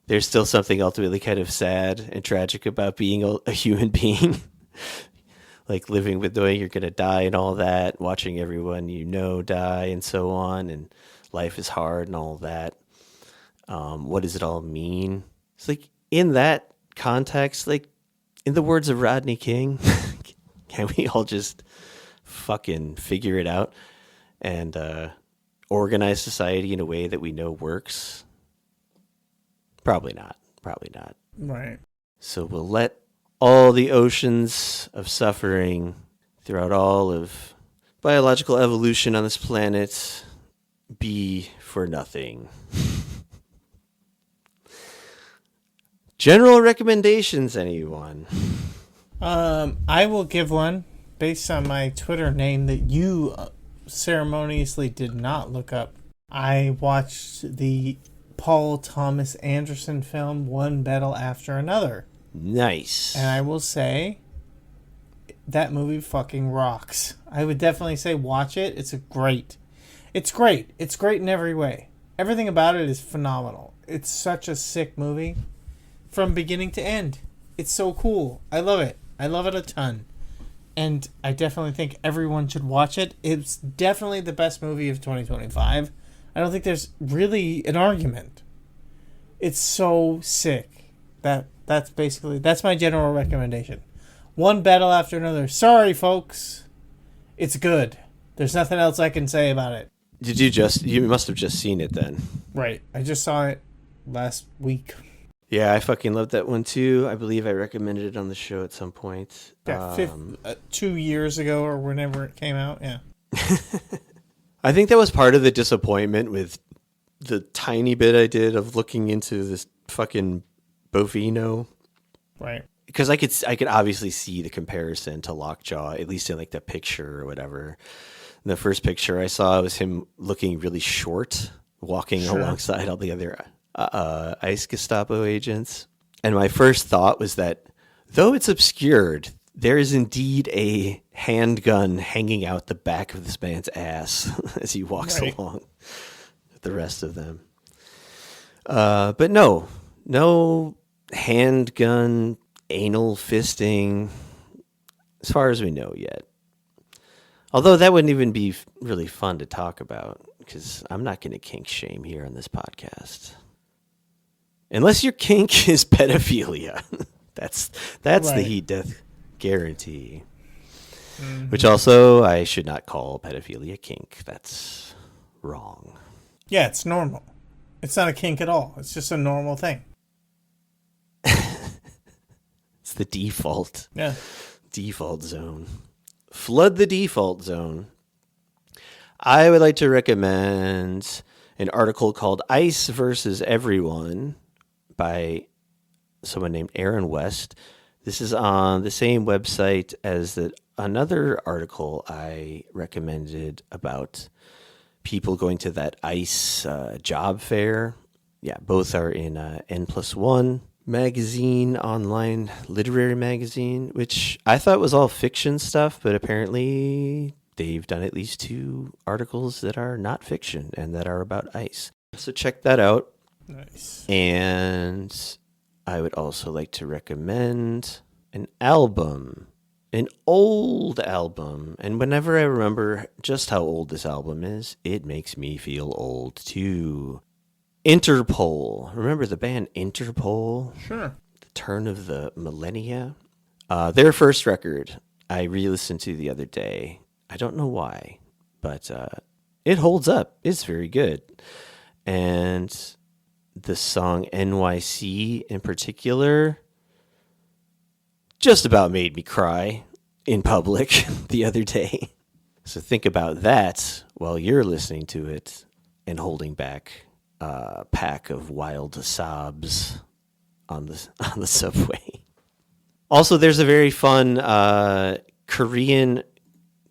there's still something ultimately kind of sad and tragic about being a human being. Like living with knowing you're going to die and all that, watching everyone you know die and so on, and life is hard and all that. What does it all mean? It's like in that context, like in the words of Rodney King, can we all just fucking figure it out and organize society in a way that we know works? Probably not. Probably not. Right. So we'll let all the oceans of suffering throughout all of biological evolution on this planet be for nothing. General recommendations, anyone? I will give one based on my Twitter name that you ceremoniously did not look up. I watched the Paul Thomas Anderson film One Battle After Another. Nice. And I will say that movie fucking rocks. I would definitely say watch it. It's great. It's great. It's great in every way. Everything about it is phenomenal. It's such a sick movie from beginning to end. It's so cool. I love it. I love it a ton. And I definitely think everyone should watch it. It's definitely the best movie of 2025. I don't think there's really an argument. It's so sick. That's my general recommendation. One battle after another. Sorry, folks. It's good. There's nothing else I can say about it. You must have just seen it then. Right. I just saw it last week. Yeah, I fucking loved that one too. I believe I recommended it on the show at some point. Yeah, 2 years ago or whenever it came out. Yeah. I think that was part of the disappointment with the tiny bit I did of looking into this fucking Bovino. Right. Because I could obviously see the comparison to Lockjaw, at least in like the picture or whatever. The first picture I saw was him looking really short, walking alongside all the other ICE Gestapo agents. And my first thought was that, though it's obscured, there is indeed a handgun hanging out the back of this man's ass as he walks along with the rest of them. But no handgun, anal fisting, as far as we know yet. Although that wouldn't even be really fun to talk about, because I'm not going to kink shame here on this podcast. Unless your kink is pedophilia. That's the heat death guarantee. Mm-hmm. Which also I should not call pedophilia kink. That's wrong. Yeah, it's normal. It's not a kink at all. It's just a normal thing. It's the default. Yeah. Default zone. Flood the default zone. I would like to recommend an article called ICE versus Everyone by someone named Aaron West. This is on the same website as another article I recommended about people going to that ICE job fair. Yeah, both are in N+1 magazine, online literary magazine, which I thought was all fiction stuff, but apparently they've done at least 2 articles that are not fiction and that are about ICE. So check that out. Nice. And I would also like to recommend an album, an old album. And whenever I remember just how old this album is, it makes me feel old too. Interpol. Remember the band Interpol? Sure. The turn of the millennia. Their first record, I re-listened to the other day. I don't know why, but it holds up. It's very good. And the song NYC in particular just about made me cry in public the other day. So think about that while you're listening to it and holding back a pack of wild sobs on the subway. Also, there's a very fun Korean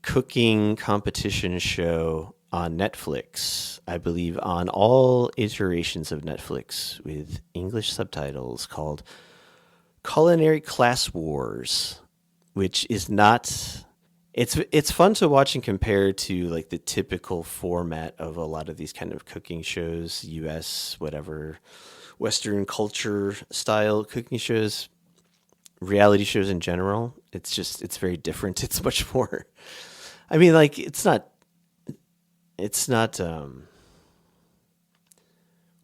cooking competition show on Netflix, I believe on all iterations of Netflix with English subtitles, called Culinary Class Wars, which is not... It's fun to watch and compare to like the typical format of a lot of these kind of cooking shows, US, whatever, Western culture style cooking shows, reality shows in general. It's very different. It's much more, I mean, like, it's not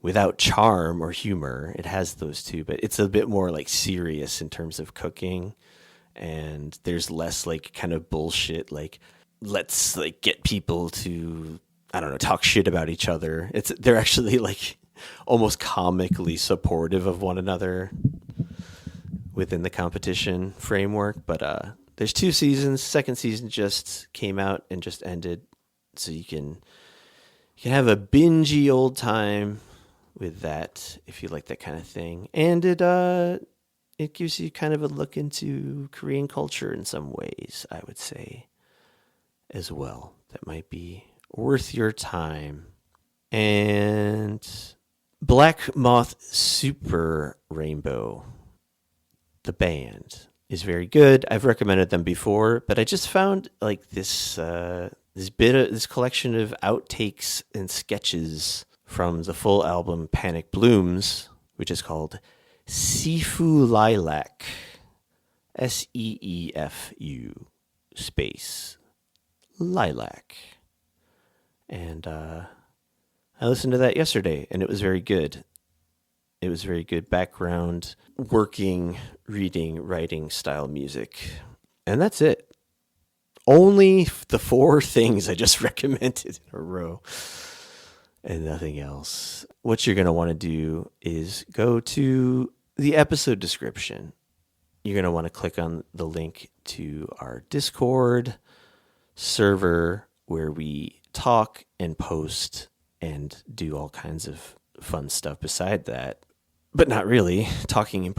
without charm or humor. It has those two, but it's a bit more like serious in terms of cooking. And there's less like kind of bullshit, like let's like get people to, I don't know, talk shit about each other. They're actually like almost comically supportive of one another within the competition framework. But there's 2 seasons. Second season just came out and just ended, so you can have a bingey old time with that if you like that kind of thing. And it gives you kind of a look into Korean culture in some ways, I would say, as well. That might be worth your time. And Black Moth Super Rainbow, the band, is very good. I've recommended them before, but I just found like this collection of outtakes and sketches from the full album Panic Blooms, which is called Seefu Lilac, SEEFU space Lilac. And I I listened to that yesterday, and it was very good. It was very good background, working, reading, writing style music. And that's it. Only the 4 things I just recommended in a row and nothing else. What you're going to want to do is go to the episode description. You're going to want to click on the link to our Discord server where we talk and post and do all kinds of fun stuff beside that. But not really. Talking and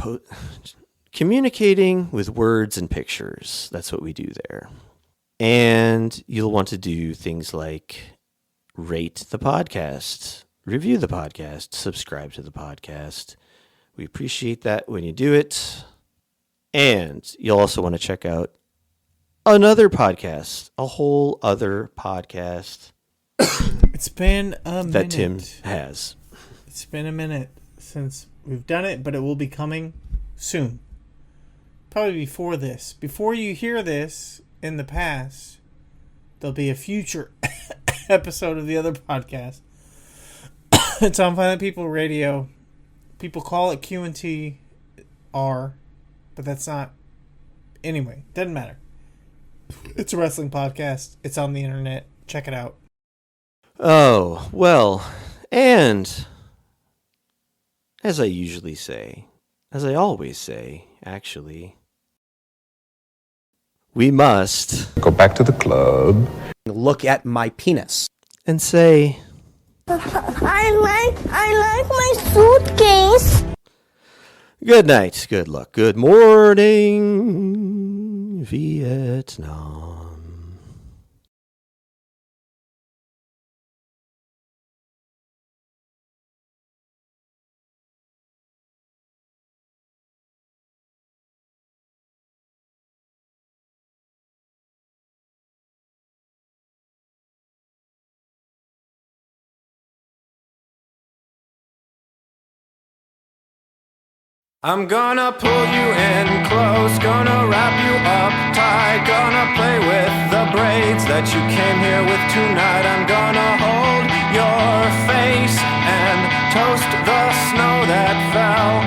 communicating with words and pictures. That's what we do there. And you'll want to do things like rate the podcast, review the podcast, subscribe to the podcast. We appreciate that when you do it. And you'll also want to check out another podcast, a whole other podcast. It's been a minute. That Tim has. It's been a minute since we've done it, but it will be coming soon. Probably before this. Before you hear this in the past, there'll be a future episode of the other podcast. It's on Violent People Radio. People call it Q&T-R, but that's not. Anyway, doesn't matter. It's a wrestling podcast. It's on the internet. Check it out. Oh, well, and as I usually say, as I always say, actually, we must Go back to the club. Look at my penis. and say, I like my suitcase. good night, good luck, good morning, Vietnam. I'm gonna pull you in close, gonna wrap you up tight, gonna play with the braids that you came here with tonight. I'm gonna hold your face and toast the snow that fell,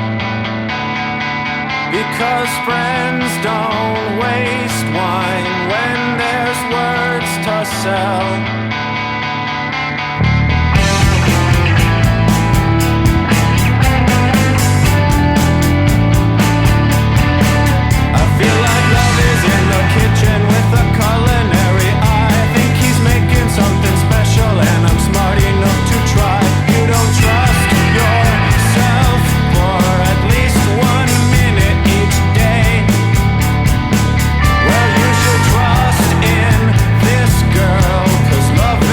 because friends don't waste wine when there's words to sell. Kitchen with a culinary eye. I think he's making something special, and I'm smart enough to try. You don't trust yourself for at least 1 minute each day. Well, you should trust in this girl, 'cause love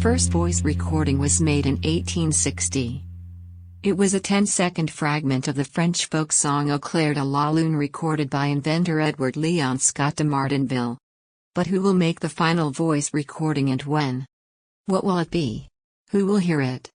first voice recording was made in 1860. It was a 10-second fragment of the French folk song Au clair de la lune recorded by inventor Edward Leon Scott de Martinville. But who will make the final voice recording and when? What will it be? Who will hear it?